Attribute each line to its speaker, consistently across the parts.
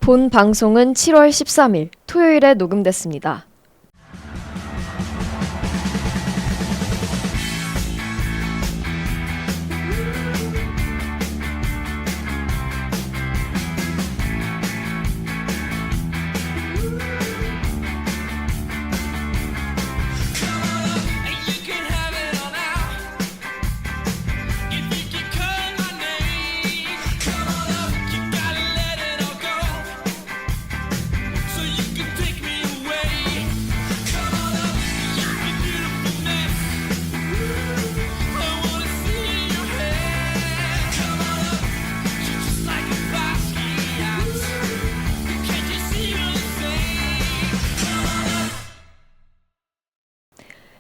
Speaker 1: 본 방송은 7월 13일 토요일에 녹음됐습니다.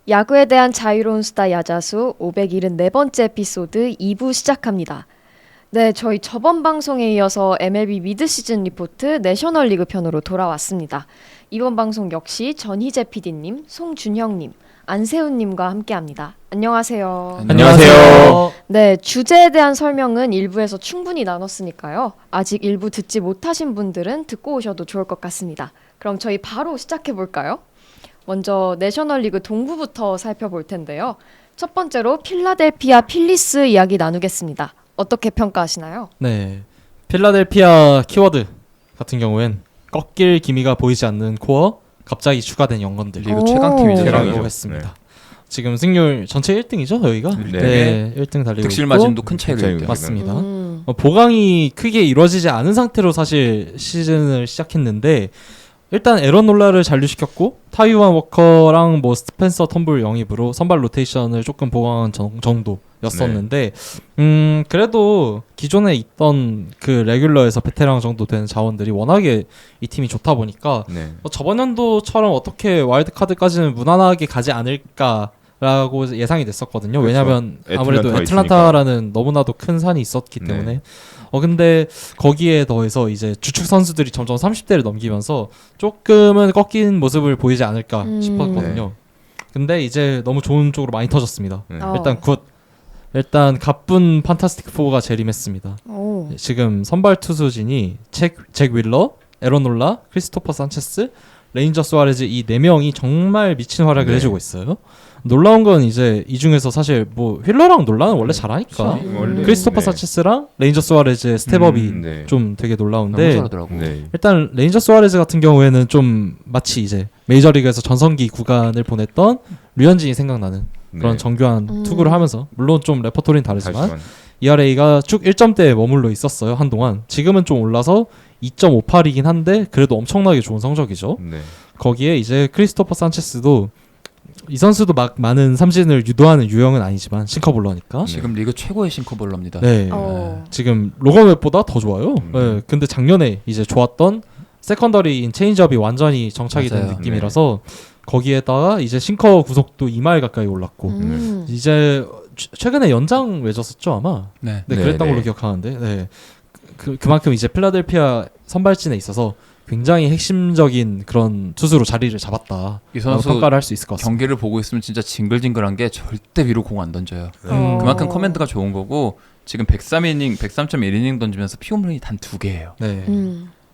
Speaker 1: 야구에 대한 자유로운 수다 야자수 574번째 에피소드 2부 시작합니다. 네, 저희 저번 방송에 이어서 MLB 미드시즌 리포트 내셔널리그 편으로 돌아왔습니다. 이번 방송 역시 전희재 PD님, 송준형님, 안세훈님과 함께합니다. 안녕하세요.
Speaker 2: 안녕하세요.
Speaker 1: 네, 주제에 대한 설명은 1부에서 충분히 나눴으니까요. 아직 1부 듣지 못하신 분들은 듣고 오셔도 좋을 것 같습니다. 그럼 저희 바로 시작해볼까요? 먼저 내셔널리그 동부부터 살펴볼 텐데요. 첫 번째로 필라델피아 필리스 이야기 나누겠습니다. 어떻게 평가하시나요?
Speaker 2: 네, 필라델피아 키워드 같은 경우엔 꺾일 기미가 보이지 않는 코어, 갑자기 추가된 연건들
Speaker 3: 리그 최강팀이라고
Speaker 2: 했습니다.
Speaker 3: 네.
Speaker 2: 지금 승률 전체 1등이죠 여기가? 네, 1등 달리고
Speaker 3: 득실
Speaker 2: 있고
Speaker 3: 마진도 큰 차이가 있대요.
Speaker 2: 맞습니다. 보강이 크게 이루어지지 않은 상태로 사실 시즌을 시작했는데 일단 에런 놀라를 잔류시켰고 타이완 워커랑 뭐 스펜서 텀블 영입으로 선발 로테이션을 조금 보강한 정도였었는데 그래도 기존에 있던 그 레귤러에서 베테랑 정도 되는 자원들이 워낙에 이 팀이 좋다 보니까 저번 연도처럼 어떻게 와일드카드까지는 무난하게 가지 않을까라고 예상이 됐었거든요.
Speaker 3: 그렇죠.
Speaker 2: 왜냐하면 아무래도 애틀란타라는 너무나도 큰 산이 있었기 때문에 근데 거기에 더해서 이제 주축 선수들이 점점 30대를 넘기면서 조금은 꺾인 모습을 보이지 않을까 싶었거든요. 근데 이제 너무 좋은 쪽으로 많이 터졌습니다. 일단 가쁜 판타스틱 4가 재림했습니다. 지금 선발 투수진이 잭 윌러, 에런 놀라, 크리스토퍼 산체스, 레인저 수아레즈 이 4명이 정말 미친 활약을 해주고 있어요. 놀라운 건 이제 이 중에서 사실 뭐 휠러랑 놀라는 원래 잘하니까 크리스토퍼 산체스랑 레인저 수아레즈의 스텝업이 좀 되게 놀라운데
Speaker 3: 너무 잘하더라고.
Speaker 2: 일단 레인저 수아레즈 같은 경우에는 좀 마치 이제 메이저리그에서 전성기 구간을 보냈던 류현진이 생각나는 그런 정교한 투구를 하면서 물론 좀 레퍼토리는 다르지만 ERA가 쭉 1점대에 머물러 있었어요 한동안. 지금은 좀 올라서 2.58이긴 한데 그래도 엄청나게 좋은 성적이죠. 거기에 이제 크리스토퍼 산체스도 이 선수도 막 많은 삼진을 유도하는 유형은 아니지만 싱커볼러니까
Speaker 3: 지금 리그 최고의 싱커볼러입니다.
Speaker 2: 지금 로건 웹보다 더 좋아요. 근데 작년에 이제 좋았던 세컨더리인 체인지업이 완전히 정착이 된 느낌이라서 거기에다가 이제 싱커 구속도 2마일 가까이 올랐고 이제 최근에 연장 맺었었죠 아마. 그랬던 걸로 기억하는데 그만큼 이제 필라델피아 선발진에 있어서 굉장히 핵심적인 그런 투수로 자리를 잡았다.
Speaker 3: 이 선수
Speaker 2: 평가를 할 수 있을 것 같습니다.
Speaker 3: 경기를 보고 있으면 진짜 징글징글한 게 절대 위로 공 안 던져요. 그만큼 커맨드가 좋은 거고 지금 103.1이닝 던지면서 피홈런이 단 2개예요.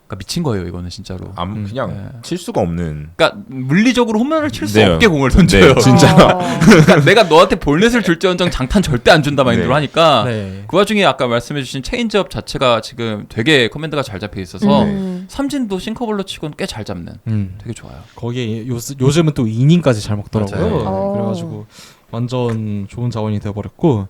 Speaker 3: 그러니까 미친 거예요 이거는 진짜로.
Speaker 4: 그냥 칠 수가 없는.
Speaker 3: 그러니까 물리적으로 홈런을 칠 수 없게 공을 던져요.
Speaker 4: 진짜.
Speaker 3: 그러니까 내가 너한테 볼넷을 줄지언정 장탄 절대 안 준다 마인드로 하니까 그 와중에 아까 말씀해주신 체인지업 자체가 지금 되게 커맨드가 잘 잡혀 있어서 삼진도 싱커볼로 치고는 꽤 잘 잡는. 되게 좋아요.
Speaker 2: 거기에 요즘은 또 이닝까지 잘 먹더라고요. 그래가지고 완전 좋은 자원이 되어버렸고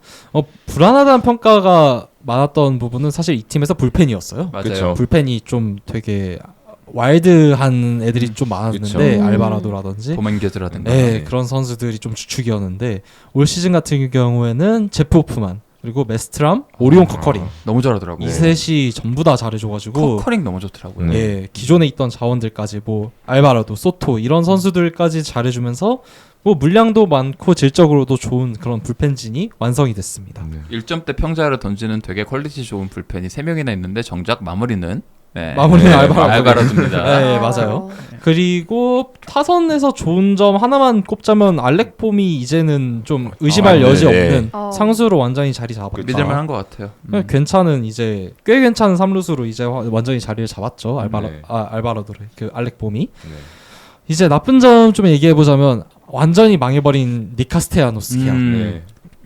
Speaker 2: 불안하다는 평가가 많았던 부분은 사실 이 팀에서 불펜이었어요.
Speaker 3: 맞아요.
Speaker 2: 불펜이 좀 되게 와일드한 애들이 좀 많았는데 알바라도라든지
Speaker 3: 도맨게즈라든가
Speaker 2: 그런 선수들이 좀 주축이었는데 올 시즌 같은 경우에는 제프 호프만 그리고 메스트람, 오리온 커커링
Speaker 3: 너무 잘하더라고.
Speaker 2: 이 셋이 전부 다 잘해줘가지고
Speaker 3: 커커링 너무 좋더라고요.
Speaker 2: 기존에 있던 자원들까지 뭐 알바라도, 소토 이런 선수들까지 잘해주면서 뭐 물량도 많고 질적으로도 좋은 그런 불펜진이 완성이 됐습니다.
Speaker 3: 1점대 평자를 던지는 되게 퀄리티 좋은 불펜이 3명이나 있는데 정작 마무리는 네.
Speaker 2: 마무리는
Speaker 4: 네,
Speaker 3: 알바라도입니다.
Speaker 2: 네, 맞아요. 그리고 타선에서 좋은 점 하나만 꼽자면 알렉봄이 이제는 좀 의심할
Speaker 4: 네,
Speaker 2: 여지
Speaker 4: 네.
Speaker 2: 없는 상수로 완전히 자리 잡았다.
Speaker 3: 믿을만한 것 같아요.
Speaker 2: 괜찮은 이제 꽤 괜찮은 3루수로 이제 완전히 자리를 잡았죠.
Speaker 4: 네.
Speaker 2: 알바라도를 그 알렉봄이.
Speaker 4: 네.
Speaker 2: 이제 나쁜 점 좀 얘기해 보자면 완전히 망해버린 니카스테야노스키야.
Speaker 4: 네.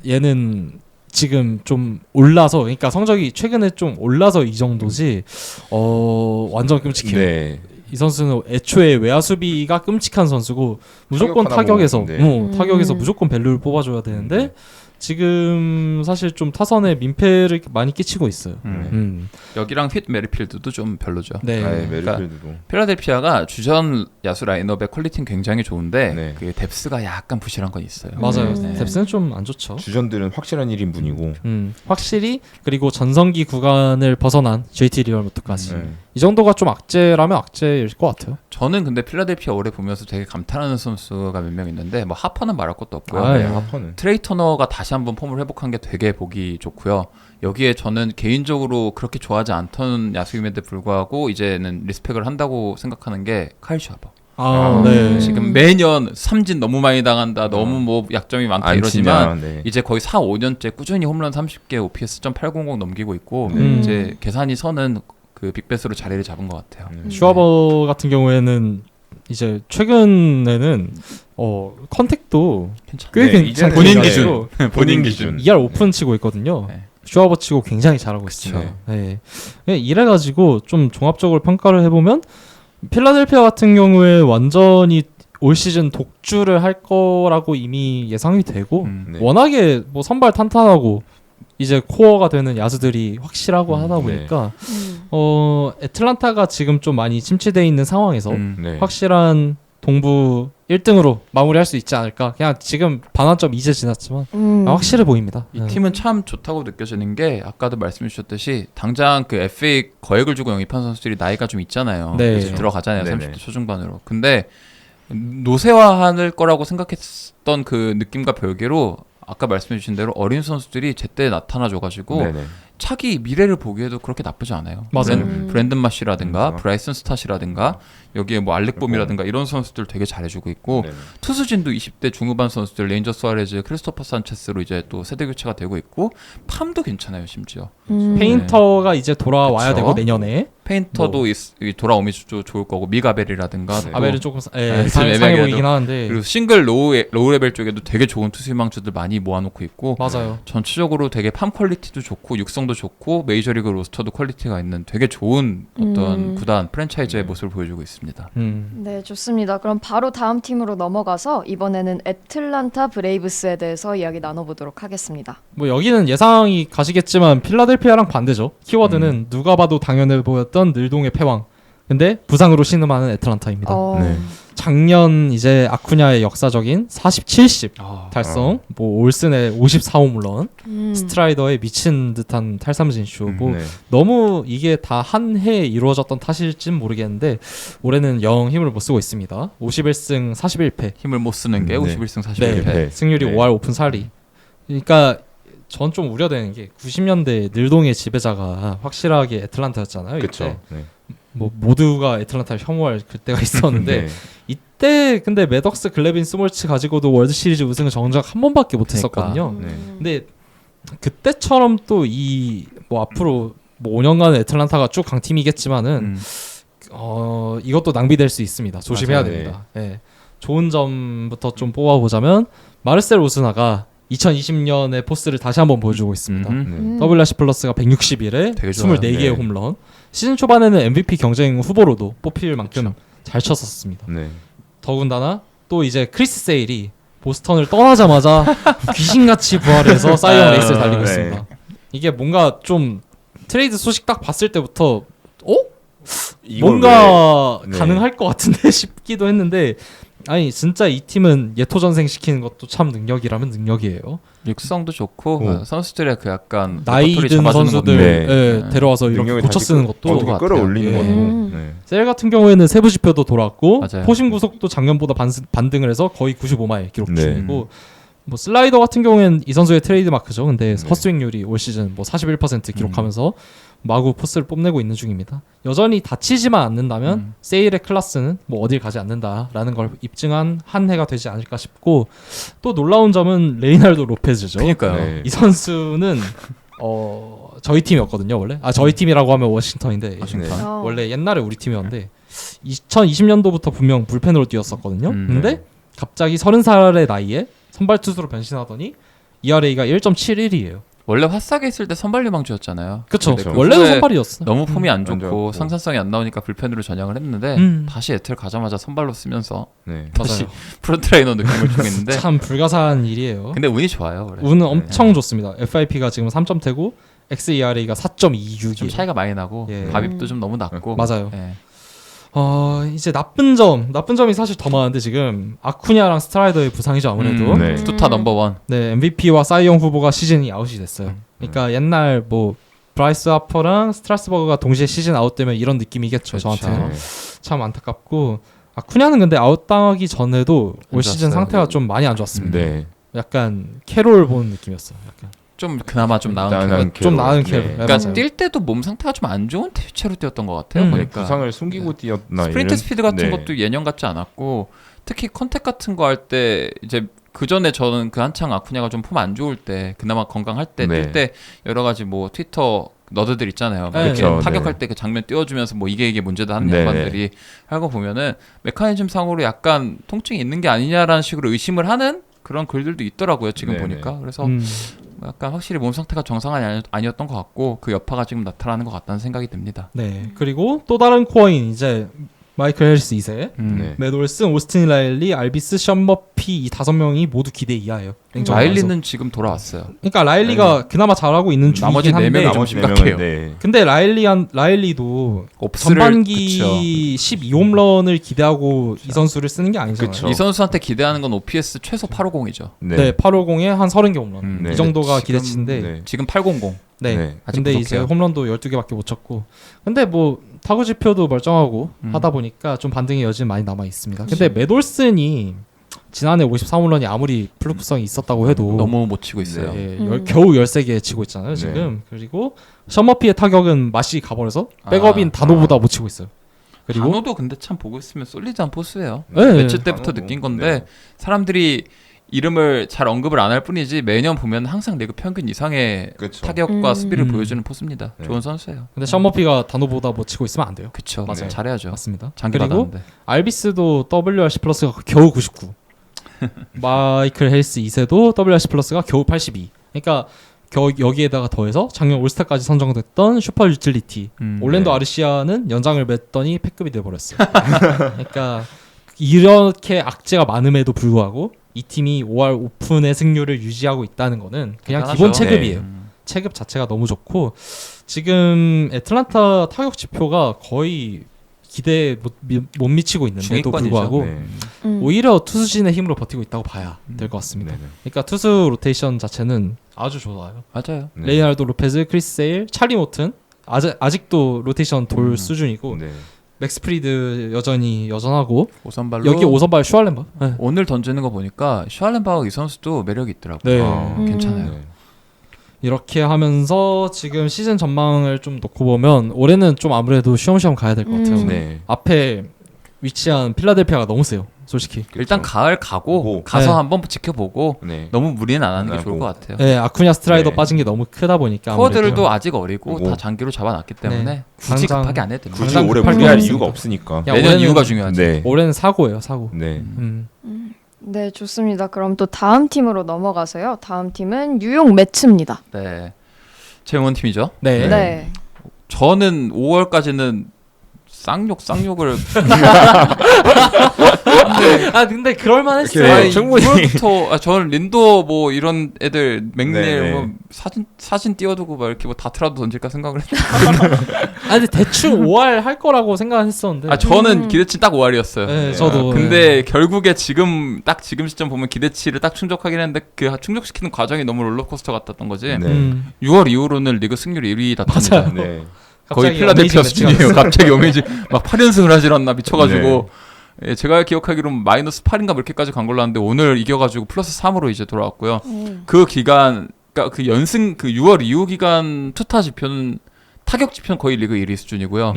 Speaker 2: 얘는 지금 좀 올라서 그러니까 성적이 최근에 좀 올라서 이 정도지 완전 끔찍해요.
Speaker 4: 네.
Speaker 2: 이 선수는 애초에 외야 수비가 끔찍한 선수고 무조건
Speaker 4: 타격 하나
Speaker 2: 타격에서
Speaker 4: 보면,
Speaker 2: 타격에서 무조건 밸류를 뽑아줘야 되는데 지금 사실 좀 타선에 민폐를 많이 끼치고 있어요.
Speaker 3: 여기랑 휘트 메리필드도 좀 별로죠.
Speaker 2: 네.
Speaker 4: 메리필드도.
Speaker 3: 필라델피아가 주전 야수 라인업의 퀄리티는 굉장히 좋은데
Speaker 4: 네.
Speaker 3: 그 뎁스가 약간 부실한 건 있어요.
Speaker 2: 맞아요.
Speaker 3: 네.
Speaker 2: 뎁스는 좀 안 좋죠.
Speaker 4: 주전들은 확실한 1인분이고.
Speaker 2: 확실히 그리고 전성기 구간을 벗어난 JT 리얼부터까지
Speaker 4: 네.
Speaker 2: 이 정도가 좀 악재라면 악재일 것 같아요.
Speaker 3: 저는 근데 필라델피아 올해 보면서 되게 감탄하는 선수가 몇 명 있는데 뭐 하퍼는 말할 것도 없고요.
Speaker 2: 아,
Speaker 4: 네,
Speaker 2: 예.
Speaker 4: 하퍼는.
Speaker 3: 트레이 터너가 다시 한번 폼을 회복한 게 되게 보기 좋고요. 여기에 저는 개인적으로 그렇게 좋아하지 않던 야수임에도 불구하고 이제는 리스펙을 한다고 생각하는 게 카일 샤버.
Speaker 2: 네.
Speaker 3: 지금 매년 삼진 너무 많이 당한다. 너무 뭐 약점이 많다
Speaker 4: 안
Speaker 3: 이러지만
Speaker 4: 치냐, 네.
Speaker 3: 이제 거의 4, 5년째 꾸준히 홈런 30개, OPS .800 넘기고 있고 이제 계산이 서는 그 빅베스로 자리를 잡은 것 같아요.
Speaker 2: 슈아버 같은 경우에는 이제 최근에는 컨택도
Speaker 3: 괜찮아요.
Speaker 2: 꽤
Speaker 4: 네,
Speaker 2: 괜찮고
Speaker 3: 본인 기준.
Speaker 4: 본인 기준.
Speaker 2: 2할 오픈 치고 있거든요.
Speaker 3: 네.
Speaker 2: 슈아버 치고 굉장히 잘하고 있어요. 네. 이래가지고 좀 종합적으로 평가를 해보면 필라델피아 같은 경우에 완전히 올 시즌 독주를 할 거라고 이미 예상이 되고
Speaker 4: 네.
Speaker 2: 워낙에 뭐 선발 탄탄하고 이제 코어가 되는 야수들이 확실하고 하다 보니까 애틀란타가 지금 좀 많이 침체되어 있는 상황에서
Speaker 4: 네.
Speaker 2: 확실한 동부 1등으로 마무리할 수 있지 않을까. 그냥 지금 반환점 이제 지났지만 확실해 보입니다.
Speaker 3: 이 팀은 참 좋다고 느껴지는 게 아까도 말씀해 주셨듯이 당장 그 FA 거액을 주고 영입한 선수들이 나이가 좀 있잖아요.
Speaker 2: 네.
Speaker 3: 이제 들어가잖아요.
Speaker 4: 네네.
Speaker 3: 30대 초중반으로. 근데 노쇠화할 거라고 생각했던 그 느낌과 별개로 아까 말씀해 주신 대로 어린 선수들이 제때 나타나줘가지고
Speaker 4: 네네.
Speaker 3: 차기 미래를 보기에도 그렇게 나쁘지 않아요.
Speaker 2: 맞아요.
Speaker 3: 브랜든 마시라든가
Speaker 4: 그렇죠.
Speaker 3: 브라이슨 스탓이라든가 여기에 뭐 알렉봄이라든가 이런 선수들 되게 잘해주고 있고
Speaker 4: 네네.
Speaker 3: 투수진도 20대 중후반 선수들 레인저 수아레즈, 크리스토퍼 산체스로 이제 또 세대 교체가 되고 있고 팜도 괜찮아요 심지어.
Speaker 2: 페인터가 이제 돌아와야
Speaker 3: 그쵸.
Speaker 2: 되고 내년에
Speaker 3: 페인터도 돌아오면 좋을 거고 미가벨이라든가
Speaker 4: 네.
Speaker 2: 아벨은 조금
Speaker 3: 좀
Speaker 2: 상해
Speaker 3: 애매하게도.
Speaker 2: 보이긴 하는데
Speaker 3: 그리고 싱글 로우 레벨 쪽에도 되게 좋은 투수 희망주들 많이 모아놓고 있고
Speaker 2: 맞아요.
Speaker 3: 전체적으로 되게 팜 퀄리티도 좋고 육성도 좋고 메이저리그 로스터도 퀄리티가 있는 되게 좋은 어떤 구단 프랜차이즈의 모습을 보여주고 있습니다.
Speaker 1: 네, 좋습니다. 그럼 바로 다음 팀으로 넘어가서 이번에는 애틀란타 브레이브스에 대해서 이야기 나눠보도록 하겠습니다.
Speaker 2: 뭐 여기는 예상이 가시겠지만 필라델피아랑 반대죠. 키워드는 누가 봐도 당연해 보였던 늘동의 패왕. 근데 부상으로 신음하는 애틀란타입니다.
Speaker 4: 네.
Speaker 2: 작년 이제 아쿠냐의 역사적인 40-70 달성, 뭐 올슨의 54홈런, 스트라이더의 미친 듯한 탈삼진쇼. 뭐
Speaker 4: 네.
Speaker 2: 너무 이게 다 한 해에 이루어졌던 탓일진 모르겠는데 올해는 영 힘을 못 쓰고 있습니다. 51승 41패.
Speaker 3: 힘을 못 쓰는 게
Speaker 4: 네.
Speaker 3: 51승 41패.
Speaker 2: 네.
Speaker 4: 네.
Speaker 2: 승률이
Speaker 4: 네.
Speaker 2: 5할 오픈 살리. 그러니까 전 좀 우려되는 게 90년대 늘동의 지배자가 확실하게 애틀란타였잖아요.
Speaker 4: 그렇죠.
Speaker 2: 이때.
Speaker 4: 네.
Speaker 2: 뭐 모두가 애틀란타를 혐오할 그때가 있었는데
Speaker 4: 네.
Speaker 2: 이때 근데 매덕스 글래빈 스몰츠 가지고도 월드 시리즈 우승을 정작 한 번밖에 못 했었거든요.
Speaker 4: 네.
Speaker 2: 근데 그때처럼 또 이 뭐 앞으로 뭐 5년간 애틀란타가 쭉 강팀이겠지만은 이것도 낭비될 수 있습니다. 조심해야
Speaker 4: 맞아요.
Speaker 2: 됩니다. 예. 좋은 점부터 좀 뽑아보자면 마르셀 오스나가 2020년의 포스를 다시 한번 보여주고 있습니다.
Speaker 4: 네.
Speaker 2: WRC 플러스가 161에
Speaker 3: 되게 좋아요.
Speaker 2: 24개의
Speaker 4: 네.
Speaker 2: 홈런. 시즌 초반에는 MVP 경쟁 후보로도 뽑힐 만큼 잘 쳤었습니다.
Speaker 4: 네.
Speaker 2: 더군다나 또 이제 크리스 세일이 보스턴을 떠나자마자 귀신같이 부활해서 사이언 레이스를 달리고
Speaker 4: 네.
Speaker 2: 있습니다. 이게 뭔가 좀 트레이드 소식 딱 봤을 때부터
Speaker 4: 이걸
Speaker 2: 뭔가
Speaker 4: 왜- 네.
Speaker 2: 가능할 것 같은데 싶기도 했는데 아니 진짜 이 팀은 예토전생 시키는 것도 참 능력이라면 능력이에요.
Speaker 3: 육성도 좋고
Speaker 4: 어.
Speaker 3: 선수들의 그 약간
Speaker 2: 나이
Speaker 3: 레퍼토리
Speaker 2: 든
Speaker 3: 잡아주는
Speaker 2: 선수들
Speaker 3: 것도
Speaker 4: 네.
Speaker 2: 예, 데려와서 이렇게
Speaker 4: 능력을
Speaker 2: 고쳐
Speaker 4: 다시
Speaker 2: 쓰는 것도
Speaker 3: 좋은 것 같아요.
Speaker 4: 끌어올리는
Speaker 2: 예.
Speaker 4: 것도. 네.
Speaker 2: 셀 같은 경우에는 세부 지표도 돌아왔고
Speaker 3: 맞아요.
Speaker 2: 포심 구속도 작년보다 반등을 해서 거의 95마일 기록
Speaker 4: 네.
Speaker 2: 중이고 뭐 슬라이더 같은 경우에는 이 선수의 트레이드 마크죠. 근데 헛스윙률이 올 시즌 뭐 41% 기록하면서 마구 포스를 뽐내고 있는 중입니다. 여전히 다치지만 않는다면 세일의 클라스는 뭐 어딜 가지 않는다라는 걸 입증한 한 해가 되지 않을까 싶고 또 놀라운 점은 레이날도 로페즈죠.
Speaker 3: 그러니까요.
Speaker 4: 네.
Speaker 2: 이 선수는 저희 팀이었거든요 원래. 저희 팀이라고 하면 워싱턴인데
Speaker 3: 워싱턴.
Speaker 2: 원래 옛날에 우리 팀이었는데 2020년도부터 분명 불펜으로 뛰었었거든요. 근데 갑자기 30살의 나이에 선발 투수로 변신하더니 ERA가 1.71이에요.
Speaker 3: 원래 화싹에 있을 때 선발 유망주였잖아요.
Speaker 2: 그쵸.
Speaker 3: 근데
Speaker 2: 원래도
Speaker 3: 후에
Speaker 2: 선발이었어.
Speaker 3: 너무 폼이 안 좋고
Speaker 4: 좋고.
Speaker 3: 상산성이 안 나오니까 불펜으로 전향을 했는데 다시 에틀 가자마자 선발로 쓰면서
Speaker 4: 네.
Speaker 3: 다시
Speaker 2: 맞아요.
Speaker 3: 프론트라이너 느낌을 주고 있는데
Speaker 2: 참 불가사한 일이에요.
Speaker 3: 근데 운이 좋아요. 원래.
Speaker 2: 운은 엄청 좋습니다. FIP가 지금 3점대고 XERA가 4.26이에요.
Speaker 3: 좀 차이가 많이 나고
Speaker 2: 예.
Speaker 3: 밥입도 좀 너무 낮고
Speaker 2: 맞아요.
Speaker 3: 예.
Speaker 2: 이제 나쁜 점이 사실 더 많은데 지금 아쿠냐랑 스트라이더의 부상이죠 아무래도.
Speaker 4: 네.
Speaker 3: 투타 넘버원.
Speaker 2: 네, MVP와 사이영 후보가 시즌이 아웃이 됐어요. 그러니까 옛날 뭐 브라이스 하퍼랑 스트라스버그가 동시에 시즌 아웃되면 이런 느낌이겠죠.
Speaker 3: 그렇죠.
Speaker 2: 저한테는
Speaker 4: 네.
Speaker 2: 참 안타깝고 아쿠냐는 근데 아웃당하기 전에도 올 시즌
Speaker 3: 좋았어요.
Speaker 2: 상태가 좀 많이 안 좋았습니다.
Speaker 4: 네.
Speaker 2: 약간 캐롤 보는 느낌이었어요. 약간
Speaker 3: 좀 그나마 좀 나은
Speaker 4: 나은
Speaker 3: 캐롤.
Speaker 2: 좀 나은
Speaker 4: 네.
Speaker 2: 캐롤.
Speaker 3: 그러니까
Speaker 2: 맞아요.
Speaker 3: 뛸 때도 몸 상태가 좀 안 좋은 채로 뛰었던 것 같아요. 보니까
Speaker 4: 부상을 숨기고 뛰었나
Speaker 3: 스프린트
Speaker 4: 이런-
Speaker 3: 스피드 같은
Speaker 4: 네.
Speaker 3: 것도 예년 같지 않았고 특히 컨택 같은 거 할 때 이제 그 전에 저는 그 한창 아쿠냐가 좀 폼 안 좋을 때 그나마 건강할 때
Speaker 4: 네.
Speaker 3: 뛸 때 여러 가지 뭐 트위터 너드들 있잖아요.
Speaker 2: 네.
Speaker 3: 이렇게
Speaker 4: 그렇죠.
Speaker 3: 타격할
Speaker 4: 네.
Speaker 3: 때 그 장면 띄워주면서 뭐 이게 문제다 하는
Speaker 4: 네.
Speaker 3: 양반들이 하고 보면은 메커니즘 상으로 약간 통증이 있는 게 아니냐라는 식으로 의심을 하는 그런 글들도 있더라고요. 지금
Speaker 4: 네네.
Speaker 3: 보니까 그래서 약간 확실히 몸 상태가 정상이 아니었던 것 같고 그 여파가 지금 나타나는 것 같다는 생각이 듭니다.
Speaker 2: 네. 그리고 또 다른 코어인 이제 마이클 해리스 2세,
Speaker 4: 네.
Speaker 2: 매드 올슨, 오스틴 라일리, 알비스, 션 머피 이 5명이 모두 기대 이하예요. 냉정히 말해서.
Speaker 3: 라일리는 지금 돌아왔어요.
Speaker 2: 그러니까 라일리가 그나마 잘하고 있는 중이긴
Speaker 3: 나머지 네
Speaker 2: 한데
Speaker 3: 명이 좀
Speaker 4: 나머지 네
Speaker 3: 심각해요.
Speaker 4: 명은 네.
Speaker 2: 근데 라일리도
Speaker 3: 옵스를
Speaker 2: 전반기 12홈런을 기대하고 이 선수를 쓰는 게 아니잖아요.
Speaker 4: 그쵸.
Speaker 3: 이 선수한테 기대하는 건 OPS 최소 850이죠.
Speaker 2: 네, 850에 한 30개 홈런.
Speaker 3: 네.
Speaker 2: 이 정도가
Speaker 3: 지금-
Speaker 2: 기대치인데
Speaker 4: 네.
Speaker 3: 지금 800.
Speaker 2: 네.
Speaker 4: 네.
Speaker 3: 아직
Speaker 2: 근데
Speaker 3: 부족해요.
Speaker 2: 이제 홈런도 12개밖에 못 쳤고. 근데 뭐 타구 지표도 멀쩡하고 하다 보니까 좀 반등의 여지는 많이 남아 있습니다. 근데 매돌슨이 지난해 53홈런이 아무리 플루크성이 있었다고 해도
Speaker 3: 너무 못 치고 있어요.
Speaker 2: 예, 겨우 13개 치고 있잖아요, 지금. 그리고 셔머피의 타격은 맛이 가버려서 백업인 단호보다 못 치고 있어요. 그리고
Speaker 3: 단호도 근데 참 보고 있으면 솔리드한 포수예요.
Speaker 2: 네.
Speaker 3: 며칠 때부터
Speaker 4: 단호도.
Speaker 3: 느낀 건데
Speaker 4: 네.
Speaker 3: 사람들이 이름을 잘 언급을 안 할 뿐이지 매년 보면 항상 리그 평균 이상의
Speaker 4: 그쵸.
Speaker 3: 타격과 수비를
Speaker 2: 음.
Speaker 3: 보여주는 포수입니다.
Speaker 4: 네.
Speaker 3: 좋은 선수예요.
Speaker 2: 근데 셔머피가 단호보다 못 치고 있으면 안 돼요.
Speaker 3: 그쵸.
Speaker 2: 맞아요.
Speaker 3: 잘해야죠.
Speaker 2: 맞습니다.
Speaker 3: 장기
Speaker 2: 그리고
Speaker 3: 받았는데.
Speaker 2: 알비스도 WRC 플러스가 겨우 99. 마이클 헬스 2세도 WRC 플러스가 겨우 82. 그러니까 여기에다가 더해서 작년 올스타까지 선정됐던 슈퍼 유틸리티 올랜도
Speaker 4: 네.
Speaker 2: 아르시아는 연장을 맺더니 패급이 돼버렸어요. 그러니까 이렇게 악재가 많음에도 불구하고 이 팀이 5할 오픈의 승률을 유지하고 있다는 거는 그냥
Speaker 3: 대단하죠.
Speaker 2: 기본 체급이에요.
Speaker 3: 네.
Speaker 2: 체급 자체가 너무 좋고 지금 애틀란타 타격 지표가 거의 기대에 못 미치고 있는데도
Speaker 3: 중위권이죠.
Speaker 2: 불구하고
Speaker 4: 네.
Speaker 2: 오히려 투수진의 힘으로 버티고 있다고 봐야 될 것 같습니다.
Speaker 4: 네.
Speaker 2: 그러니까 투수 로테이션 자체는 아주 좋아요.
Speaker 3: 맞아요.
Speaker 4: 네.
Speaker 2: 레이날도 로페즈, 크리스 세일, 찰리 모튼 아직도 로테이션 돌 수준이고
Speaker 4: 네.
Speaker 2: 맥스 프리드 여전하고
Speaker 3: 오선발로
Speaker 2: 여기 5선발 슈알렌바. 네.
Speaker 3: 오늘 던지는 거 보니까 슈알렌바우 이 선수도 매력이 있더라고요.
Speaker 2: 네.
Speaker 3: 괜찮아요.
Speaker 4: 네.
Speaker 2: 이렇게 하면서 지금 시즌 전망을 좀 놓고 보면 올해는 좀 아무래도 쉬엄쉬엄 가야 될 것 같아요.
Speaker 4: 네.
Speaker 2: 앞에 위치한 필라델피아가 너무 세요. 솔직히.
Speaker 3: 일단 가을 가고
Speaker 4: 보고.
Speaker 3: 가서
Speaker 2: 네.
Speaker 3: 한번 지켜보고
Speaker 4: 네.
Speaker 3: 너무 무리는 안 하는 게
Speaker 4: 안
Speaker 3: 좋을
Speaker 4: 하고.
Speaker 3: 것 같아요.
Speaker 2: 네, 아쿠냐 스트라이더
Speaker 4: 네.
Speaker 2: 빠진 게 너무 크다 보니까
Speaker 3: 코어들도 아직 어리고
Speaker 4: 그리고.
Speaker 3: 다 장기로 잡아놨기 때문에
Speaker 2: 네.
Speaker 3: 굳이
Speaker 2: 당장-
Speaker 3: 급하게 안 해도 됩니다.
Speaker 4: 굳이
Speaker 2: 당장
Speaker 4: 오래
Speaker 2: 급할
Speaker 4: 무리할
Speaker 2: 건
Speaker 4: 이유가
Speaker 2: 없으니까.
Speaker 4: 없으니까.
Speaker 2: 야,
Speaker 3: 내년
Speaker 2: 올해는-
Speaker 3: 이유가 중요하지.
Speaker 4: 네.
Speaker 2: 올해는 사고예요, 사고.
Speaker 4: 네.
Speaker 1: 네, 좋습니다. 그럼 또 다음 팀으로 넘어가서요. 다음 팀은 뉴욕 매츠입니다.
Speaker 3: 네. 제 응원팀이죠.
Speaker 2: 네.
Speaker 1: 네.
Speaker 3: 저는 5월까지는 쌍욕을
Speaker 2: 아 근데 그럴만 했어요.
Speaker 4: 네,
Speaker 3: 아니,
Speaker 4: 충분히.
Speaker 3: 6월부터 저는 린도 뭐 이런 애들 맥넬
Speaker 4: 네,
Speaker 3: 뭐
Speaker 4: 네.
Speaker 3: 사진 띄워두고 막 이렇게 뭐 다트라도 던질까 생각을 했는데
Speaker 2: 아 근데 대충 5할 할 거라고 생각했었는데.
Speaker 3: 저는 기대치 딱 5할이었어요.
Speaker 2: 네, 저도.
Speaker 3: 근데 결국에 지금 시점 보면 기대치를 딱 충족하긴 했는데 그 충족시키는 과정이 너무 롤러코스터 같았던 거지.
Speaker 4: 네.
Speaker 3: 6월 이후로는 리그 승률 1위 다툽니다.
Speaker 4: 네.
Speaker 3: 거의
Speaker 2: 갑자기
Speaker 3: 필라델피아
Speaker 2: 어메이징
Speaker 3: 수준이에요. 갑자기 어메이징 막 8연승을 하질 않나 미쳐가지고 예, 제가 기억하기로는 마이너스 8인가 그렇게까지 간 걸로 아는데 오늘 이겨가지고 플러스 3으로 이제 돌아왔고요. 그 기간 그러니까 그 연승 그 6월 이후 기간 투타 지표는 타격 지표는 거의 리그 1위 수준이고요.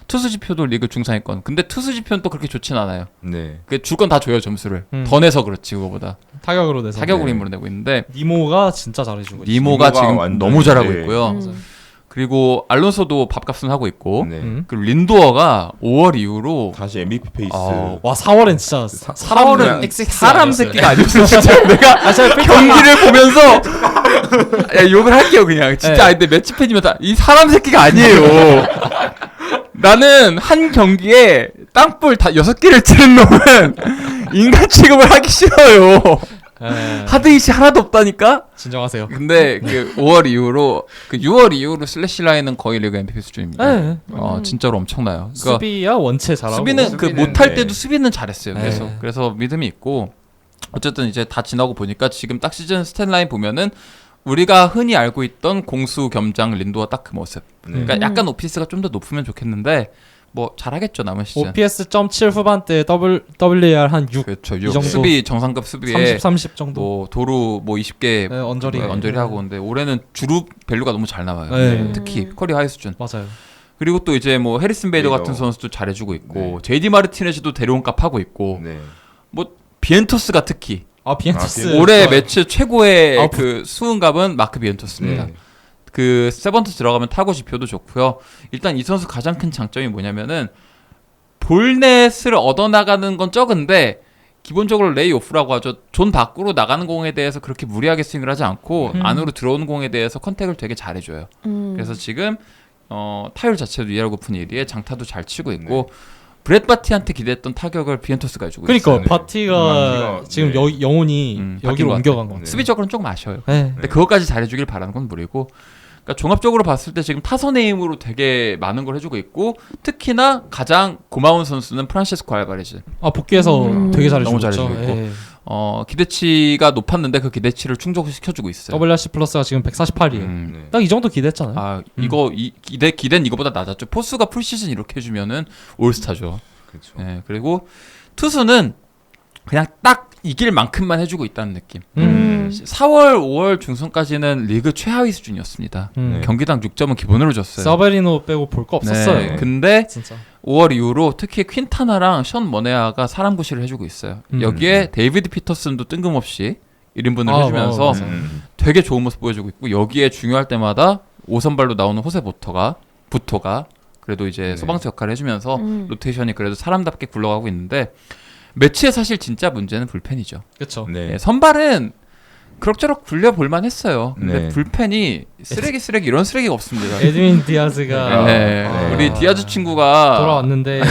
Speaker 3: 투수 지표도 리그 중상위권. 근데 투수 지표는 또 그렇게 좋진 않아요.
Speaker 4: 네.
Speaker 3: 줄 건 다 줘요 점수를. 더 내서 그렇지 그거보다.
Speaker 2: 타격으로 내서.
Speaker 3: 타격으로
Speaker 4: 네.
Speaker 3: 힘으로 내고 있는데
Speaker 2: 니모가 진짜 잘해주고 있어요.
Speaker 3: 니모가 지금
Speaker 4: 완전
Speaker 3: 너무 잘하고
Speaker 4: 네.
Speaker 3: 있고요. 그리고 알론소도 밥값은 하고 있고
Speaker 4: 네.
Speaker 3: 그리고 린도어가 5월 이후로
Speaker 4: 다시 MVP 페이스.
Speaker 2: 와 4월엔 진짜
Speaker 3: 사월은
Speaker 2: XX
Speaker 3: 사람
Speaker 2: 아니었어요.
Speaker 3: 새끼가 아니었어 진짜 내가 경기를 보면서 야, 욕을 할게요 그냥 진짜.
Speaker 2: 네.
Speaker 3: 근데 매치 팬이면 다 이 사람 새끼가 아니에요. 나는 한 경기에 땅볼 다 6개를 치는 놈은 인간 취급을 하기 싫어요.
Speaker 2: 네.
Speaker 3: 하드잇이 하나도 없다니까.
Speaker 2: 진정하세요.
Speaker 3: 근데 그 5월 이후로 그 6월 이후로 슬래시 라인은 거의 리그 MVP 수준입니다.
Speaker 2: 네.
Speaker 3: 진짜로 엄청나요. 그러니까
Speaker 2: 수비야 원체 잘하고.
Speaker 3: 수비는 그
Speaker 4: 수비는,
Speaker 3: 못할
Speaker 4: 네.
Speaker 3: 때도 수비는 잘했어요. 계속.
Speaker 2: 네.
Speaker 3: 그래서 믿음이 있고 어쨌든 이제 다 지나고 보니까 지금 딱 시즌 스탯 라인 보면은 우리가 흔히 알고 있던 공수 겸장 린도와 딱 그 모습.
Speaker 4: 네.
Speaker 3: 그러니까 약간 오피스가 좀 더 높으면 좋겠는데 뭐 잘하겠죠 남은 시즌.
Speaker 2: OPS.7 후반대 WAR 한 6.
Speaker 3: 그렇죠.
Speaker 2: 이 정도.
Speaker 3: 수비 정상급 수비에
Speaker 2: 30 정도.
Speaker 3: 뭐 도루 뭐 20개
Speaker 2: 네, 언저리.
Speaker 3: 언저리 하고 근데 올해는 주루 밸류가 너무 잘 나와요.
Speaker 2: 네.
Speaker 3: 특히 커리 하이 수준.
Speaker 2: 맞아요.
Speaker 3: 그리고 또 이제 뭐 해리슨 베이더
Speaker 4: 베이더.
Speaker 3: 같은 선수도 잘해주고 있고
Speaker 4: 네.
Speaker 3: JD 마르티네즈도 데려온 값 하고 있고
Speaker 4: 네.
Speaker 3: 뭐 비엔토스가 특히
Speaker 2: 비엔토스.
Speaker 3: 올해
Speaker 2: 좋아요.
Speaker 3: 매치 최고의
Speaker 2: 아웃풋.
Speaker 3: 그 수은값은 마크 비엔토스입니다.
Speaker 4: 네.
Speaker 3: 그 세번트 들어가면 타고 지표도 좋고요. 일단 이 선수 가장 큰 장점이 뭐냐면은 볼넷을 얻어나가는 건 적은데 기본적으로 레이오프라고 하죠. 존 밖으로 나가는 공에 대해서 그렇게 무리하게 스윙을 하지 않고 안으로 들어오는 공에 대해서 컨택을 되게 잘해줘요. 그래서 지금 타율 자체도 2할 9푼 1리에 장타도 잘 치고 있고 브렛 바티한테 기대했던 타격을 비엔토스가 해주고
Speaker 2: 그러니까
Speaker 3: 있어요.
Speaker 2: 바티가 지금
Speaker 4: 네.
Speaker 2: 영혼이
Speaker 3: 바뀐
Speaker 2: 여기로
Speaker 3: 것
Speaker 2: 옮겨간
Speaker 3: 같아요.
Speaker 2: 것 같아요.
Speaker 3: 수비적으로는 조금 아쉬워요.
Speaker 2: 네.
Speaker 3: 근데 그것까지 잘해주길 바라는 건 무리고. 그러니까 종합적으로 봤을 때 지금 타선의 힘으로 되게 많은 걸 해주고 있고 특히나 가장 고마운 선수는 프란시스코 알바레즈.
Speaker 2: 복귀해서 되게 잘해주고
Speaker 3: 너무 잘해주고
Speaker 2: 있죠.
Speaker 3: 있고.
Speaker 2: 예.
Speaker 3: 기대치가 높았는데 그 기대치를 충족시켜주고 있어요.
Speaker 2: WRC 플러스가 지금 148이에요.
Speaker 4: 네.
Speaker 2: 딱 이 정도 기대했잖아요.
Speaker 3: 이거 기대는 이거보다 낮았죠. 포수가 풀시즌 이렇게 해주면은 올스타죠.
Speaker 4: 그렇죠.
Speaker 3: 네, 그리고 투수는 그냥 딱 이길 만큼만 해주고 있다는 느낌. 4월, 5월 중순까지는 리그 최하위 수준이었습니다.
Speaker 4: 네.
Speaker 3: 경기당 6점은 기본으로 줬어요.
Speaker 2: 사베리노 빼고 볼 거 없었어요.
Speaker 3: 네, 근데
Speaker 2: 진짜.
Speaker 3: 5월 이후로 특히 퀸타나랑 션 머네아가 사람 구실을 해주고 있어요. 여기에 데이비드 피터슨도 뜬금없이 1인분을 해주면서
Speaker 2: 맞아요.
Speaker 3: 되게 좋은 모습 보여주고 있고 여기에 중요할 때마다 5선발로 나오는 호세 부토가 그래도 이제
Speaker 4: 네.
Speaker 3: 소방수 역할을 해주면서 로테이션이 그래도 사람답게 굴러가고 있는데 매치의 사실 진짜 문제는 불펜이죠.
Speaker 2: 그렇죠.
Speaker 4: 네.
Speaker 3: 네, 선발은 그럭저럭 굴려볼만 했어요. 근데
Speaker 4: 네.
Speaker 3: 불펜이 쓰레기 이런 쓰레기가 없습니다.
Speaker 2: 에드윈 디아즈가
Speaker 3: 네, 우리 디아즈 친구가
Speaker 2: 돌아왔는데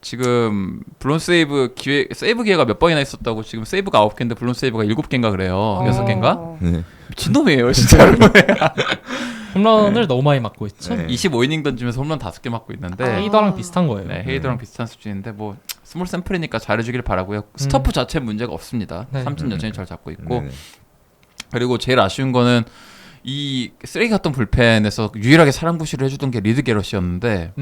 Speaker 3: 지금 블론 세이브 기회가 몇 번이나 있었다고 지금 세이브가 9개인데 블론 세이브가 7개인가 그래요. 6개인가?
Speaker 4: 네.
Speaker 3: 미친놈이에요 진짜로.
Speaker 2: 홈런을 너무 많이 맞고 있죠.
Speaker 4: 네.
Speaker 3: 25이닝 던지면서 홈런 5개 맞고 있는데
Speaker 2: 헤이더랑 비슷한 거예요.
Speaker 3: 네, 헤이더랑 비슷한 수준인데 뭐 스몰 샘플이니까 잘해주길 바라고요. 스터프 자체 문제가 없습니다.
Speaker 2: 네.
Speaker 3: 삼진 여전히 잘 잡고 있고
Speaker 4: 네.
Speaker 3: 그리고 제일 아쉬운 거는 이 쓰레기 같던 불펜에서 유일하게 사람 구실을 해주던 게 리드 게럿이었는데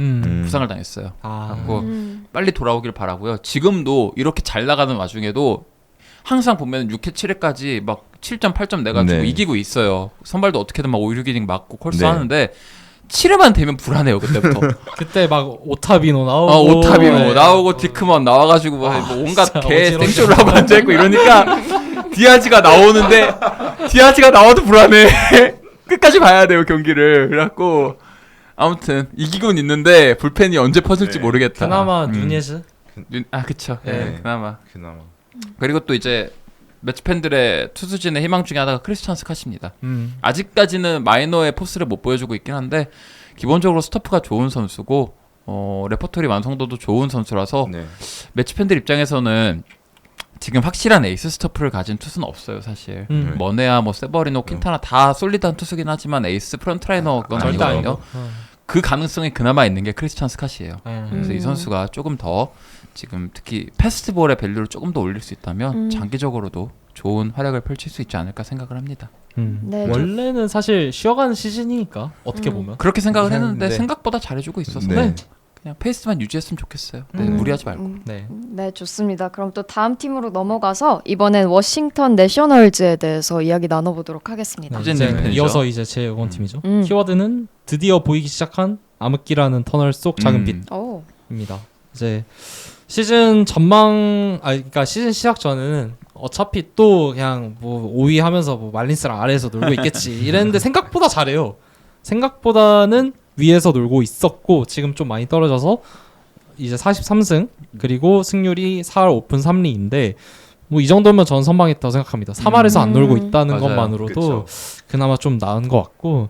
Speaker 3: 부상을 당했어요. 그래서 빨리 돌아오길 바라고요. 지금도 이렇게 잘 나가는 와중에도 항상 보면 6회 7회까지 막 7점 8점 내가지고
Speaker 4: 네.
Speaker 3: 이기고 있어요. 선발도 어떻게든 막 5, 6이닝 맞고 콜스
Speaker 4: 네.
Speaker 3: 하는데 7회만 되면 불안해요 그때부터.
Speaker 2: 그때 막 오타비노 나오고
Speaker 3: 오타비노
Speaker 2: 네.
Speaker 3: 나오고 디크먼 나와가지고 뭐 온갖
Speaker 2: 진짜
Speaker 3: 개
Speaker 2: 어지럽게
Speaker 3: 생쇼를 하고 앉아있고 이러니까 디아즈가 나오는데 디아즈가 나와도 불안해. 끝까지 봐야 돼요 경기를. 그래갖고 아무튼 이기고는 있는데 불펜이 언제 퍼질지
Speaker 4: 네.
Speaker 3: 모르겠다.
Speaker 2: 그나마 누네즈
Speaker 3: 그쵸.
Speaker 4: 네.
Speaker 3: 네, 그나마.
Speaker 4: 그나마.
Speaker 3: 그리고 또 이제 매치 팬들의 투수진의 희망 중에 하나가 크리스찬 스캇입니다. 아직까지는 마이너의 포스를 못 보여주고 있긴 한데 기본적으로 스토프가 좋은 선수고 레퍼토리 완성도도 좋은 선수라서
Speaker 4: 네.
Speaker 3: 매치 팬들 입장에서는 지금 확실한 에이스 스토프를 가진 투수는 없어요 사실. 머네아, 뭐 세버리노, 퀸타나 다 솔리드한 투수긴 하지만 에이스 프런트라이너 건
Speaker 2: 절대
Speaker 3: 아니거든요.
Speaker 2: 아니고.
Speaker 3: 그 가능성이 그나마 있는 게 크리스찬 스캇이에요. 그래서 이
Speaker 1: 음.
Speaker 3: 선수가 조금 더 지금 특히 패스트볼의 밸류를 조금 더 올릴 수 있다면 장기적으로도 좋은 활약을 펼칠 수 있지 않을까 생각을 합니다.
Speaker 1: 네,
Speaker 2: 원래는 사실 쉬어가는 시즌이니까 어떻게 보면
Speaker 3: 그렇게 생각을
Speaker 4: 네.
Speaker 3: 했는데
Speaker 4: 네.
Speaker 3: 생각보다 잘해주고 있어서
Speaker 4: 네.
Speaker 3: 그냥 페이스만 유지했으면 좋겠어요. 네,
Speaker 1: 음.
Speaker 3: 무리하지 말고.
Speaker 2: 네.
Speaker 1: 네, 좋습니다. 그럼 또 다음 팀으로 넘어가서 이번엔 워싱턴 내셔널즈에 대해서 이야기 나눠보도록 하겠습니다.
Speaker 3: 이제
Speaker 2: 이제
Speaker 3: 팬이죠.
Speaker 2: 이어서 이제 제 응원팀이죠.
Speaker 1: 음.
Speaker 2: 키워드는 드디어 보이기 시작한 암흑기라는 터널 속 작은
Speaker 1: 오.
Speaker 2: 빛입니다. 이제 시즌 그러니까 시즌 시작 전에는 어차피 또 그냥 뭐 5위 하면서 뭐 말린스랑 아래에서 놀고 있겠지 이랬는데 생각보다 잘해요. 생각보다는 위에서 놀고 있었고 지금 좀 많이 떨어져서 이제 43승 그리고 승률이 4할 오픈 3리인데 뭐 이 정도면 전 선방했다고 생각합니다. 3할에서 안 놀고 있다는
Speaker 3: 맞아요.
Speaker 2: 것만으로도
Speaker 4: 그쵸.
Speaker 2: 그나마 좀 나은 것 같고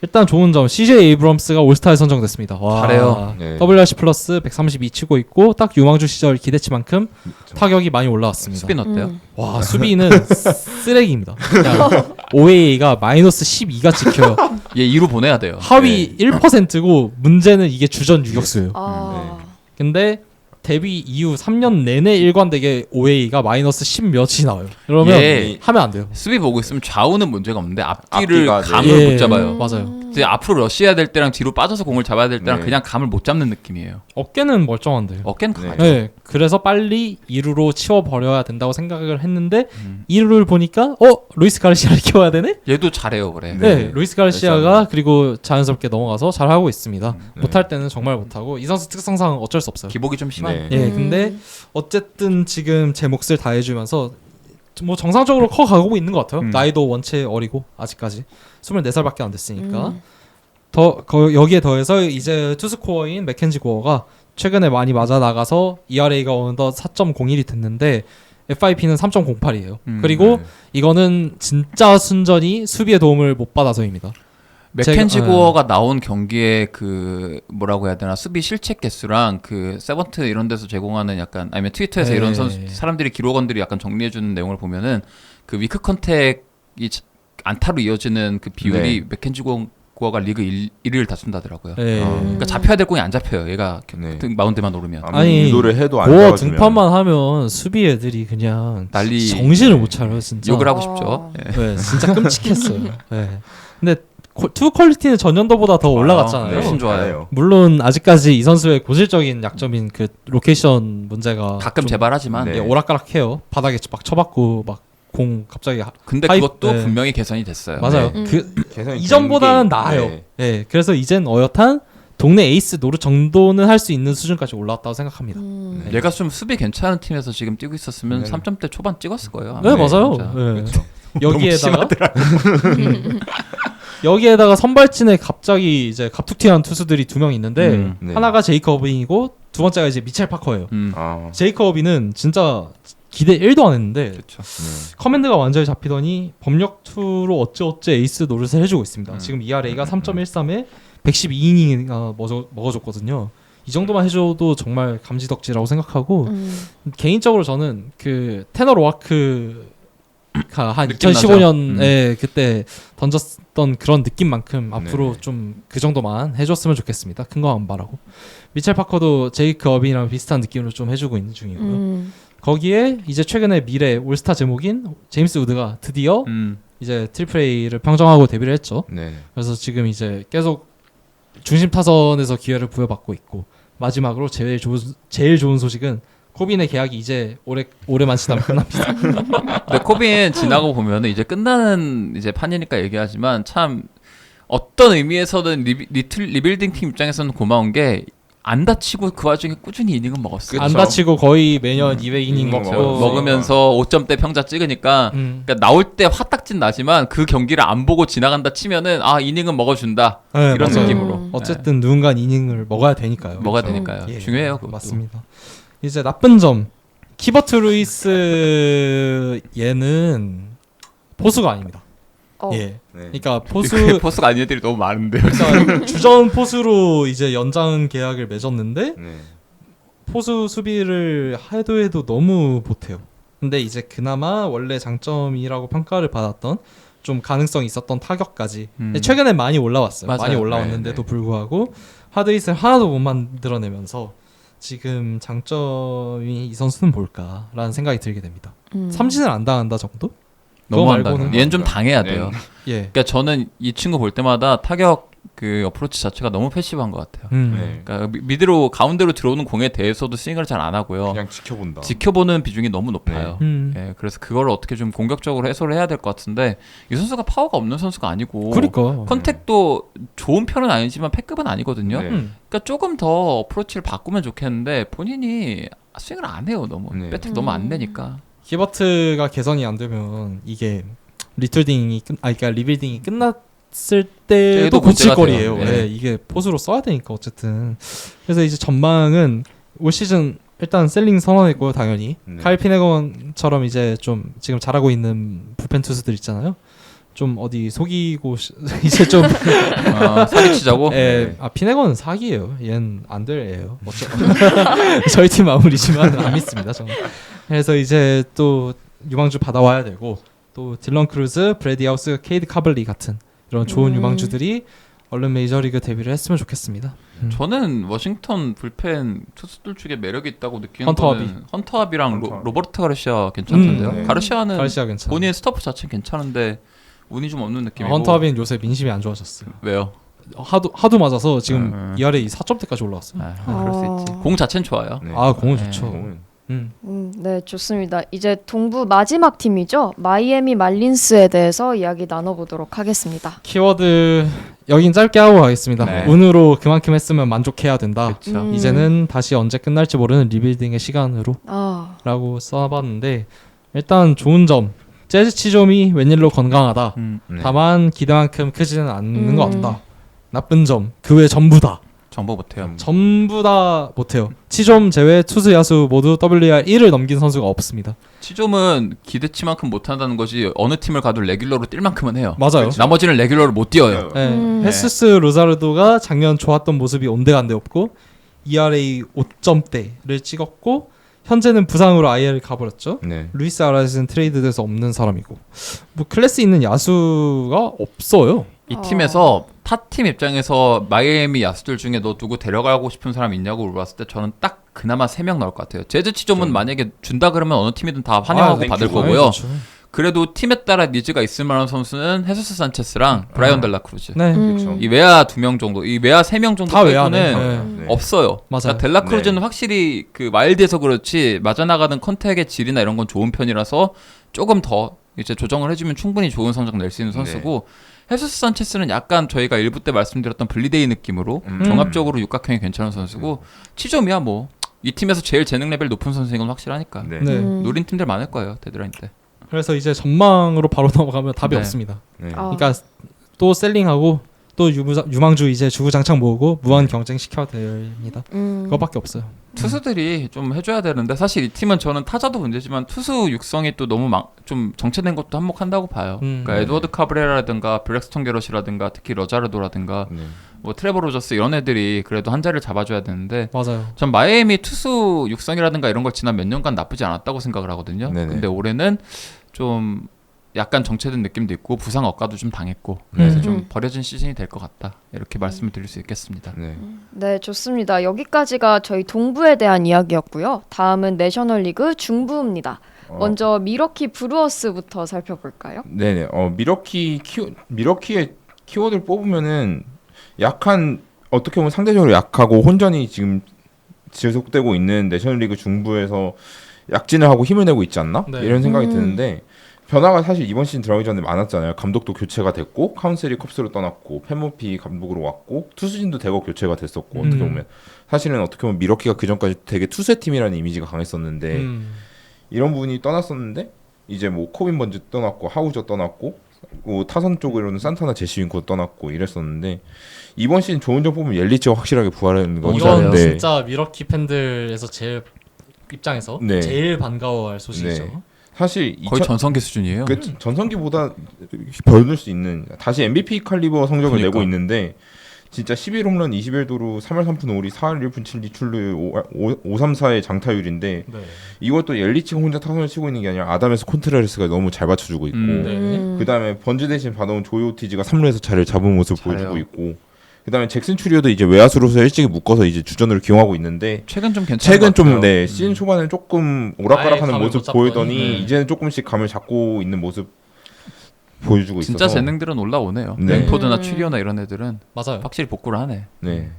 Speaker 2: 일단 좋은 점 CJ 에이브럼스가 올스타에 선정됐습니다. 와,
Speaker 3: 잘해요.
Speaker 4: 네.
Speaker 2: WRC 플러스 132 치고 있고 딱 유망주 시절 기대치만큼 타격이 많이 올라왔습니다.
Speaker 3: 수비는 어때요?
Speaker 2: 와 수비는 쓰레기입니다. 그냥 OAA가 마이너스 12가 찍혀요.
Speaker 3: 얘 2루 보내야 돼요.
Speaker 2: 하위 1%고 문제는 이게 주전 유격수예요.
Speaker 1: 아.
Speaker 2: 근데 데뷔 이후 3년 내내 일관되게 OA가 마이너스 10 몇이 나와요. 그러면
Speaker 3: 예.
Speaker 2: 하면 안 돼요.
Speaker 3: 수비 보고 있으면 좌우는 문제가 없는데 앞뒤를
Speaker 4: 앞뒤가
Speaker 3: 감을
Speaker 2: 예.
Speaker 3: 못 잡아요.
Speaker 2: 맞아요.
Speaker 3: 이제 앞으로 러시해야 될 때랑 뒤로 빠져서 공을 잡아야 될 때랑
Speaker 4: 네.
Speaker 3: 그냥 감을 못 잡는 느낌이에요.
Speaker 2: 어깨는 멀쩡한데요.
Speaker 3: 어깨는
Speaker 4: 네.
Speaker 3: 강하죠.
Speaker 2: 네, 그래서 빨리 2루로 치워버려야 된다고 생각을 했는데
Speaker 3: 음.
Speaker 2: 2루를 보니까 루이스 가르시아를 키워야 되네?
Speaker 3: 얘도 잘해요, 그래.
Speaker 2: 네, 루이스 가르시아가
Speaker 4: 잘하네.
Speaker 2: 그리고 자연스럽게 넘어가서 잘하고 있습니다.
Speaker 4: 네.
Speaker 2: 못할 때는 정말 못하고 이 선수 특성상 어쩔 수 없어요.
Speaker 3: 기복이 좀 심한.
Speaker 4: 네.
Speaker 2: 예, 근데 어쨌든 지금 제 몫을 다 해주면서 뭐 정상적으로 커가고 있는 것 같아요. 나이도 원체 어리고 아직까지 24살밖에 안 됐으니까 여기에 더해서 이제 투스코어인 맥켄지 고어가 최근에 많이 맞아 나가서 ERA가 어느덧 4.01이 됐는데 FIP는 3.08이에요. 그리고
Speaker 4: 네.
Speaker 2: 이거는 진짜 순전히 수비의 도움을 못 받아서입니다.
Speaker 3: 맥켄지
Speaker 2: 제가-
Speaker 3: 고어가 나온 경기에 그 뭐라고 해야 되나 수비 실책 개수랑 그 세번트 이런 데서 제공하는 약간 아니면 트위터에서
Speaker 2: 네.
Speaker 3: 이런 선수 사람들이 기록원들이 약간 정리해 주는 내용을 보면은 그 위크 컨택이 안타로 이어지는 그 비율이
Speaker 4: 네.
Speaker 3: 맥켄지 고어가 리그 1위를 다툰다더라고요.
Speaker 2: 네.
Speaker 3: 그러니까 잡혀야 될 공이 안 잡혀요. 얘가
Speaker 4: 네.
Speaker 3: 마운드만 오르면.
Speaker 2: 아니,
Speaker 4: 유도를 해도 안
Speaker 2: 고어
Speaker 4: 잡아주면
Speaker 2: 등판만 하면 수비 애들이 그냥
Speaker 3: 난리-
Speaker 2: 정신을 못 차려요 진짜.
Speaker 3: 욕을 하고
Speaker 1: 어.
Speaker 3: 싶죠. 예.
Speaker 2: 네, 진짜 끔찍했어요. 네. 근데 투 퀄리티는 전년도보다 더 올라갔잖아요.
Speaker 3: 훨씬 좋아요.
Speaker 2: 물론 아직까지 이 선수의 고질적인 약점인 그 로케이션 문제가
Speaker 3: 가끔
Speaker 2: 좀,
Speaker 3: 재발하지만
Speaker 4: 네.
Speaker 2: 예, 오락가락해요. 바닥에 막 쳐박고 막 공 갑자기
Speaker 3: 근데
Speaker 2: 하이-
Speaker 3: 그것도
Speaker 2: 네.
Speaker 3: 분명히 개선이 됐어요.
Speaker 2: 맞아요.
Speaker 1: 네.
Speaker 2: 그
Speaker 4: 개선이
Speaker 2: 이전보다는
Speaker 4: 된 게-
Speaker 2: 나아요.
Speaker 4: 네.
Speaker 2: 예, 그래서 이젠 어엿한 동네 에이스 노릇 정도는 할 수 있는 수준까지 올라왔다고 생각합니다.
Speaker 1: 음.
Speaker 3: 얘가 좀 수비 괜찮은 팀에서 지금 뛰고 있었으면
Speaker 4: 네.
Speaker 3: 3점대 초반 찍었을 거예요.
Speaker 2: 네,
Speaker 3: 아마.
Speaker 2: 맞아요.
Speaker 3: 진짜.
Speaker 2: 네.
Speaker 4: 그렇죠.
Speaker 2: 여기에다가 여기에다가 선발진에 갑자기 이제 갑툭튀한 투수들이 두 명 있는데
Speaker 4: 네.
Speaker 2: 하나가 제이커빙이고 두 번째가 이제 미첼 파커예요.
Speaker 4: 아,
Speaker 2: 제이커빙은 진짜 기대 1도 안 했는데
Speaker 3: 그렇죠.
Speaker 4: 네.
Speaker 2: 커맨드가 완전히 잡히더니 법력 2로 어찌어찌 에이스 노릇을 해주고 있습니다. 지금 ERA가 3.13에 112이닝이나 먹어줬거든요. 이 정도만 해줘도 정말 감지덕지라고 생각하고 개인적으로 저는 그 테너 로아크가 한
Speaker 3: 느낌
Speaker 2: 2015년에 그때 던졌던 그런 느낌만큼 앞으로
Speaker 4: 네.
Speaker 2: 좀 그 정도만 해줬으면 좋겠습니다. 큰 거 안 바라고. 미첼 파커도 제이크 어빈이랑 비슷한 느낌으로 좀 해주고 있는 중이고요. 거기에 이제 최근에 미래 올스타 제목인 제임스 우드가 드디어 이제 트리플 A를 평정하고 데뷔를 했죠.
Speaker 4: 네.
Speaker 2: 그래서 지금 이제 계속 중심 타선에서 기회를 부여받고 있고 마지막으로 제일 좋은 소식은 코빈의 계약이 이제 올해만 지나면 끝납니다.
Speaker 3: 근데 코빈 지나고 보면은 이제 끝나는 이제 판이니까 얘기하지만 참 어떤 의미에서는 리빌딩 팀 입장에서는 고마운 게 안 다치고 그 와중에 꾸준히 이닝은 먹었어요.
Speaker 2: 안 다치고 거의 매년 200이닝 먹고
Speaker 3: 먹으면서 5점대 평자 찍으니까 그러니까 나올 때 화딱진 나지만 그 경기를 안 보고 지나간다 치면은 아 이닝은 먹어준다
Speaker 2: 네,
Speaker 3: 이런
Speaker 2: 맞아요.
Speaker 3: 느낌으로
Speaker 2: 어쨌든 누군가 이닝을 먹어야 되니까요.
Speaker 3: 먹어야
Speaker 1: 그렇죠.
Speaker 3: 되니까요.
Speaker 2: 예,
Speaker 3: 중요해요. 그것도.
Speaker 2: 맞습니다. 이제 나쁜 점 키버트 루이스 얘는 포수가 아닙니다. 예.
Speaker 4: 네.
Speaker 2: 그러니까
Speaker 3: 포스가 아닌 애들이 너무 많은데요.
Speaker 2: 그러니까 주전 포수로 이제 연장 계약을 맺었는데
Speaker 4: 네.
Speaker 2: 포수 수비를 해도 너무 못해요. 근데 이제 그나마 원래 장점이라고 평가를 받았던 좀 가능성이 있었던 타격까지 최근에 많이 올라왔어요.
Speaker 3: 맞아요.
Speaker 2: 많이 올라왔는데도
Speaker 4: 네.
Speaker 2: 불구하고 하드히트를 하나도 못 만들어내면서 지금 장점이 이 선수는 뭘까라는 생각이 들게 됩니다. 삼진을 안 당한다 정도?
Speaker 3: 너무한다.
Speaker 2: 말고는
Speaker 3: 얘는 좀 당해야 돼요.
Speaker 2: 예.
Speaker 3: 그러니까 저는 이 친구 볼 때마다 타격 그 어프로치 자체가 너무 패시브한 것 같아요.
Speaker 4: 네.
Speaker 3: 그러니까 미드로 가운데로 들어오는 공에 대해서도 스윙을 잘 안 하고요.
Speaker 4: 그냥 지켜본다.
Speaker 3: 지켜보는 비중이 너무 높아요.
Speaker 2: 네.
Speaker 3: 예, 그래서 그걸 어떻게 좀 공격적으로 해소를 해야 될 것 같은데 이 선수가 파워가 없는 선수가 아니고
Speaker 2: 그러니까
Speaker 3: 컨택도 좋은 편은 아니지만 패급은 아니거든요.
Speaker 4: 네.
Speaker 3: 그러니까 조금 더 어프로치를 바꾸면 좋겠는데 본인이 스윙을 안 해요. 너무
Speaker 4: 네.
Speaker 3: 배트를 너무 안 내니까.
Speaker 2: 히버트가 개선이 안 되면 이게 리툴딩이 그러니까 리빌딩이 끝났을 때도
Speaker 3: 때도
Speaker 2: 고칠
Speaker 3: 문제가
Speaker 2: 거리예요.
Speaker 3: 돼요.
Speaker 2: 네.
Speaker 3: 네.
Speaker 2: 이게 포수로 써야 되니까 어쨌든. 그래서 이제 전망은 올 시즌 일단 셀링 선언했고요, 당연히.
Speaker 4: 네.
Speaker 2: 카일 피네건처럼 이제 좀 지금 잘하고 있는 불펜 투수들 있잖아요. 좀 어디 속이고 이제 좀
Speaker 3: 사기치자고.
Speaker 2: 예, 피네건은 사기예요. 얘는 안 될 애예요. 저희 팀 마무리지만 안 믿습니다. 저는. 그래서 이제 또 유망주 받아와야 되고 또 딜런 크루즈, 브래디 하우스, 케이드 카블리 같은 이런 좋은 유망주들이 얼른 메이저리그 데뷔를 했으면 좋겠습니다.
Speaker 3: 저는 워싱턴 불펜 투수들 중에 매력이 있다고 느끼는
Speaker 2: 헌터
Speaker 3: 거는 헌터 합이랑
Speaker 4: 헌터 합이.
Speaker 3: 로버트 가르시아 괜찮던데요.
Speaker 4: 네.
Speaker 3: 가르시아는
Speaker 2: 가르시아 괜찮아.
Speaker 3: 본인의 스토프 자체는 괜찮은데 운이 좀 없는 느낌이고.
Speaker 2: 헌터 하빈 요새 민심이 안 좋아졌어요.
Speaker 3: 왜요?
Speaker 2: 하도 맞아서 지금 ERA 4점대까지 올라왔어요.
Speaker 3: 그럴 수 있지. 공 자체는 좋아요.
Speaker 4: 네.
Speaker 2: 공은
Speaker 3: 네.
Speaker 2: 좋죠.
Speaker 1: 네, 좋습니다. 이제 동부 마지막 팀이죠. 마이애미 말린스에 대해서 이야기 나눠보도록 하겠습니다.
Speaker 2: 키워드 여긴 짧게 하고 가겠습니다.
Speaker 3: 네.
Speaker 2: 운으로 그만큼 했으면 만족해야 된다.
Speaker 3: 그렇죠.
Speaker 2: 이제는 다시 언제 끝날지 모르는 리빌딩의 시간으로 라고 써봤는데 일단 좋은 점 재즈 치점이 웬일로 건강하다.
Speaker 4: 네.
Speaker 2: 다만 기대만큼 크지는 않는 것 같다. 나쁜 점 그 외 전부 다
Speaker 3: 정보 못해요.
Speaker 2: 전부 다 못해요. 치점 제외 투수 야수 모두 WR 1을 넘긴 선수가 없습니다.
Speaker 3: 치좀은 기대치만큼 못한다는 거지 어느 팀을 가도 레귤러로 뛸 만큼은 해요.
Speaker 2: 맞아요.
Speaker 3: 나머지는 레귤러를 못 뛰어요.
Speaker 2: 네.
Speaker 1: 음.
Speaker 2: 헤스스 로자르도가 작년 좋았던 모습이 온데간데 없고 ERA 5점대를 찍었고 현재는 부상으로 IL을 가버렸죠.
Speaker 4: 네.
Speaker 2: 루이스 아라스는 트레이드돼서 없는 사람이고 뭐 클래스 있는 야수가 없어요.
Speaker 3: 이 팀에서 타팀 입장에서 마이애미 야수들 중에 너 누구 데려가고 싶은 사람 있냐고 물어봤을 때 저는 딱 그나마 3명 나올 것 같아요. 재즈 치점은 만약에 준다 그러면 어느 팀이든 다 환영하고 받을 거고요. 그래도 팀에 따라 니즈가 있을 만한 선수는 헤수스 산체스랑 브라이언 델라크루즈.
Speaker 2: 네.
Speaker 4: 그렇죠.
Speaker 3: 이 외야 2명 정도, 이 외야 3명 정도
Speaker 2: 다 외야네.
Speaker 3: 빼고는
Speaker 4: 네.
Speaker 3: 없어요.
Speaker 2: 맞아요.
Speaker 3: 그러니까 델라크루즈는 확실히 그 마일드에서 그렇지 맞아나가는 컨택의 질이나 이런 건 좋은 편이라서 조금 더 이제 조정을 해주면 충분히 좋은 성적 낼 수 있는 선수고 헤수스 산체스는 약간 저희가 일부 때 말씀드렸던 블리데이 느낌으로 종합적으로 육각형이 괜찮은 선수고 치점이야 뭐 이 팀에서 제일 재능 레벨 높은 선수인 건 확실하니까
Speaker 4: 네.
Speaker 2: 네.
Speaker 3: 노린 팀들 많을 거예요 데드라인 때.
Speaker 2: 그래서 이제 전망으로 바로 넘어가면 답이
Speaker 3: 네.
Speaker 2: 없습니다.
Speaker 4: 네.
Speaker 2: 그러니까 또 셀링하고 또 유망주 이제 주구장창 모으고 무한 경쟁 시켜야 됩니다. 그거밖에 없어요.
Speaker 3: 투수들이 좀 해줘야 되는데 사실 이 팀은 저는 타자도 문제지만 투수 육성이 또 너무 좀 정체된 것도 한몫한다고 봐요. 그러니까 에드워드 카브레라라든가 브렉스턴 게럿이라든가 특히 러자르도라든가
Speaker 4: 네.
Speaker 3: 뭐 트레버 로저스 이런 애들이 그래도 한 자리를 잡아줘야 되는데
Speaker 2: 맞아요.
Speaker 3: 전 마이애미 투수 육성이라든가 이런 걸 지난 몇 년간 나쁘지 않았다고 생각을 하거든요.
Speaker 4: 네네.
Speaker 3: 근데 올해는 좀 약간 정체된 느낌도 있고 부상 억가도 좀 당했고 그래서 좀 버려진 시즌이 될 것 같다 이렇게 말씀을 드릴 수 있겠습니다.
Speaker 4: 네.
Speaker 1: 네, 좋습니다. 여기까지가 저희 동부에 대한 이야기였고요. 다음은 내셔널리그 중부입니다. 먼저 미러키 브루어스부터 살펴볼까요?
Speaker 4: 네네. 미러키의 키워드를 뽑으면은 약한 어떻게 보면 상대적으로 약하고 혼전이 지금 지속되고 있는 내셔널리그 중부에서 약진을 하고 힘을 내고 있지 않나?
Speaker 2: 네.
Speaker 4: 이런 생각이 드는데 변화가 사실 이번 시즌 들어가기 전에 많았잖아요. 감독도 교체가 됐고 카운셀이 컵스로 떠났고 펜머피 감독으로 왔고 투수진도 대거 교체가 됐었고 어떻게 보면 사실은 어떻게 보면 미러키가 그 전까지 되게 투세 팀이라는 이미지가 강했었는데 이런 부분이 떠났었는데 이제 뭐 코빈 번즈 떠났고 하우저 떠났고 뭐 타선 쪽으로는 산타나 제시 윙코 떠났고 이랬었는데 이번 시즌 좋은 점 뽑으면 옐리치가 확실하게 부활하는 거
Speaker 2: 이건
Speaker 4: 같은데
Speaker 2: 진짜 미러키 팬들에서 제일 입장에서
Speaker 4: 네.
Speaker 2: 제일 반가워할 소식이죠.
Speaker 4: 네. 사실
Speaker 3: 거의 전성기 수준이에요.
Speaker 4: 그 전성기보다 벌을 수 있는 다시 MVP 칼리버 성적을
Speaker 3: 그러니까.
Speaker 4: 내고 있는데 진짜 11홈런 21도루 3할 3푼 5리 4할 1푼 7리 출루 534의 장타율인데
Speaker 3: 네.
Speaker 4: 이것도 옐리치가 혼자 타선을 치고 있는 게 아니라 아담에스 콘트라레스가 너무 잘 받쳐주고 있고
Speaker 2: 네.
Speaker 4: 그다음에 번즈 대신 받아온 조이 오티즈가 3루에서 자리를 잡은 모습을
Speaker 3: 잘해요.
Speaker 4: 보여주고 있고 그다음에 잭슨 추리오도 이제 외야수로서 일찍이 묶어서 이제 주전으로 기용하고 있는데
Speaker 3: 최근 좀 괜찮은
Speaker 4: 최근
Speaker 3: 것 같아요.
Speaker 4: 좀 시즌 초반에 조금
Speaker 2: 아예
Speaker 4: 오락가락하는
Speaker 2: 감을
Speaker 4: 모습
Speaker 2: 못 잡더니,
Speaker 4: 보이더니 이제는 조금씩 감을 잡고 있는 모습 보여주고 있어서
Speaker 3: 진짜 재능들은 올라오네요.
Speaker 4: 네.
Speaker 3: 랭포드나 추리오나 이런 애들은
Speaker 2: 맞아요.
Speaker 3: 확실히 복구를 하네.
Speaker 4: 네.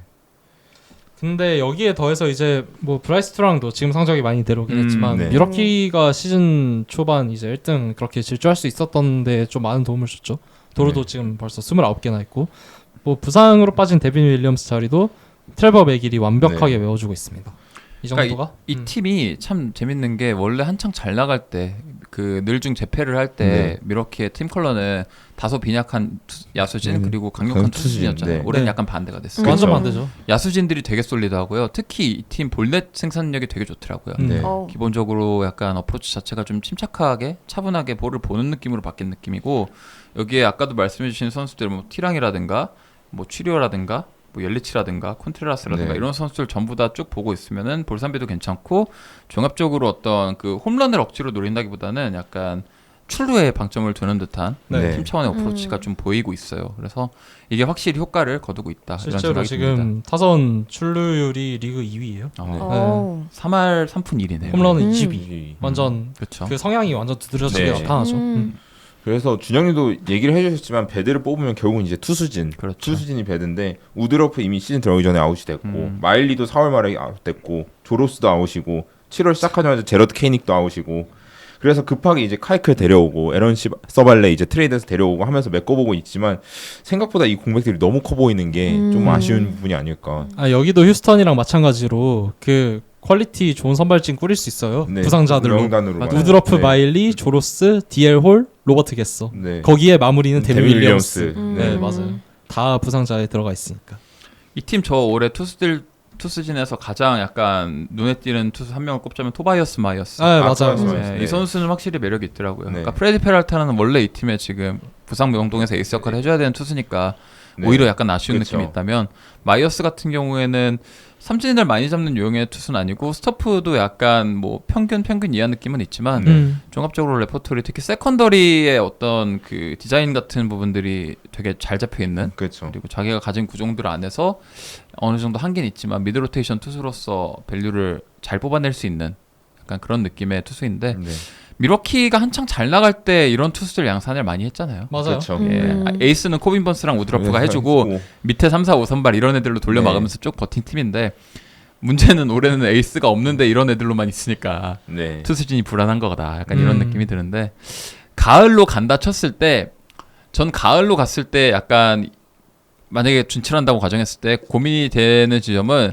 Speaker 2: 근데 여기에 더해서 이제 뭐 브라이스 투랑도 지금 성적이 많이 내려오긴 했지만
Speaker 4: 네.
Speaker 2: 미러키가 시즌 초반 이제 1등 그렇게 질주할 수 있었던데 좀 많은 도움을 줬죠. 도로도
Speaker 4: 네.
Speaker 2: 지금 벌써 29개나 있고 뭐 부상으로 빠진 데빈 윌리엄스 자리도 트레버 맥일이 완벽하게 메워주고 있습니다. 이 정도가
Speaker 3: 그러니까 이 팀이 참 재밌는 게 원래 한창 잘 나갈 때 그 늘중 재패를 할 때
Speaker 4: 네.
Speaker 3: 미러키의 팀 컬러는 다소 빈약한 야수진 그리고 강력한 투수진이었잖아요.
Speaker 4: 네.
Speaker 3: 올해는
Speaker 2: 네.
Speaker 3: 약간 반대가 됐어요.
Speaker 2: 완전
Speaker 4: 그렇죠.
Speaker 2: 반대죠.
Speaker 3: 야수진들이 되게 솔리드하고요. 특히 이 팀 볼넷 생산력이 되게 좋더라고요.
Speaker 4: 네.
Speaker 3: 기본적으로 약간 어프로치 자체가 좀 침착하게 차분하게 볼을 보는 느낌으로 바뀐 느낌이고 여기에 아까도 말씀해주신 선수들 뭐 티랑이라든가 뭐 추리오라든가 뭐 옐리치라든가 콘트레라스라든가
Speaker 4: 네.
Speaker 3: 이런 선수들 전부 다 쭉 보고 있으면은 볼산비도 괜찮고 종합적으로 어떤 그 홈런을 억지로 노린다기보다는 약간 출루에 방점을 두는 듯한
Speaker 2: 네.
Speaker 3: 팀 차원의 어프로치가 좀 보이고 있어요. 그래서 이게 확실히 효과를 거두고 있다. 이런
Speaker 2: 실제로
Speaker 3: 생각이
Speaker 2: 지금
Speaker 3: 듭니다.
Speaker 2: 타선 출루율이 리그 2위예요.
Speaker 3: 어, 3할 3푼 1이네요.
Speaker 2: 홈런은
Speaker 1: 음.
Speaker 2: 22. 완전
Speaker 3: 그렇죠.
Speaker 2: 그 성향이 완전 두드러지게
Speaker 4: 네.
Speaker 2: 나타나죠.
Speaker 4: 그래서 준영님도 얘기를 해주셨지만 배드를 뽑으면 결국은 이제 투수진,
Speaker 3: 그렇죠.
Speaker 4: 투수진이 배드인데 우드러프 이미 시즌 들어가기 전에 아웃이 됐고 마일리도 4월 말에 아웃됐고 조로스도 아웃이고 7월 시작하자마자 제러드 케이닉도 아웃이고 그래서 급하게 이제 카이클 데려오고 에런 서발레 이제 트레이드에서 데려오고 하면서 메꿔보고 있지만 생각보다 이 공백들이 너무 커 보이는 게 좀 아쉬운 부분이 아닐까.
Speaker 2: 아 여기도 휴스턴이랑 마찬가지로 그 퀄리티 좋은 선발진 꾸릴 수 있어요.
Speaker 4: 네,
Speaker 2: 부상자들로.
Speaker 4: 명단으로만.
Speaker 2: 우드러프,
Speaker 4: 네.
Speaker 2: 마일리, 조로스, 디엘 홀, 로버트 게서.
Speaker 4: 네.
Speaker 2: 거기에 마무리는 데빈
Speaker 4: 데빈
Speaker 2: 윌리엄스.
Speaker 4: 윌리엄스.
Speaker 2: 네, 맞아요. 다 부상자에 들어가 있으니까.
Speaker 3: 이 팀 저 올해 투수진에서 가장 약간 눈에 띄는 투수 한 명을 꼽자면 토바이어스 마이어스.
Speaker 2: 아, 맞아요.
Speaker 3: 네, 이 선수는 확실히 매력이 있더라고요.
Speaker 4: 네.
Speaker 3: 그러니까 프레디 페랄타는 원래 이 팀에 지금 부상 명동에서 에이스 역할을 해줘야 되는 투수니까
Speaker 4: 네.
Speaker 3: 오히려 약간 아쉬운
Speaker 4: 그렇죠.
Speaker 3: 느낌이 있다면 마이어스 같은 경우에는 삼진을 많이 잡는 유형의 투수는 아니고 스토프도 약간 뭐 평균 이하 느낌은 있지만 종합적으로 레퍼토리 특히 세컨더리의 어떤 그 디자인 같은 부분들이 되게 잘 잡혀 있는
Speaker 4: 그렇죠.
Speaker 3: 그리고 자기가 가진 구종들 안에서 어느 정도 한계는 있지만 미드 로테이션 투수로서 밸류를 잘 뽑아낼 수 있는 약간 그런 느낌의 투수인데
Speaker 4: 네.
Speaker 3: 미러키가 한창 잘 나갈 때 이런 투수들 양산을 많이 했잖아요.
Speaker 2: 맞아요.
Speaker 4: 그렇죠.
Speaker 3: 예, 에이스는 코빈 번스랑 우드러프가
Speaker 4: 네,
Speaker 3: 해주고 밑에 3, 4, 5 선발 이런 애들로 돌려 막으면서 쭉 버틴 팀인데 문제는 올해는 에이스가 없는데 이런 애들로만 있으니까
Speaker 4: 네.
Speaker 3: 투수진이 불안한 거다. 약간 이런 느낌이 드는데 가을로 간다 쳤을 때 전 가을로 갔을 때 약간 만약에 준출한다고 가정했을 때 고민이 되는 지점은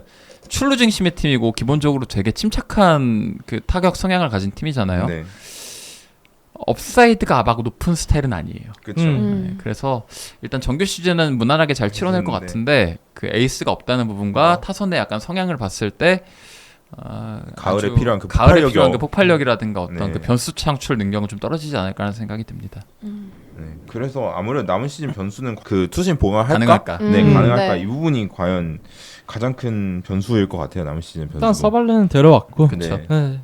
Speaker 3: 출루 중심의 팀이고 기본적으로 되게 침착한 그 타격 성향을 가진 팀이잖아요.
Speaker 4: 네.
Speaker 3: 업사이드가 막 높은 스타일은 아니에요.
Speaker 4: 그렇죠.
Speaker 3: 네, 그래서 일단 정규 시즌은 무난하게 잘 치러낼 것 같은데 그 에이스가 없다는 부분과 타선의 약간 성향을 봤을 때
Speaker 4: 가을에
Speaker 3: 아주
Speaker 4: 필요한 그
Speaker 3: 가을에
Speaker 4: 폭발력이
Speaker 3: 필요한 그 폭발력이라든가 어떤
Speaker 4: 네.
Speaker 3: 그 변수 창출 능력은 좀 떨어지지 않을까 하는 생각이 듭니다.
Speaker 4: 네. 그래서 아무래도 남은 시즌 변수는 그 투수진 보강할까?
Speaker 3: 가능할까?
Speaker 4: 네, 가능할까?
Speaker 1: 네.
Speaker 4: 이 부분이 과연 가장 큰 변수일 것 같아요. 남은 시즌 변수.
Speaker 2: 일단 서발레는 데려왔고.
Speaker 3: 그쵸.
Speaker 2: 네.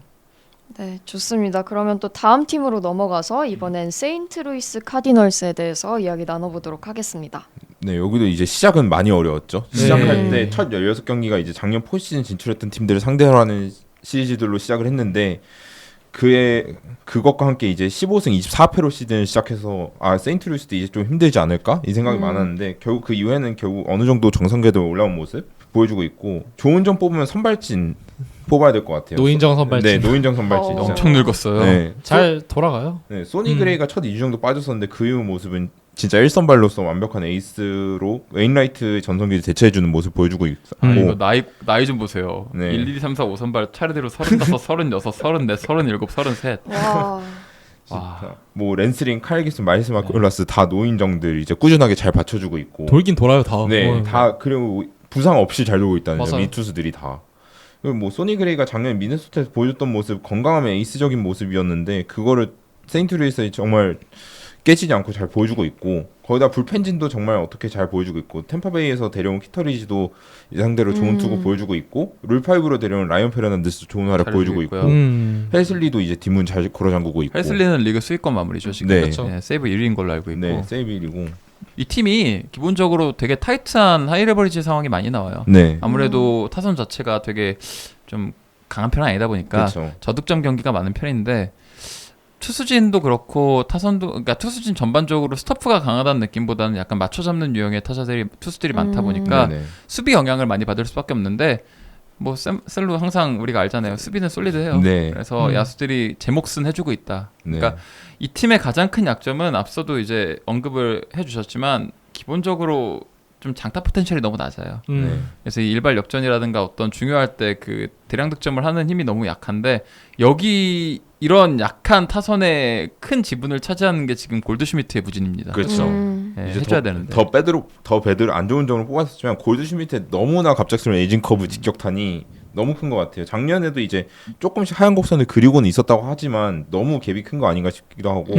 Speaker 1: 네, 좋습니다. 그러면 또 다음 팀으로 넘어가서 이번엔 세인트루이스 카디널스에 대해서 이야기 나눠보도록 하겠습니다.
Speaker 4: 네, 여기도 이제 시작은 많이 어려웠죠.
Speaker 2: 네.
Speaker 4: 시작할 때 첫 16경기가 이제 작년 포시즌 진출했던 팀들을 상대로 하는 시리즈들로 시작을 했는데 그것과 함께 이제 15승 24패로 시즌 시작해서 세인트루이스도 이제 좀 힘들지 않을까? 이 생각이 많았는데 결국 그 이후에는 결국 어느 정도 정상궤도에 올라온 모습 보여주고 있고 좋은 점 뽑으면 선발진 뽑아야 될 것 같아요.
Speaker 2: 노인정 선발진.
Speaker 4: 네, 노인정 선발진.
Speaker 1: 어.
Speaker 3: 엄청 늙었어요.
Speaker 4: 네.
Speaker 2: 잘 돌아가요.
Speaker 4: 네, 소니 그레이가 첫 2주 정도 빠졌었는데 그 이후 모습은 진짜 1선발로서 완벽한 에이스로 웨인라이트 전성기를 대체해주는 모습 보여주고 있고
Speaker 3: 이거 나이 좀 보세요.
Speaker 4: 네.
Speaker 3: 1, 2, 3, 4, 5 선발 차례대로 35, 36, 34, 37, 33.
Speaker 1: 와,
Speaker 3: 와.
Speaker 4: 뭐 랜스링, 칼기스, 마이스 마콜라스 다 노인정들 이제 꾸준하게 잘 받쳐주고 있고
Speaker 2: 돌긴 돌아요 다.
Speaker 4: 네, 다 그리고 부상 없이 잘 돌고 있다는 점,
Speaker 2: 맞아요.
Speaker 4: 이 투수들이 다. 그리고 뭐 소니 그레이가 작년 미네소타에서 보여줬던 모습 건강하면 에이스적인 모습이었는데 그거를 세인트루이스에 정말 깨지지 않고 잘 보여주고 있고 거기다 불펜진도 정말 어떻게 잘 보여주고 있고 템파베이에서 데려온 키터리지도 이 상대로 좋은 투구 보여주고 있고 룰5로 데려온 라이언 페르난데스도 좋은 활약 보여주고 있고 헬슬리도 이제 뒷문 잘 걸어잠그고 있고
Speaker 3: 헬슬리는 리그 수익권 마무리죠 지금.
Speaker 4: 네.
Speaker 2: 그렇죠.
Speaker 3: 네, 세이브 1위인 걸로 알고 있고.
Speaker 4: 네, 세이브 1이고
Speaker 3: 이 팀이 기본적으로 되게 타이트한 하이 레버리지 상황이 많이 나와요.
Speaker 4: 네.
Speaker 3: 아무래도 타선 자체가 되게 좀 강한 편은 아니다 보니까
Speaker 4: 그렇죠.
Speaker 3: 저득점 경기가 많은 편인데 투수진도 그렇고 타선도 그러니까 투수진 전반적으로 스토프가 강하다는 느낌보다는 약간 맞춰 잡는 유형의 투수들이 많다 보니까
Speaker 4: 네네.
Speaker 3: 수비 영향을 많이 받을 수밖에 없는데 뭐 셀루 항상 우리가 알잖아요. 수비는 솔리드해요.
Speaker 4: 네.
Speaker 3: 그래서 야수들이 제 몫은 해주고 있다.
Speaker 4: 네.
Speaker 3: 그러니까 이 팀의 가장 큰 약점은 앞서도 이제 언급을 해주셨지만 기본적으로 좀 장타 포텐셜이 너무 낮아요.
Speaker 4: 네.
Speaker 3: 그래서 이 일발 역전이라든가 어떤 중요할 때 그 대량 득점을 하는 힘이 너무 약한데 여기 이런 약한 타선의 큰 지분을 차지하는 게 지금 골드슈미트의 부진입니다.
Speaker 4: 그렇죠.
Speaker 3: 네,
Speaker 4: 이제
Speaker 3: 해줘야 되는데.
Speaker 4: 더 배드를 안 좋은 점으로 뽑았었지만 골드슈미트의 너무나 갑작스러운 에이징 커브 직격탄이 너무 큰 것 같아요. 작년에도 이제 조금씩 하얀 곡선을 그리고는 있었다고 하지만 너무 갭이 큰 거 아닌가 싶기도 하고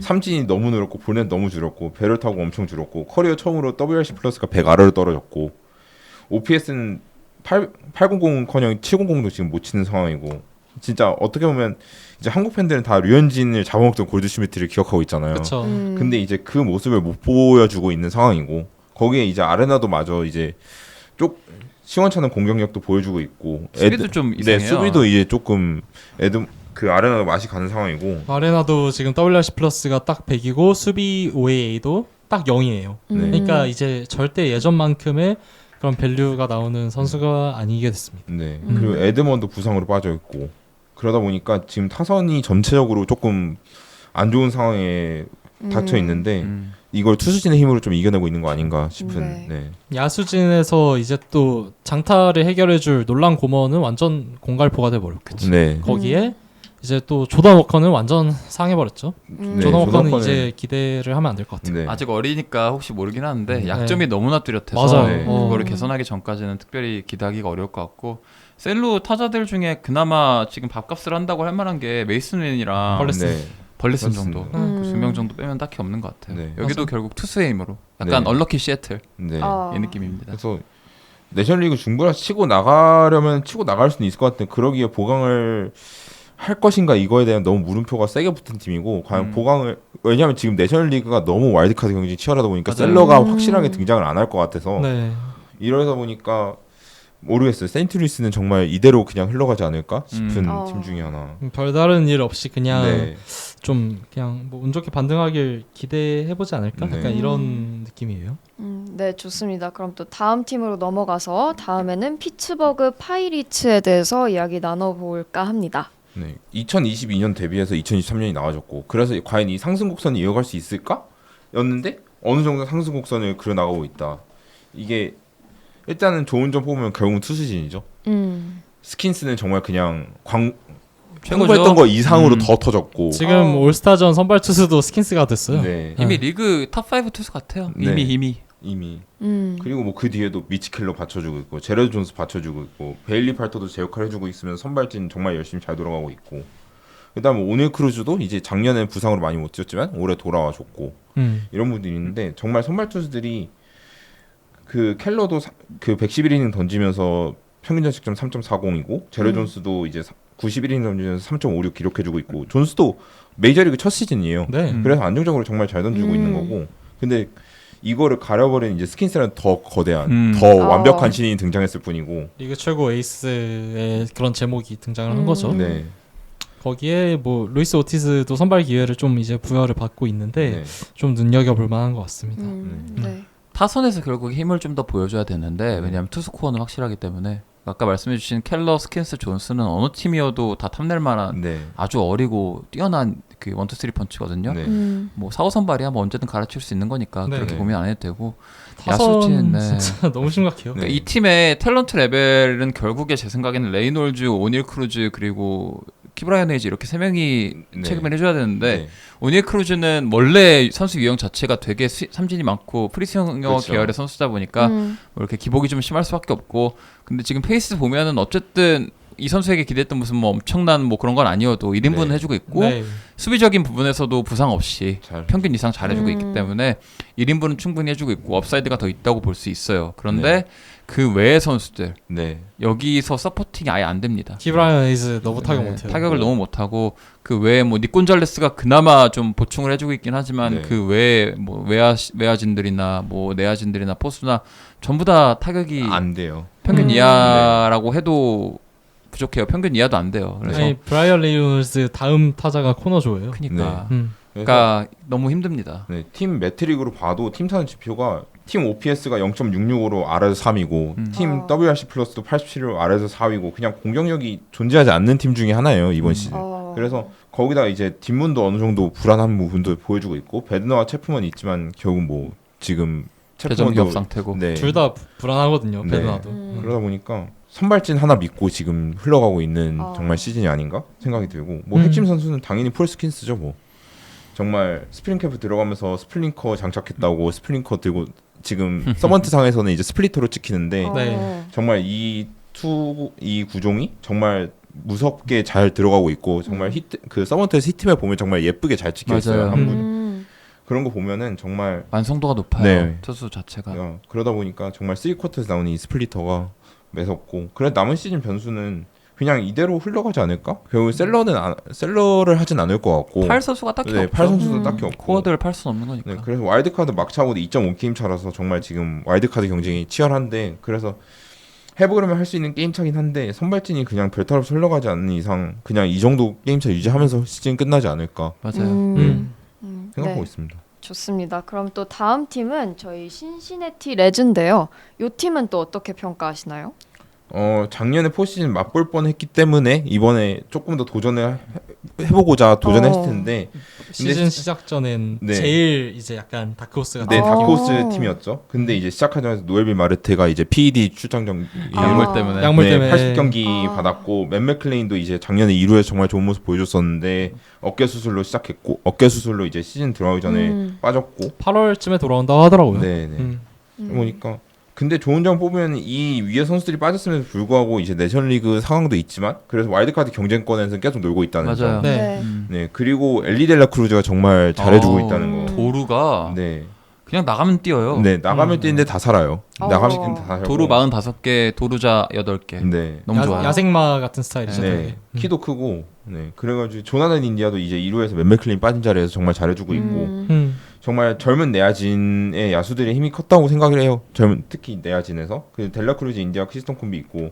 Speaker 4: 삼진이 너무 늘었고 볼넷 너무 줄었고 배럴 타고 엄청 줄었고 커리어 처음으로 WRC 플러스가 100 아래로 떨어졌고 OPS는 800커녕 700도 지금 못 치는 상황이고 진짜 어떻게 보면 이제 한국 팬들은 다 류현진을 잡아먹던 골드슈미트를 기억하고 있잖아요.
Speaker 2: 그쵸.
Speaker 4: 근데 이제 그 모습을 못 보여주고 있는 상황이고 거기에 이제 아레나도 마저 이제 시원찮은 공격력도 보여주고 있고
Speaker 3: 수비도 좀 이상해요.
Speaker 4: 네, 수비도 이제 조금 그 아레나도 맛이 가는 상황이고
Speaker 2: 아레나도 지금 WRC 플러스가 딱 100이고 수비 OAA도 딱 0이에요. 그러니까 이제 절대 예전만큼의 그런 밸류가 나오는 선수가 아니게 됐습니다.
Speaker 4: 네. 그리고 에드먼도 부상으로 빠져 있고 그러다 보니까 지금 타선이 전체적으로 조금 안 좋은 상황에 닥쳐 있는데 이걸 투수진의 힘으로 좀 이겨내고 있는 거 아닌가 싶은. 네.
Speaker 2: 야수진에서 이제 또 장타를 해결해줄 놀란 고먼은 완전 공갈포가 돼버렸고
Speaker 4: 네.
Speaker 2: 거기에 이제 또 조던 워커는 완전 상해버렸죠.
Speaker 4: 네,
Speaker 2: 조던 워커는
Speaker 4: 조던
Speaker 2: 이제 기대를 하면 안 될 것 같아요.
Speaker 4: 네.
Speaker 3: 아직 어리니까 혹시 모르긴 하는데 약점이 너무나 뚜렷해서
Speaker 2: 맞아요.
Speaker 4: 네.
Speaker 3: 그거를 개선하기 전까지는 특별히 기대하기가 어려울 것 같고 셀루 타자들 중에 그나마 지금 밥값을 한다고 할 만한 게 메이슨 윈이랑 벌레슨 정도 그 2명 정도 빼면 딱히 없는 것 같아요.
Speaker 4: 네.
Speaker 3: 여기도 결국 투수의 힘으로 약간
Speaker 4: 네.
Speaker 3: 얼럭키 시애틀
Speaker 4: 네.
Speaker 3: 이 느낌입니다.
Speaker 4: 그래서 내셔널리그 중부라 치고 나가려면 치고 나갈 수는 있을 것 같은데 그러기에 보강을 할 것인가 이거에 대한 너무 물음표가 세게 붙은 팀이고 과연 보강을 왜냐하면 지금 내셔널리그가 너무 와일드카드 경쟁이 치열하다 보니까
Speaker 3: 맞아요.
Speaker 4: 셀러가 확실하게 등장을 안 할 것 같아서
Speaker 2: 네.
Speaker 4: 이러다 보니까 모르겠어요. 세인트루이스는 정말 이대로 그냥 흘러가지 않을까 싶은 팀 중에 하나.
Speaker 2: 별다른 일 없이 그냥
Speaker 4: 네.
Speaker 2: 좀 그냥 뭐 운 좋게 반등하길 기대해보지 않을까?
Speaker 4: 네.
Speaker 2: 약간 이런 느낌이에요.
Speaker 1: 네, 좋습니다. 그럼 또 다음 팀으로 넘어가서 다음에는 피츠버그 파이리츠에 대해서 이야기 나눠볼까 합니다.
Speaker 4: 네. 2022년 데뷔해서 2023년이 나와줬고 그래서 과연 이 상승 곡선이 이어갈 수 있을까? 였는데 어느 정도 상승 곡선을 그려 나가고 있다. 이게 일단은 좋은 점 뽑으면 결국은 투수진이죠. 스킨스는 정말 그냥 홍보했던 거 이상으로 더 터졌고
Speaker 2: 지금 올스타전 선발 투수도 스킨스가 됐어요.
Speaker 4: 네.
Speaker 3: 이미 리그 탑5 투수 같아요.
Speaker 4: 네.
Speaker 3: 이미.
Speaker 4: 그리고 뭐 그 뒤에도 미치 켈러 받쳐주고 있고 제레드 존스 받쳐주고 있고 베일리 팔터도 제 역할 해주고 있으면 선발진 정말 열심히 잘 돌아가고 있고 그다음 오닐 크루즈도 이제 작년에 부상으로 많이 못 뛰었지만 올해 돌아와줬고 이런 분들이 있는데 정말 선발 투수들이 그 켈러도 그 111이닝 던지면서 평균 자책점 3.40이고 제레드 존스도 이제 91이닝 던지면서 3.56 기록해주고 있고 존스도 메이저리그 첫 시즌이에요.
Speaker 2: 네.
Speaker 4: 그래서 안정적으로 정말 잘 던지고 있는 거고 근데 이거를 가려버린 이제 스킨스는 더 거대한 더 완벽한 신인이 등장했을 뿐이고
Speaker 2: 리그 최고 에이스의 그런 제목이 등장을 한 거죠.
Speaker 4: 네.
Speaker 2: 거기에 뭐 루이스 오티스도 선발 기회를 좀 이제 부여를 받고 있는데 좀 눈여겨볼 만한 것 같습니다.
Speaker 1: 네.
Speaker 3: 타선에서 결국 힘을 좀 더 보여줘야 되는데 왜냐하면 투수 코어는 확실하기 때문에 아까 말씀해주신 켈러, 스킨스, 존스는 어느 팀이어도 다 탐낼 만한
Speaker 4: 네.
Speaker 3: 아주 어리고 뛰어난 그 1, 2, 3 펀치거든요.
Speaker 4: 네.
Speaker 3: 뭐 4, 5 선발이야 뭐 언제든 갈아칠 수 있는 거니까
Speaker 2: 네.
Speaker 3: 그렇게
Speaker 2: 네.
Speaker 3: 고민 안 해도 되고
Speaker 2: 타선
Speaker 3: 야수진
Speaker 2: 진짜 너무 심각해요.
Speaker 3: 그러니까 이 팀의 탤런트 레벨은 결국에 제 생각에는 레이놀즈, 오닐 크루즈 그리고 키브라이언 헤이즈 이렇게 세 명이
Speaker 4: 네.
Speaker 3: 책임을 해줘야 되는데
Speaker 4: 네.
Speaker 3: 오닐 크루즈는 원래 선수 유형 자체가 되게 삼진이 많고 프리스형
Speaker 4: 그렇죠.
Speaker 3: 계열의 선수다 보니까 뭐 이렇게 기복이 좀 심할 수밖에 없고 근데 지금 페이스 보면은 어쨌든 이 선수에게 기대했던 무슨 뭐 엄청난 뭐 그런 건 아니어도 1인분은
Speaker 4: 네.
Speaker 3: 해주고 있고
Speaker 2: 네.
Speaker 3: 수비적인 부분에서도 부상 없이
Speaker 4: 잘.
Speaker 3: 평균 이상 잘해주고 있기 때문에 1인분은 충분히 해주고 있고 업사이드가 더 있다고 볼 수 있어요. 그런데
Speaker 4: 네.
Speaker 3: 그 외의 선수들
Speaker 4: 네.
Speaker 3: 여기서 서포팅이 아예 안 됩니다.
Speaker 2: 키브라이언 헤이즈 너무 타격
Speaker 3: 네,
Speaker 2: 못해요.
Speaker 3: 타격을 너무 못하고 그 외에 뭐 니콘잘레스가 그나마 좀 보충을 해주고 있긴 하지만
Speaker 4: 네.
Speaker 3: 그 외에 뭐 외야진들이나 뭐 내야진들이나 포수나 전부 다 타격이
Speaker 4: 안 돼요.
Speaker 3: 평균 이하라고 해도 부족해요. 평균 이하도 안 돼요. 그래서
Speaker 2: 아니, 브라이언 레이놀즈 다음 타자가 코너조예요.
Speaker 3: 그러니까
Speaker 4: 네.
Speaker 3: 그러니까 너무 힘듭니다.
Speaker 4: 네, 팀 매트릭으로 봐도 팀 타는 지표가 팀 OPS가 0.66으로 아래에서 3위고 팀 WRC 플러스도 87로 아래에서 4위고 그냥 공격력이 존재하지 않는 팀 중에 하나예요 이번 시즌. 그래서 거기다 이제 뒷문도 어느 정도 불안한 부분도 보여주고 있고 베드너와 체프먼이 있지만 결국 뭐 지금
Speaker 3: 대전기업 상태고
Speaker 4: 네.
Speaker 2: 둘 다 불안하거든요.
Speaker 4: 네.
Speaker 2: 베드나도.
Speaker 4: 그러다 보니까 선발진 하나 믿고 지금 흘러가고 있는 정말 시즌이 아닌가 생각이 들고 뭐 핵심 선수는 당연히 폴 스킨스죠 뭐. 정말 스프링 캠프 들어가면서 스플링커 장착했다고 스플링커 들고 지금 서번트 상에서는 이제 스플리터로 찍히는데
Speaker 2: 네.
Speaker 4: 정말 이 구종이 정말 무섭게 잘 들어가고 있고 정말 히트 그 서번트에서 히트맵 보면 정말 예쁘게 잘 찍혀 있어요.
Speaker 3: 맞아요.
Speaker 4: 한분 그런 거 보면은 정말
Speaker 3: 완성도가 높아요.
Speaker 4: 네.
Speaker 3: 투수 자체가.
Speaker 4: 그러다 보니까 정말 3쿼터에서 나오는 이 스플리터가 매섭고 그래 남은 시즌 변수는 그냥 이대로 흘러가지 않을까? 결국 셀러를 하진 않을 것 같고
Speaker 3: 팔 선수가 딱히
Speaker 4: 네,
Speaker 3: 없죠.
Speaker 4: 팔 선수도 딱히 없고
Speaker 3: 코어들을 팔 수는 없는 거니까.
Speaker 4: 네, 그래서 와일드카드 막차고도 2.5게임 차라서 정말 지금 와일드카드 경쟁이 치열한데 그래서 해보려면 할 수 있는 게임 차긴 한데 선발진이 그냥 별탈 없이 흘러가지 않는 이상 그냥 이 정도 게임 차 유지하면서 시즌 끝나지 않을까
Speaker 3: 맞아요.
Speaker 4: 생각하고
Speaker 1: 네.
Speaker 4: 있습니다.
Speaker 1: 좋습니다. 그럼 또 다음 팀은 저희 신시내티 레즈인데요. 이 팀은 또 어떻게 평가하시나요?
Speaker 4: 작년에 포시즌 맛볼 뻔했기 때문에 이번에 조금 더 도전을 해보고자 도전했을 텐데
Speaker 2: 시즌 시작 전엔
Speaker 4: 네.
Speaker 2: 제일 이제 약간 다크호스가
Speaker 4: 네, 다크호스 팀이었죠. 근데 이제 시작하자마자 노엘빌 마르테가 이제 PED 출장
Speaker 3: 약물 때문에.
Speaker 2: 약물
Speaker 4: 네,
Speaker 2: 때문에
Speaker 4: 80경기 받았고 맨 맥클레인도 이제 작년에 2루에서 정말 좋은 모습 보여줬었는데 어깨 수술로 시작했고 어깨 수술로 이제 시즌 들어가기 전에 빠졌고
Speaker 2: 8월쯤에 돌아온다고 하더라고요.
Speaker 4: 네, 네. 보니까 근데 좋은 점 뽑으면 이 위에 선수들이 빠졌음에도 불구하고 이제 내셔널리그 상황도 있지만 그래서 와일드카드 경쟁권에서 계속 놀고 있다는
Speaker 3: 맞아요.
Speaker 4: 점.
Speaker 2: 네.
Speaker 4: 네, 그리고 엘리 델라 크루즈가 정말 잘해주고 있다는 거.
Speaker 3: 도루가
Speaker 4: 네,
Speaker 3: 그냥 나가면 뛰어요.
Speaker 4: 네 나가면 뛰는데 다 살아요. 나가면 뛰는데 다 살고.
Speaker 3: 도루 45개, 도루자 8개.
Speaker 4: 네,
Speaker 3: 너무 좋아요.
Speaker 2: 야생마 같은 스타일이죠.
Speaker 4: 네,
Speaker 2: 되게.
Speaker 4: 키도 크고. 네, 그래가지고 조나단 인디아도 이제 2루에서 맨 맥클레인 빠진 자리에서 정말 잘해주고 있고. 정말 젊은 내야진의 야수들의 힘이 컸다고 생각을 해요. 특히 내야진에서 그 델라크루즈 인디아 크리스톤 콤비 있고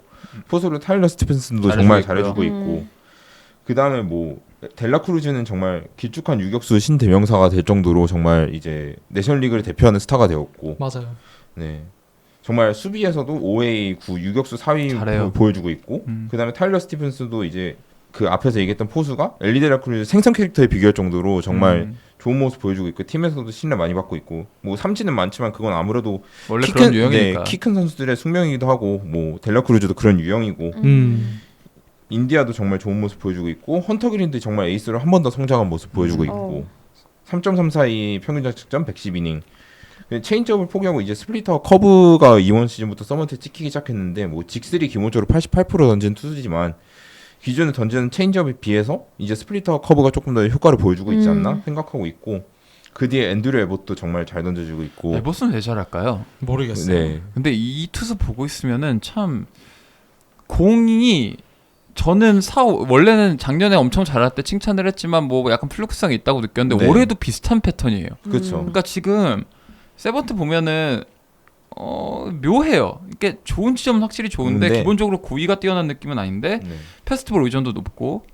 Speaker 4: 포수로 타일러 스티븐슨도 정말 잘해주고 있고 그 다음에 뭐 델라크루즈는 정말 길쭉한 유격수 신대명사가 될 정도로 정말 이제 내셔널리그를 대표하는 스타가 되었고
Speaker 2: 맞아요.
Speaker 4: 네 정말 수비에서도 5A 9 유격수 4위 보여주고 있고 그 다음에 타일러 스티븐슨도 이제 그 앞에서 얘기했던 포수가 엘리 델라크루즈 생선 캐릭터에 비교할 정도로 정말 좋은 모습 보여주고 있고 팀에서도 신뢰 많이 받고 있고 뭐 삼진은 많지만 그건 아무래도
Speaker 3: 원래 그런 유형이니까.
Speaker 4: 키 큰 선수들의 숙명이기도 하고 뭐 델라크루즈도 그런 유형이고 인디아도 정말 좋은 모습 보여주고 있고 헌터 그린도 정말 에이스로 한 번 더 성장한 모습 보여주고 있고 3.342 평균 자책점 110이닝 체인지업을 포기하고 이제 스플리터 커브가 이번 시즌부터 서먼트에 찍히기 시작했는데 뭐 직슬이 기본적으로 88% 던지는 투수지만 기존에 던지는 체인지업에 비해서 이제 스플리터 커브가 조금 더 효과를 보여주고 있지 않나 생각하고 있고 그 뒤에 앤드류 에봇도 정말 잘 던져주고 있고
Speaker 3: 에봇은 왜 잘할까요?
Speaker 2: 모르겠어요.
Speaker 4: 네.
Speaker 3: 근데 이 투수 보고 있으면은 참 공이 저는 원래는 작년에 엄청 잘할 때 칭찬을 했지만 뭐 약간 플루크성이 있다고 느꼈는데
Speaker 4: 네.
Speaker 3: 올해도 비슷한 패턴이에요.
Speaker 4: 그렇죠.
Speaker 3: 그러니까 지금 세번트 보면은 묘해요. 이게 좋은 지점은 확실히 좋은데 기본적으로 고위가 뛰어난 느낌은 아닌데 패스트볼 의존도 높고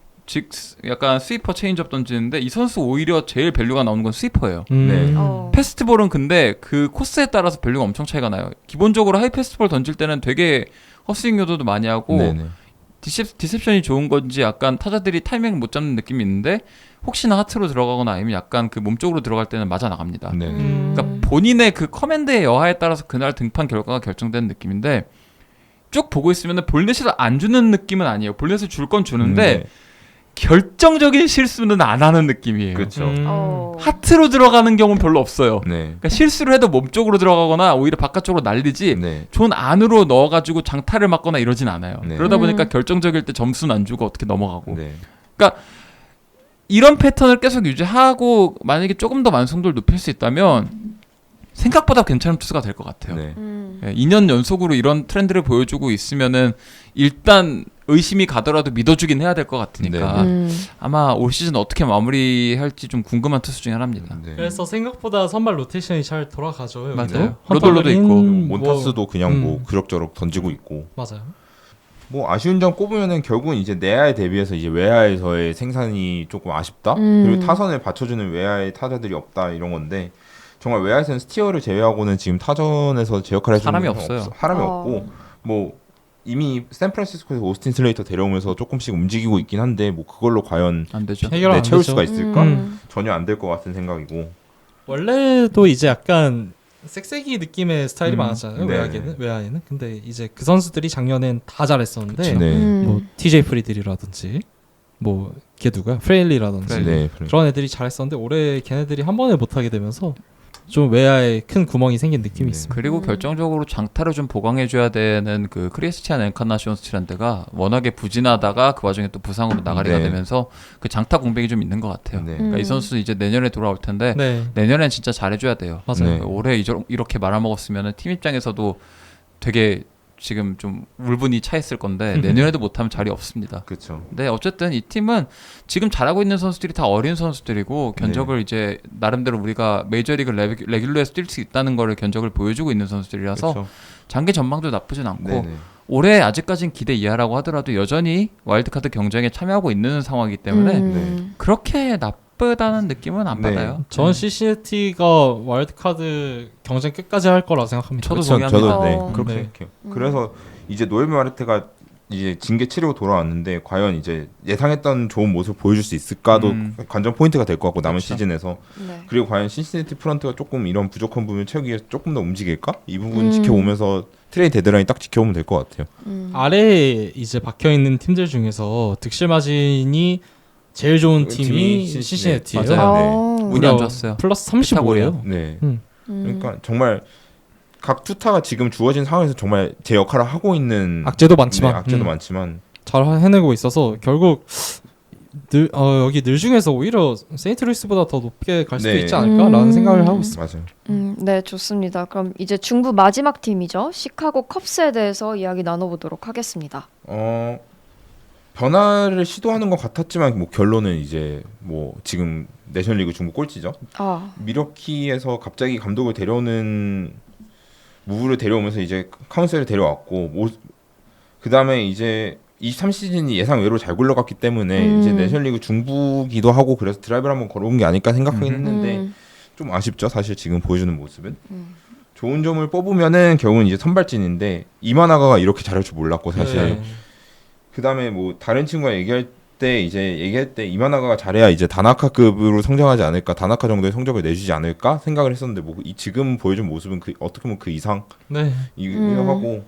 Speaker 3: 약간 스위퍼 체인지업 던지는데 이 선수 오히려 제일 밸류가 나오는 건 스위퍼예요. 패스트볼은 근데 그 코스에 따라서 밸류가 엄청 차이가 나요. 기본적으로 하이 패스트볼 던질 때는 되게 헛스윙 요도도 많이 하고 디셉션이 좋은 건지 약간 타자들이 타이밍을 못 잡는 느낌이 있는데 혹시나 하트로 들어가거나 아니면 약간 그 몸쪽으로 들어갈 때는 맞아 나갑니다. 그러니까 본인의 그 커맨드의 여하에 따라서 그날 등판 결과가 결정되는 느낌인데 쭉 보고 있으면 볼넷을 안 주는 느낌은 아니에요. 볼넷을 줄 건 주는데 결정적인 실수는 안 하는 느낌이에요.
Speaker 4: 그렇죠.
Speaker 3: 하트로 들어가는 경우는 별로 없어요.
Speaker 4: 네.
Speaker 3: 그러니까 실수를 해도 몸쪽으로 들어가거나 오히려 바깥쪽으로 날리지
Speaker 4: 네.
Speaker 3: 존 안으로 넣어가지고 장타를 맞거나 이러진 않아요.
Speaker 4: 네.
Speaker 3: 그러다 보니까 결정적일 때 점수는 안 주고 어떻게 넘어가고.
Speaker 4: 네.
Speaker 3: 그러니까 이런 패턴을 계속 유지하고 만약에 조금 더 완성도를 높일 수 있다면 생각보다 괜찮은 투수가 될 것 같아요.
Speaker 4: 네.
Speaker 3: 2년 연속으로 이런 트렌드를 보여주고 있으면은 일단 의심이 가더라도 믿어주긴 해야 될 것 같으니까 아마 올 시즌 어떻게 마무리할지 좀 궁금한 투수 중에 하나입니다.
Speaker 4: 네.
Speaker 2: 그래서 생각보다 선발 로테이션이 잘 돌아가죠.
Speaker 3: 맞아요.
Speaker 2: 헌터
Speaker 3: 로돌로도
Speaker 2: 그린,
Speaker 3: 있고
Speaker 4: 몬타스도 그냥 뭐 그럭저럭 던지고 있고
Speaker 2: 맞아요.
Speaker 4: 뭐 아쉬운 점 꼽으면은 결국은 이제 내야에 대비해서 이제 외야에서의 생산이 조금 아쉽다. 그리고 타선을 받쳐주는 외야의 타자들이 없다 이런 건데 정말 외야에서는 스티어를 제외하고는 지금 타전에서 제 역할을 해주는
Speaker 3: 사람이 없어요.
Speaker 4: 사람이 없고 뭐 이미 샌프란시스코에서 오스틴 슬레이터 데려오면서 조금씩 움직이고 있긴 한데 뭐 그걸로 과연
Speaker 3: 안 되죠.
Speaker 2: 해결 안
Speaker 4: 채울
Speaker 2: 되죠.
Speaker 4: 수가 있을까? 전혀 안 될 것 같은 생각이고.
Speaker 2: 원래도 이제 약간 섹세기 느낌의 스타일이 많았잖아요.
Speaker 4: 네.
Speaker 2: 외야에는. 근데 이제 그 선수들이 작년엔 다 잘했었는데
Speaker 4: 네.
Speaker 2: 뭐 TJ 프리들이라든지 뭐 걔 누구야? 프레일리라든지
Speaker 4: 네.
Speaker 2: 그런 애들이 잘했었는데 올해 걔네들이 한 번에 못하게 되면서 좀 외야에 큰 구멍이 생긴 느낌이 있습니다.
Speaker 3: 그리고 결정적으로 장타를 좀 보강해줘야 되는 그 크리스티안 엔카나시온 스트랜드가 워낙에 부진하다가 그 와중에 또 부상으로 나가리가
Speaker 4: 네.
Speaker 3: 되면서 그 장타 공백이 좀 있는 것 같아요.
Speaker 4: 네.
Speaker 3: 그러니까 이 선수 이제 내년에 돌아올 텐데
Speaker 2: 네.
Speaker 3: 내년엔 진짜 잘해줘야 돼요.
Speaker 2: 맞아요.
Speaker 4: 네.
Speaker 3: 올해 이렇게 말아먹었으면 팀 입장에서도 되게 지금 좀 울분이 차 있을 건데 내년에도 못하면 자리 없습니다.
Speaker 4: 그렇죠.
Speaker 3: 근데 어쨌든 이 팀은 지금 잘하고 있는 선수들이 다 어린 선수들이고 견적을 이제 나름대로 우리가 메이저리그 레귤러에서 뛸 수 있다는 거를 견적을 보여주고 있는 선수들이라서
Speaker 4: 그쵸.
Speaker 3: 장기 전망도 나쁘진 않고
Speaker 4: 네네.
Speaker 3: 올해 아직까지는 기대 이하라고 하더라도 여전히 와일드카드 경쟁에 참여하고 있는 상황이기 때문에
Speaker 4: 네.
Speaker 3: 그렇게 나쁘다는 느낌은 안
Speaker 4: 네.
Speaker 3: 받아요.
Speaker 2: 전 CCT가 와일드카드 경쟁 끝까지 할 거라 생각합니다.
Speaker 3: 저도
Speaker 4: 그쵸,
Speaker 3: 동의합니다.
Speaker 4: 저도 네,
Speaker 1: 어.
Speaker 4: 그렇게
Speaker 2: 네.
Speaker 4: 생각해요. 그래서 이제 노엘 마르테가 이제 징계 치르고 돌아왔는데 과연 이제 예상했던 좋은 모습을 보여줄 수 있을까도 관전 포인트가 될 것 같고 남은
Speaker 3: 그렇죠.
Speaker 4: 시즌에서
Speaker 1: 네.
Speaker 4: 그리고 과연 신시내티 프런트가 조금 이런 부족한 부분을 채우기 위해서 조금 더 움직일까? 이 부분 지켜보면서 트레이드 데드라인 딱 지켜보면 될 것 같아요.
Speaker 2: 아래에 이제 박혀 있는 팀들 중에서 득실 마진이 제일 좋은 팀이 CCNT예요.
Speaker 3: 맞아요.
Speaker 4: 네.
Speaker 3: 운이 안 좋았어요.
Speaker 2: 플러스 35예요.
Speaker 4: 네. 그러니까 정말 각 투타가 지금 주어진 상황에서 정말 제 역할을 하고 있는
Speaker 2: 악재도 많지만
Speaker 4: 네, 악재도 많지만
Speaker 2: 잘 해내고 있어서 결국 여기 늘 중에서 오히려 세인트루이스보다 더 높게 갈 수도
Speaker 4: 네.
Speaker 2: 있지 않을까라는 생각을 하고 있습니다.
Speaker 4: 맞아요.
Speaker 1: 네, 좋습니다. 그럼 이제 중부 마지막 팀이죠. 시카고 컵스에 대해서 이야기 나눠보도록 하겠습니다.
Speaker 4: 변화를 시도하는 것 같았지만 뭐 결론은 이제 뭐 지금 내셔널리그 중부 꼴찌죠. 미러키에서 갑자기 감독을 데려오는 무브를 데려오면서 이제 카운셀을 데려왔고 그 다음에 이제 23시즌이 예상 외로 잘 굴러갔기 때문에 이제 내셔널리그 중부기도 하고 그래서 드라이브를 한번 걸어온 게 아닐까 생각하긴 했는데 좀 아쉽죠. 사실 지금 보여주는 모습은 좋은 점을 뽑으면은 결국은 이제 선발진인데 이마나가가 이렇게 잘할 줄 몰랐고 사실
Speaker 2: 네.
Speaker 4: 그 다음에 뭐 다른 친구가 얘기할 때 이마나가가 잘해야 이제 다나카급으로 성장하지 않을까, 다나카 정도의 성적을 내주지 않을까 생각을 했었는데 뭐 지금 보여준 모습은 어떻게 보면 그 이상 이기도 하고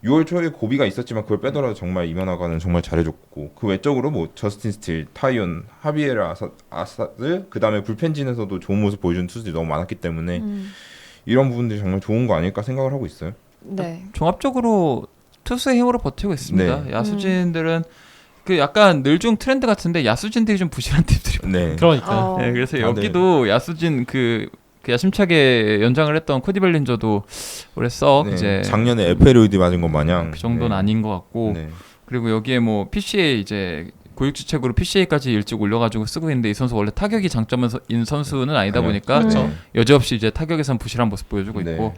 Speaker 4: 6월 초에 고비가 있었지만 그걸 빼더라도 정말 이마나가는 정말 잘해줬고 그 외적으로 뭐 저스틴 스틸, 타이온, 하비에르 아사드 그 다음에 불펜진에서도 좋은 모습 보여준 투수들이 너무 많았기 때문에 이런 부분들이 정말 좋은 거 아닐까 생각을 하고 있어요.
Speaker 1: 네.
Speaker 3: 종합적으로 투수의 힘으로 버티고 있습니다.
Speaker 4: 네.
Speaker 3: 야수진들은 그 약간 늘중 트렌드 같은데 야수진들이 좀 부실한 팀들이.
Speaker 4: 네.
Speaker 2: 그러니까
Speaker 3: 네, 그래서 여기도 야수진 그 야심차게 연장을 했던 코디 벨린저도 올해 썩
Speaker 4: 네.
Speaker 3: 이제
Speaker 4: 작년에 FLOD 맞은 것 마냥
Speaker 3: 그 정도는
Speaker 4: 네.
Speaker 3: 아닌 것 같고
Speaker 4: 네.
Speaker 3: 그리고 여기에 뭐 PCA 이제 고육지책으로 PCA까지 일찍 올려가지고 쓰고 있는데 이 선수 원래 타격이 장점인 선수는 아니다 보니까
Speaker 4: 그렇죠.
Speaker 3: 여지없이 이제 타격에선 부실한 모습 보여주고
Speaker 4: 네.
Speaker 3: 있고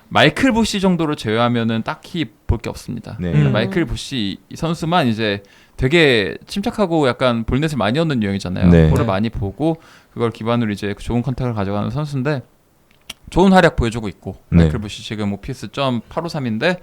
Speaker 3: 마이클 부시 정도로 제외하면은 딱히 볼 게 없습니다.
Speaker 4: 네.
Speaker 3: 마이클 부시 이 선수만 이제 되게 침착하고 약간 볼넷을 많이 얻는 유형이잖아요.
Speaker 4: 네.
Speaker 3: 볼을 많이 보고 그걸 기반으로 이제 좋은 컨택을 가져가는 선수인데 좋은 활약 보여주고 있고
Speaker 4: 네.
Speaker 3: 마이클 부시 지금 오피스 .853인데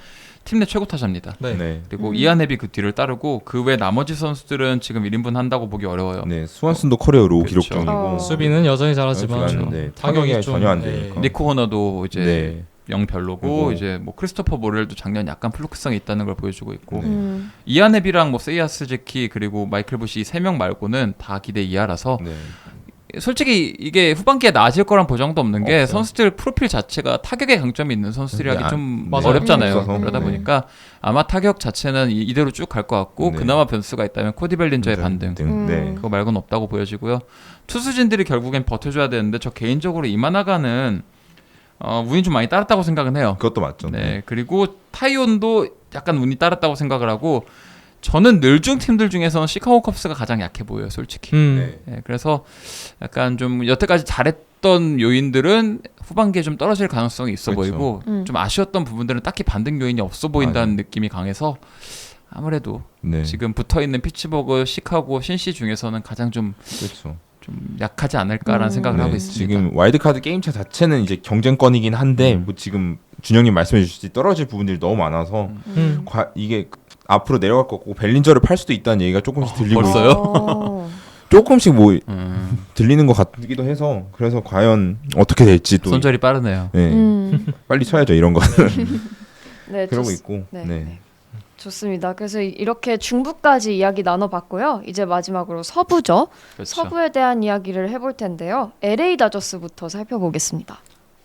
Speaker 3: 팀 내 최고 타자입니다.
Speaker 2: 네.
Speaker 4: 네.
Speaker 3: 그리고 이안앱이 그 뒤를 따르고 그 외 나머지 선수들은 지금 1인분 한다고 보기 어려워요.
Speaker 4: 네. 수완슨도 커리어 로우
Speaker 3: 그렇죠.
Speaker 4: 기록 중이고
Speaker 2: 수비는 여전히 잘하지만
Speaker 4: 그렇지만, 네.
Speaker 2: 타격이
Speaker 4: 타격이
Speaker 2: 좀
Speaker 4: 전혀 안 되니까.
Speaker 3: 니코 호너도 이제
Speaker 4: 네.
Speaker 3: 영 별로고
Speaker 4: 그리고
Speaker 3: 이제 뭐 크리스토퍼 모렐도 작년 약간 플루크성이 있다는 걸 보여주고 있고
Speaker 4: 네.
Speaker 3: 이안앱이랑 뭐 세이아스 제키 그리고 마이클 부시 3명 말고는 다 기대 이하라서
Speaker 4: 네.
Speaker 3: 솔직히 이게 후반기에 나아질 거란 보장도 없는 게
Speaker 4: 없어요.
Speaker 3: 선수들 프로필 자체가 타격에 강점이 있는 선수들이라기
Speaker 4: 네,
Speaker 3: 좀
Speaker 2: 맞아요.
Speaker 3: 어렵잖아요.
Speaker 4: 없어서.
Speaker 3: 그러다
Speaker 4: 네.
Speaker 3: 보니까 아마 타격 자체는 이대로 쭉 갈 것 같고
Speaker 4: 네.
Speaker 3: 그나마 변수가 있다면 코디 벨린저의 반등
Speaker 4: 네.
Speaker 3: 그거 말고는 없다고 보여지고요. 투수진들이 결국엔 버텨줘야 되는데 저 개인적으로 이마나가는 운이 좀 많이 따랐다고 생각은 해요.
Speaker 4: 그것도 맞죠.
Speaker 3: 네, 그리고 타이온도 약간 운이 따랐다고 생각을 하고 저는 늘중 팀들 중에서는 시카고 컵스가 가장 약해 보여요, 솔직히.
Speaker 4: 네.
Speaker 3: 네, 그래서 약간 좀 여태까지 잘했던 요인들은 후반기에 좀 떨어질 가능성이 있어
Speaker 4: 그렇죠.
Speaker 3: 보이고 좀 아쉬웠던 부분들은 딱히 반등 요인이 없어 보인다는 느낌이 강해서 아무래도
Speaker 4: 네.
Speaker 3: 지금 붙어있는 피츠버그, 시카고, 신시 중에서는 가장 좀
Speaker 4: 그렇죠.
Speaker 3: 약하지 않을까라는 생각을 하고 있습니다.
Speaker 4: 지금 와일드카드 게임차 자체는 이제 경쟁권이긴 한데 뭐 지금 준영님 말씀해 주셨듯이 떨어질 부분들이 너무 많아서 이게 앞으로 내려갈 거고 벨린저를 팔 수도 있다는 얘기가 조금씩 들리고
Speaker 3: 벌써요?
Speaker 4: 조금씩 뭐 들리는 것 같기도 해서 그래서 과연 어떻게 될지 또
Speaker 3: 손절이 빠르네요.
Speaker 4: 네. 빨리 쳐야죠 이런 거.
Speaker 1: 네,
Speaker 4: 그러고 있고.
Speaker 1: 네.
Speaker 4: 네.
Speaker 1: 네. 좋습니다. 그래서 이렇게 중부까지 이야기 나눠봤고요. 이제 마지막으로 서부죠.
Speaker 3: 그렇죠.
Speaker 1: 서부에 대한 이야기를 해볼 텐데요. LA 다저스부터 살펴보겠습니다.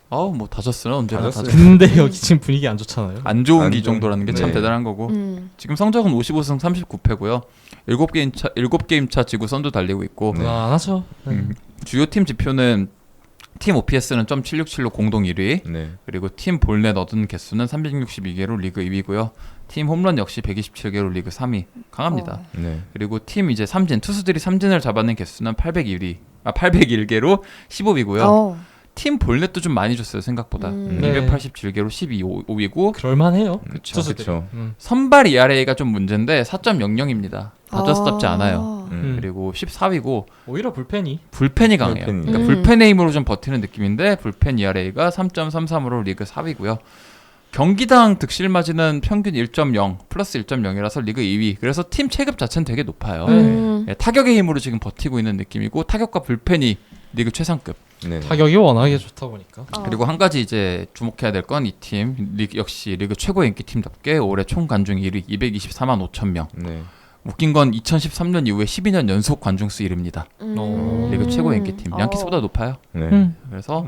Speaker 3: 뭐 다저스는 언제나
Speaker 4: 다저스.
Speaker 2: 근데 여기 지금 분위기 안 좋잖아요.
Speaker 3: 안 좋은
Speaker 4: 안
Speaker 3: 기
Speaker 4: 좋은-
Speaker 3: 정도라는 게 참
Speaker 4: 네.
Speaker 3: 대단한 거고 지금 성적은 55승 39패고요. 7게임 차 지구 선두 달리고 있고
Speaker 4: 네.
Speaker 2: 안 하죠.
Speaker 3: 주요 팀 지표는 팀 OPS는 .767로 공동 1위,
Speaker 4: 네.
Speaker 3: 그리고 팀 볼넷 얻은 개수는 362개로 리그 2위고요. 팀 홈런 역시 127개로 리그 3위. 강합니다.
Speaker 4: 네.
Speaker 3: 그리고 팀 이제 삼진, 투수들이 삼진을 잡아낸 개수는 801개로 15위고요. 팀 볼넷도 좀 많이 줬어요, 생각보다.
Speaker 2: 네.
Speaker 3: 287개로 12위고
Speaker 2: 그럴만해요.
Speaker 3: 그쵸.
Speaker 4: 그렇죠.
Speaker 3: 선발 ERA가 좀 문제인데 4.00입니다. 다저스답지 않아요. 그리고 14위고
Speaker 2: 오히려 불펜이
Speaker 3: 불펜이 강해요.
Speaker 4: 불펜이.
Speaker 3: 그러니까 불펜의 힘으로 좀 버티는 느낌인데 불펜 ERA가 3.33으로 리그 4위고요. 경기당 득실 마진은 평균 1.0 플러스 1.0이라서 리그 2위. 그래서 팀 체급 자체는 되게 높아요. 예, 타격의 힘으로 지금 버티고 있는 느낌이고 타격과 불펜이 리그 최상급.
Speaker 4: 네.
Speaker 2: 타격이 워낙에 좋다 보니까.
Speaker 3: 그리고 한 가지 이제 주목해야 될 건 이 팀 역시 리그 최고 인기 팀답게 올해 총 관중 1위 224만 5천 명.
Speaker 4: 네.
Speaker 3: 웃긴 건 2013년 이후에 12년 연속 관중 수 1위입니다. 리그 최고 인기 팀. 양키스보다 높아요.
Speaker 4: 네.
Speaker 3: 그래서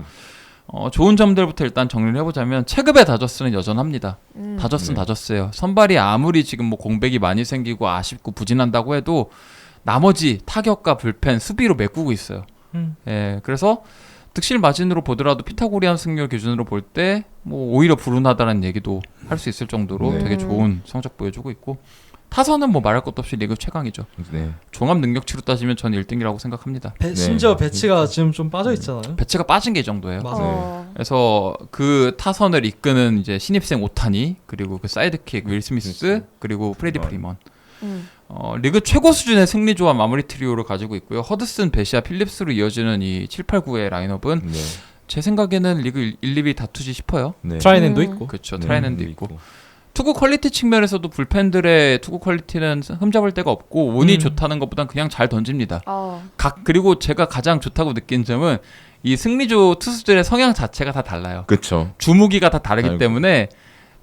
Speaker 3: 좋은 점들부터 일단 정리를 해보자면 체급의 다저스는 여전합니다. 다저스는
Speaker 4: 네.
Speaker 3: 다저스예요. 선발이 아무리 지금 뭐 공백이 많이 생기고 아쉽고 부진한다고 해도 나머지 타격과 불펜, 수비로 메꾸고 있어요. 예, 그래서 득실 마진으로 보더라도 피타고리안 승률 기준으로 볼 때 뭐 오히려 불운하다는 얘기도 할 수 있을 정도로
Speaker 4: 네.
Speaker 3: 되게 좋은 성적 보여주고 있고 타선은 뭐 말할 것도 없이 리그 최강이죠.
Speaker 4: 네.
Speaker 3: 종합 능력치로 따지면 전 1등이라고 생각합니다.
Speaker 2: 심지어 배치가 지금 좀 빠져 있잖아요.
Speaker 3: 배치가 빠진 게 이 정도예요.
Speaker 2: 맞아요.
Speaker 3: 그래서 그 타선을 이끄는 이제 신입생 오타니 그리고 그 사이드킥 윌 스미스 그리고 프레디 프리먼 리그 최고 수준의 승리 조합 마무리 트리오를 가지고 있고요. 허드슨, 베시아, 필립스로 이어지는 이 7, 8, 9의 라인업은
Speaker 4: 네.
Speaker 3: 제 생각에는 리그 1, 2위 다투지 싶어요.
Speaker 4: 네.
Speaker 2: 트라이넨도 있고.
Speaker 3: 그렇죠.
Speaker 4: 네.
Speaker 3: 트라이넨도 있고. 투구 퀄리티 측면에서도 불펜들의 투구 퀄리티는 흠잡을 데가 없고 운이 좋다는 것보단 그냥 잘 던집니다. 그리고 제가 가장 좋다고 느낀 점은 이 승리조 투수들의 성향 자체가 다 달라요.
Speaker 4: 그렇죠.
Speaker 3: 주무기가 다 다르기 때문에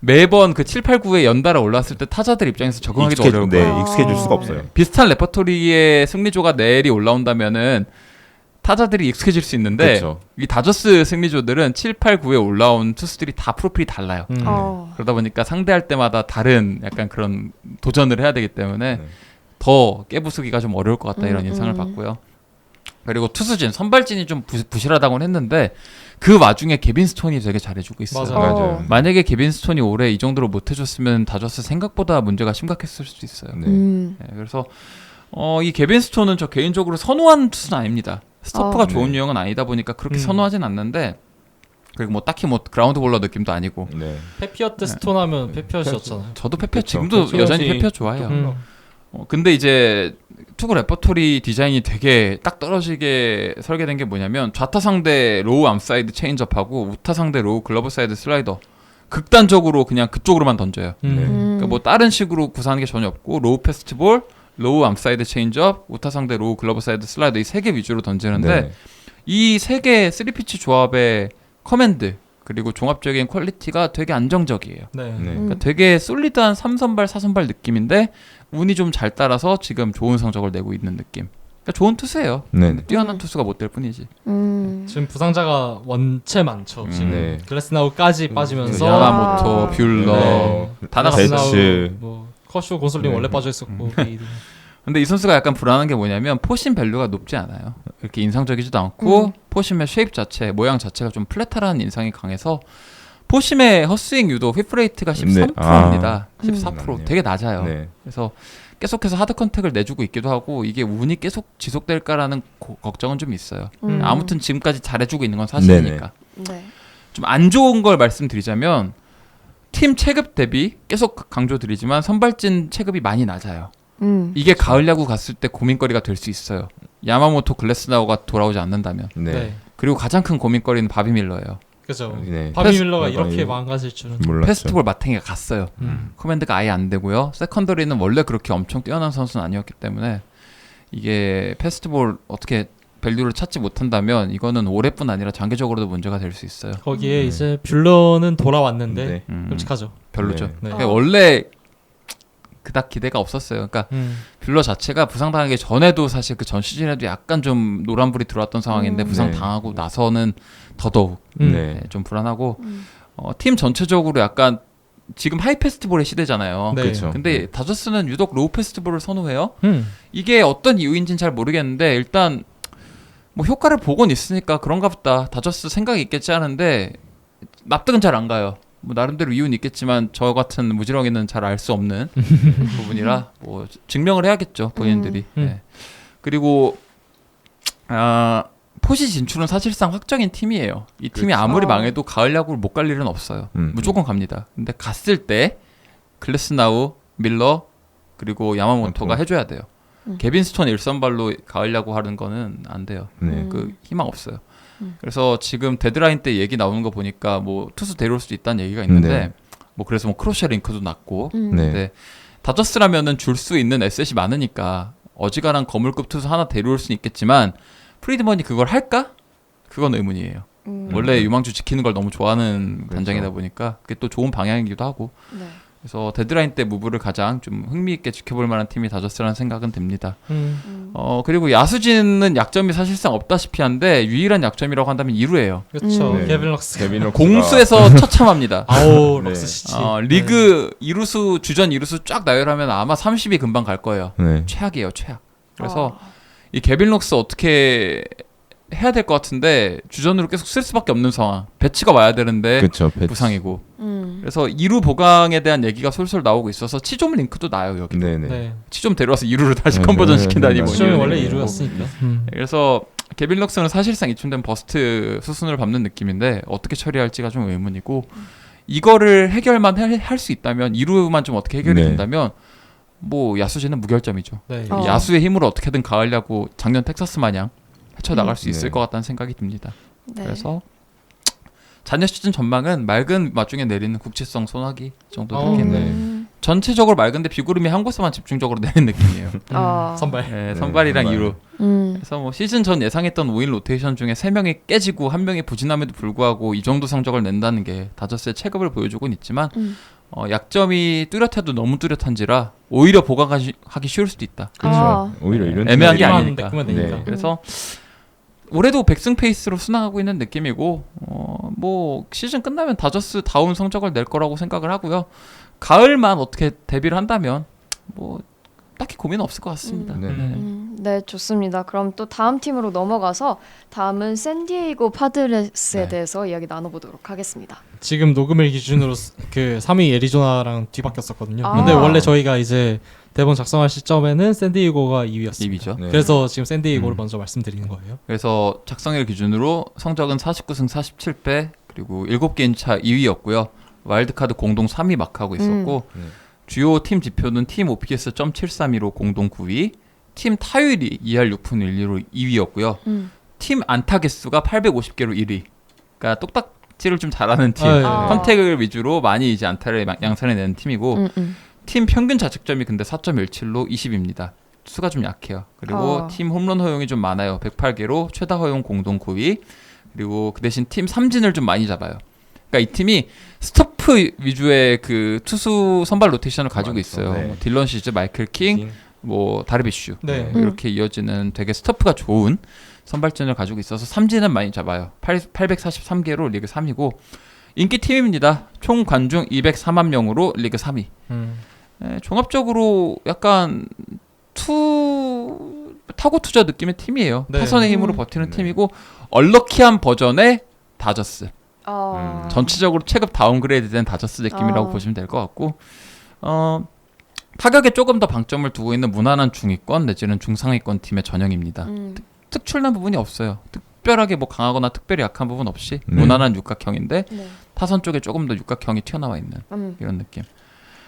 Speaker 3: 매번 그 7, 8, 9에 연달아 올라왔을 때 타자들 입장에서 적응하기도 어려울 거예요.
Speaker 4: 네, 익숙해질 수가 없어요.
Speaker 3: 비슷한 레퍼토리의 승리조가 내일이 올라온다면은 타자들이 익숙해질 수 있는데
Speaker 4: 그렇죠.
Speaker 3: 이 다저스 승리조들은 7, 8, 9에 올라온 투수들이 다 프로필이 달라요. 그러다 보니까 상대할 때마다 다른 약간 그런 도전을 해야 되기 때문에
Speaker 4: 네.
Speaker 3: 더 깨부수기가 좀 어려울 것 같다 이런 인상을 받고요. 그리고 투수진, 선발진이 좀 부실하다고는 했는데 그 와중에 케빈 스톤이 되게 잘해주고 있어요.
Speaker 4: 맞아요.
Speaker 3: 만약에 케빈 스톤이 올해 이 정도로 못해줬으면 다저스 생각보다 문제가 심각했을 수도 있어요.
Speaker 4: 네.
Speaker 3: 네, 그래서 이 케빈 스톤은 저 개인적으로 선호하는 투수는 아닙니다. 스토프가 좋은
Speaker 4: 네.
Speaker 3: 유형은 아니다 보니까 그렇게 선호하진 않는데 그리고 뭐 딱히 뭐 그라운드 볼러 느낌도 아니고
Speaker 4: 네.
Speaker 2: 페피어트 스톤 하면 페피어트였잖아요.
Speaker 3: 저도 페피어
Speaker 4: 그쵸.
Speaker 3: 지금도
Speaker 4: 그쵸.
Speaker 3: 여전히 페피어 좋아해요. 근데 이제 투구 레퍼토리 디자인이 되게 딱 떨어지게 설계된 게 뭐냐면 좌타 상대 로우 암사이드 체인지업하고 우타 상대 로우 글러브 사이드 슬라이더 극단적으로 그냥 그쪽으로만 던져요. 그러니까 뭐 다른 식으로 구사하는 게 전혀 없고 로우 패스트볼, 로우 암사이드 체인지업, 우타 상대 로우 글러브 사이드 슬라이더 이 세 개 위주로 던지는데
Speaker 4: 네.
Speaker 3: 이 세 개 3피치 조합의 커맨드 그리고 종합적인 퀄리티가 되게 안정적이에요.
Speaker 2: 네.
Speaker 4: 네.
Speaker 3: 그러니까 되게 솔리드한 3선발, 4선발 느낌인데 운이 좀 잘 따라서 지금 좋은 성적을 내고 있는 느낌. 그러니까 좋은 투수예요.
Speaker 4: 네.
Speaker 3: 뛰어난 투수가 못 될 뿐이지.
Speaker 2: 지금 부상자가 원체 많죠. 지금
Speaker 4: 네.
Speaker 2: 글래스나우까지 빠지면서
Speaker 3: 야마모토, 뷰러
Speaker 2: 네.
Speaker 3: 다 나갔어요.
Speaker 4: 배츠.
Speaker 2: 뭐 커쇼 곤솔링
Speaker 4: 네.
Speaker 2: 원래 빠져 있었고.
Speaker 3: 근데 이 선수가 약간 불안한 게 뭐냐면 포심 밸류가 높지 않아요. 이렇게 인상적이지도 않고 포심의 쉐입 자체, 모양 자체가 좀 플랫하라는 인상이 강해서 포심의 헛스윙 유도 휘프레이트가 13%입니다. 14%. 되게 낮아요.
Speaker 4: 네.
Speaker 3: 그래서 계속해서 하드 컨택을 내주고 있기도 하고 이게 운이 계속 지속될까라는 걱정은 좀 있어요. 아무튼 지금까지 잘해주고 있는 건 사실이니까.
Speaker 1: 네.
Speaker 3: 좀 안 좋은 걸 말씀드리자면 팀 체급 대비 계속 강조드리지만 선발진 체급이 많이 낮아요. 이게
Speaker 1: 그렇죠.
Speaker 3: 가을 야구 갔을 때 고민거리가 될 수 있어요. 야마모토 글래스나우가 돌아오지 않는다면.
Speaker 4: 네.
Speaker 3: 그리고 가장 큰 고민거리는 바비 밀러예요.
Speaker 2: 그죠.
Speaker 4: 네.
Speaker 2: 바비 밀러가 이렇게 망가질 줄은
Speaker 4: 몰랐죠.
Speaker 3: 페스티벌 마탱이가 갔어요. 커맨드가 아예 안 되고요. 세컨더리는 원래 그렇게 엄청 뛰어난 선수는 아니었기 때문에 이게 페스티벌 어떻게 밸류를 찾지 못한다면 이거는 올해뿐 아니라 장기적으로도 문제가 될 수 있어요.
Speaker 2: 거기에 이제 뷰러는 돌아왔는데
Speaker 4: 네.
Speaker 2: 끔찍하죠.
Speaker 3: 별로죠.
Speaker 2: 네.
Speaker 3: 그러니까 원래 그닥 기대가 없었어요. 그러니까 뷰러 자체가 부상당하기 전에도 사실 그 전 시즌에도 약간 좀 노란불이 들어왔던 상황인데 부상
Speaker 4: 네.
Speaker 3: 당하고 나서는 더더욱
Speaker 4: 네.
Speaker 3: 좀 불안하고 팀 전체적으로 약간 지금 하이 페스티벌의 시대잖아요.
Speaker 2: 네.
Speaker 4: 그렇죠.
Speaker 3: 근데 다저스는 유독 로우 페스티벌을 선호해요. 이게 어떤 이유인지는 잘 모르겠는데 일단 뭐 효과를 보곤 있으니까 그런가 보다. 다저스 생각이 있겠지 하는데 납득은 잘 안 가요. 뭐 나름대로 이유는 있겠지만 저 같은 무지렁이는 잘 알 수 없는 부분이라 뭐 증명을 해야겠죠 본인들이. 네. 그리고 포시 진출은 사실상 확정인 팀이에요. 이 팀이
Speaker 4: 그렇죠.
Speaker 3: 아무리 망해도 가을 야구를 못 갈 일은 없어요. 무조건 갑니다. 근데 갔을 때 글래스나우, 밀러 그리고 야마모토가 해줘야 돼요. 개빈 스톤 일선발로 가을 야구 하는 거는 안 돼요.
Speaker 4: 네.
Speaker 3: 그 희망 없어요. 그래서 지금 데드라인 때 얘기 나오는 거 보니까 뭐 투수 데려올 수도 있다는 얘기가 있는데
Speaker 4: 네.
Speaker 3: 뭐 그래서 뭐 크로셔 링크도 났고
Speaker 4: 네.
Speaker 3: 근데 다저스라면은 줄 수 있는 에셋이 많으니까 어지간한 거물급 투수 하나 데려올 수는 있겠지만 프리드먼이 그걸 할까? 그건 의문이에요. 원래 유망주 지키는 걸 너무 좋아하는
Speaker 4: 그렇죠.
Speaker 3: 단장이다 보니까 그게 또 좋은 방향이기도 하고
Speaker 1: 네.
Speaker 3: 그래서 데드라인 때 무브를 가장 좀 흥미있게 지켜볼 만한 팀이 다저스라는 생각은 듭니다. 그리고 야수진은 약점이 사실상 없다시피 한데 유일한 약점이라고 한다면 2루예요.
Speaker 2: 그렇죠.
Speaker 4: 네.
Speaker 2: 개빈 럭스.
Speaker 3: 공수에서 처참합니다.
Speaker 2: 아우
Speaker 4: 네.
Speaker 2: 럭스 시치.
Speaker 3: 리그 2루수 주전 2루수 쫙 나열하면 아마 30이 금방 갈 거예요.
Speaker 4: 네.
Speaker 3: 최악이에요, 최악. 그래서 이 개빈 럭스 어떻게 해야 될 것 같은데 주전으로 계속 쓸 수밖에 없는 상황. 배치가 와야 되는데
Speaker 4: 그렇죠.
Speaker 3: 부상이고. 그래서 2루 보강에 대한 얘기가 솔솔 나오고 있어서 치좀 링크도 나요 여기.
Speaker 4: 네네.
Speaker 2: 네.
Speaker 3: 치좀 데려와서 2루를 다시
Speaker 4: 네,
Speaker 3: 컨버전
Speaker 4: 네,
Speaker 3: 시킨다니
Speaker 4: 네,
Speaker 3: 뭐.
Speaker 2: 시점이
Speaker 3: 이런
Speaker 2: 원래
Speaker 3: 얘기고.
Speaker 2: 2루였으니까.
Speaker 3: 그래서 개빈 럭스는 사실상 이쯤 되면 버스트 수순을 밟는 느낌인데 어떻게 처리할지가 좀 의문이고 이거를 해결만 할 수 있다면 2루만 좀 어떻게 해결이
Speaker 4: 네.
Speaker 3: 된다면 뭐 야수진은 무결점이죠.
Speaker 2: 네.
Speaker 3: 야수의 힘으로 어떻게든 가을야구 작년 텍사스 마냥 헤쳐나갈 수 있을
Speaker 4: 네.
Speaker 3: 것 같다는 생각이 듭니다.
Speaker 1: 네.
Speaker 3: 그래서 잔여 시즌 전망은 맑은 와중에 내리는 국지성 소나기 정도
Speaker 2: 어,
Speaker 3: 느낌.
Speaker 4: 네.
Speaker 3: 전체적으로 맑은데 비구름이 한 곳에만 집중적으로 내리는 느낌이에요.
Speaker 2: 선발.
Speaker 3: 네, 선발이랑
Speaker 4: 선발.
Speaker 3: 2루. 그래서 뭐 시즌 전 예상했던 5인 로테이션 중에 3명이 깨지고 1명이 부진함에도 불구하고 이 정도 성적을 낸다는 게 다저스의 체급을 보여주곤 있지만 약점이 뚜렷해도 너무 뚜렷한지라 오히려 보강하기 쉬울 수도 있다.
Speaker 4: 그렇죠. 오히려 이런
Speaker 3: 애매한 게
Speaker 4: 팀들이-
Speaker 3: 아니니까.
Speaker 2: 끄면 되니까.
Speaker 4: 네.
Speaker 3: 그래서 올해도 백승 페이스로 순항하고 있는 느낌이고 뭐 시즌 끝나면 다저스 다운 성적을 낼 거라고 생각을 하고요. 가을만 어떻게 데뷔를 한다면 뭐 딱히 고민 없을 것 같습니다.
Speaker 4: 네.
Speaker 1: 네, 좋습니다. 그럼 또 다음 팀으로 넘어가서 다음은 샌디에이고 파드레스에
Speaker 2: 네.
Speaker 1: 대해서 이야기 나눠보도록 하겠습니다.
Speaker 2: 지금 녹음일 기준으로 그 3위 애리조나랑 뒤바뀌었었거든요.
Speaker 1: 아.
Speaker 2: 근데 원래 저희가 이제 대본 작성할 시점에는 샌디에이고가 2위였습니다.
Speaker 3: 2위죠.
Speaker 4: 네.
Speaker 2: 그래서 지금 샌디에이고를 먼저 말씀드리는 거예요.
Speaker 3: 그래서 작성일 기준으로 성적은 49승 47패 그리고 7게임 차 2위였고요. 와일드카드 공동 3위 마크하고 있었고 주요 팀 지표는 팀 OPS .732로 공동 9위, 팀 타율이 2할 6푼 1리로 2위였고요. 팀 안타 개수가 850개로 1위. 그러니까 똑딱지를 좀 잘하는 팀.
Speaker 2: 아,
Speaker 3: 컨택을 위주로 많이 이제 안타를 양산해내는 팀이고 팀 평균 자책점이 근데 4.17로 20입니다. 수가 좀 약해요. 그리고 팀 홈런 허용이 좀 많아요. 108개로 최다 허용 공동 9위. 그리고 그 대신 팀 삼진을 좀 많이 잡아요. 그러니까 이 팀이 스토프 위주의 그 투수 선발 로테이션을 가지고
Speaker 4: 맞죠.
Speaker 3: 있어요.
Speaker 4: 네.
Speaker 3: 뭐 딜런 시즈, 마이클 킹, 뭐 다르비슈
Speaker 2: 네.
Speaker 3: 이렇게 이어지는 되게 스토프가 좋은 선발진을 가지고 있어서 삼진은 많이 잡아요. 843개로 리그 3위고 인기 팀입니다. 총 관중 204만 명으로 리그 3위. 종합적으로 약간 타고 투자 느낌의 팀이에요.
Speaker 2: 네.
Speaker 3: 타선의 힘으로 버티는
Speaker 4: 네.
Speaker 3: 팀이고 얼럭키한 버전의 다저스.
Speaker 1: 아,
Speaker 3: 전체적으로 체급 다운그레이드된 다저스 느낌이라고
Speaker 1: 아.
Speaker 3: 보시면 될 것 같고 타격에 조금 더 방점을 두고 있는 무난한 중위권 내지는 중상위권 팀의 전형입니다. 특출난 부분이 없어요. 특별하게 뭐 강하거나 특별히 약한 부분 없이 무난한 육각형인데
Speaker 1: 네.
Speaker 3: 타선 쪽에 조금 더 육각형이 튀어나와 있는 이런 느낌.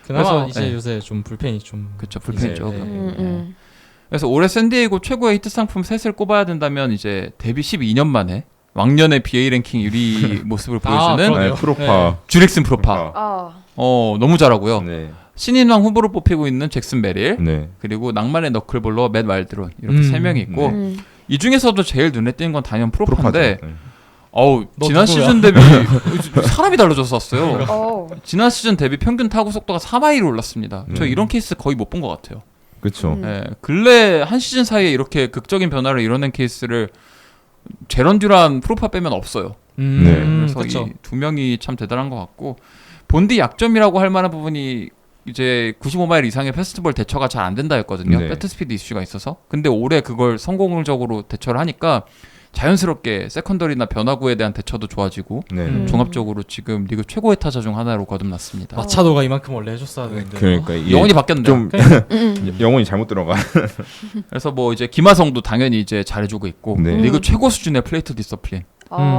Speaker 2: 그나마
Speaker 3: 그래서,
Speaker 2: 이제 요새 좀 불펜이 좀
Speaker 3: 그렇죠. 불펜
Speaker 2: 이제,
Speaker 3: 조금. 그래서 올해 샌디에이고 최고의 히트 상품 셋을 꼽아야 된다면 이제 데뷔 12년 만에 왕년의 BA 랭킹 1위 모습을 보여주는
Speaker 2: 그러네요.
Speaker 4: 프로파.
Speaker 3: 주릭슨 프로파. 너무 잘하고요.
Speaker 4: 네.
Speaker 3: 신인왕 후보로 뽑히고 있는 잭슨 베릴,
Speaker 4: 네.
Speaker 3: 그리고 낭만의 너클볼러 맷 왈드론 이렇게 세 명이 있고 이 중에서도 제일 눈에 띄는 건 단연 프로파인데 지난
Speaker 2: 누구야?
Speaker 3: 시즌 데뷔 사람이 달라졌었어요. 지난 시즌 데뷔 평균 타구 속도가 3마일로 올랐습니다. 저 이런 케이스 거의 못 본 것 같아요.
Speaker 4: 그렇죠.
Speaker 3: 근래 한 시즌 사이에 이렇게 극적인 변화를 이뤄낸 케이스를 제런 듀란 프로파 빼면 없어요. 그래서 이 두 명이 참 대단한 것 같고 본디 약점이라고 할 만한 부분이 이제 95마일 이상의 패스트볼 대처가 잘 안 된다였거든요.
Speaker 4: 네.
Speaker 3: 배트 스피드 이슈가 있어서. 근데 올해 그걸 성공적으로 대처를 하니까 자연스럽게 세컨더리나 변화구에 대한 대처도 좋아지고 종합적으로 지금 리그 최고의 타자 중 하나로 거듭났습니다.
Speaker 2: 마차도가 이만큼 원래 해줬어야 되는데.
Speaker 4: 그러니까
Speaker 3: 영원히 바뀌었는데.
Speaker 4: 좀 영혼이 잘못 들어가.
Speaker 3: 그래서 뭐 이제 김하성도 당연히 이제 잘해주고 있고
Speaker 4: 네.
Speaker 3: 리그 최고 수준의 플레이트 디서플린.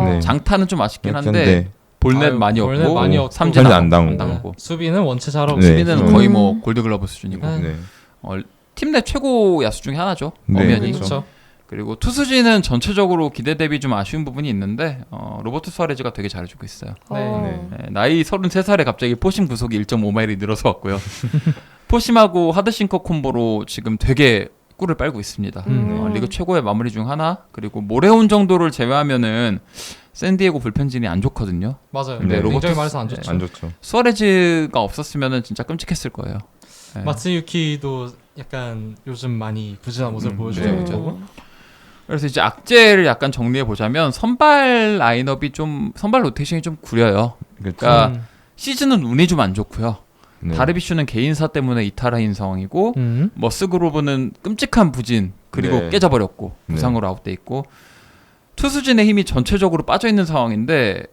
Speaker 4: 네.
Speaker 3: 장타는 좀 아쉽긴 한데 볼넷 많이
Speaker 2: 볼넷
Speaker 3: 없고
Speaker 2: 많이 없고,
Speaker 3: 삼진
Speaker 4: 안 당하고.
Speaker 3: 당하고
Speaker 2: 수비는 원체 잘하고
Speaker 4: 네.
Speaker 3: 수비는 거의 뭐 골드글러브 수준이고
Speaker 2: 네.
Speaker 3: 팀 내 최고 야수 중에 하나죠.
Speaker 4: 네,
Speaker 3: 엄연히.
Speaker 2: 그렇죠.
Speaker 3: 그리고 투수진은 전체적으로 기대 대비 좀 아쉬운 부분이 있는데 로버트 수아레즈가 되게 잘해주고 있어요.
Speaker 2: 네.
Speaker 3: 나이 33살에 갑자기 포심 구속이 1.5마일이 늘어서 왔고요. 포심하고 하드싱커 콤보로 지금 되게 꿀을 빨고 있습니다. 리그 최고의 마무리 중 하나. 그리고 모레온 정도를 제외하면은 샌디에고 불펜진이 안 좋거든요.
Speaker 2: 맞아요.
Speaker 4: 네,
Speaker 2: 굉장히 말해서 안 좋죠.
Speaker 4: 안 좋죠.
Speaker 3: 수아레즈가 없었으면은 진짜 끔찍했을 거예요. 네.
Speaker 2: 마츠유키도 약간 요즘 많이 부진한 모습을 보여주고
Speaker 3: 네,
Speaker 2: 있고.
Speaker 3: 그래서 이제 악재를 약간 정리해 보자면 선발 라인업이 좀 선발 로테이션이 좀 구려요. 그러니까 시즌은 운이 좀 안 좋고요.
Speaker 4: 네.
Speaker 3: 다르비슈는 개인사 때문에 이탈한 상황이고 머스그로브는 끔찍한 부진 그리고
Speaker 4: 네.
Speaker 3: 깨져버렸고 부상으로 아웃돼 있고 투수진의 힘이 전체적으로 빠져 있는 상황인데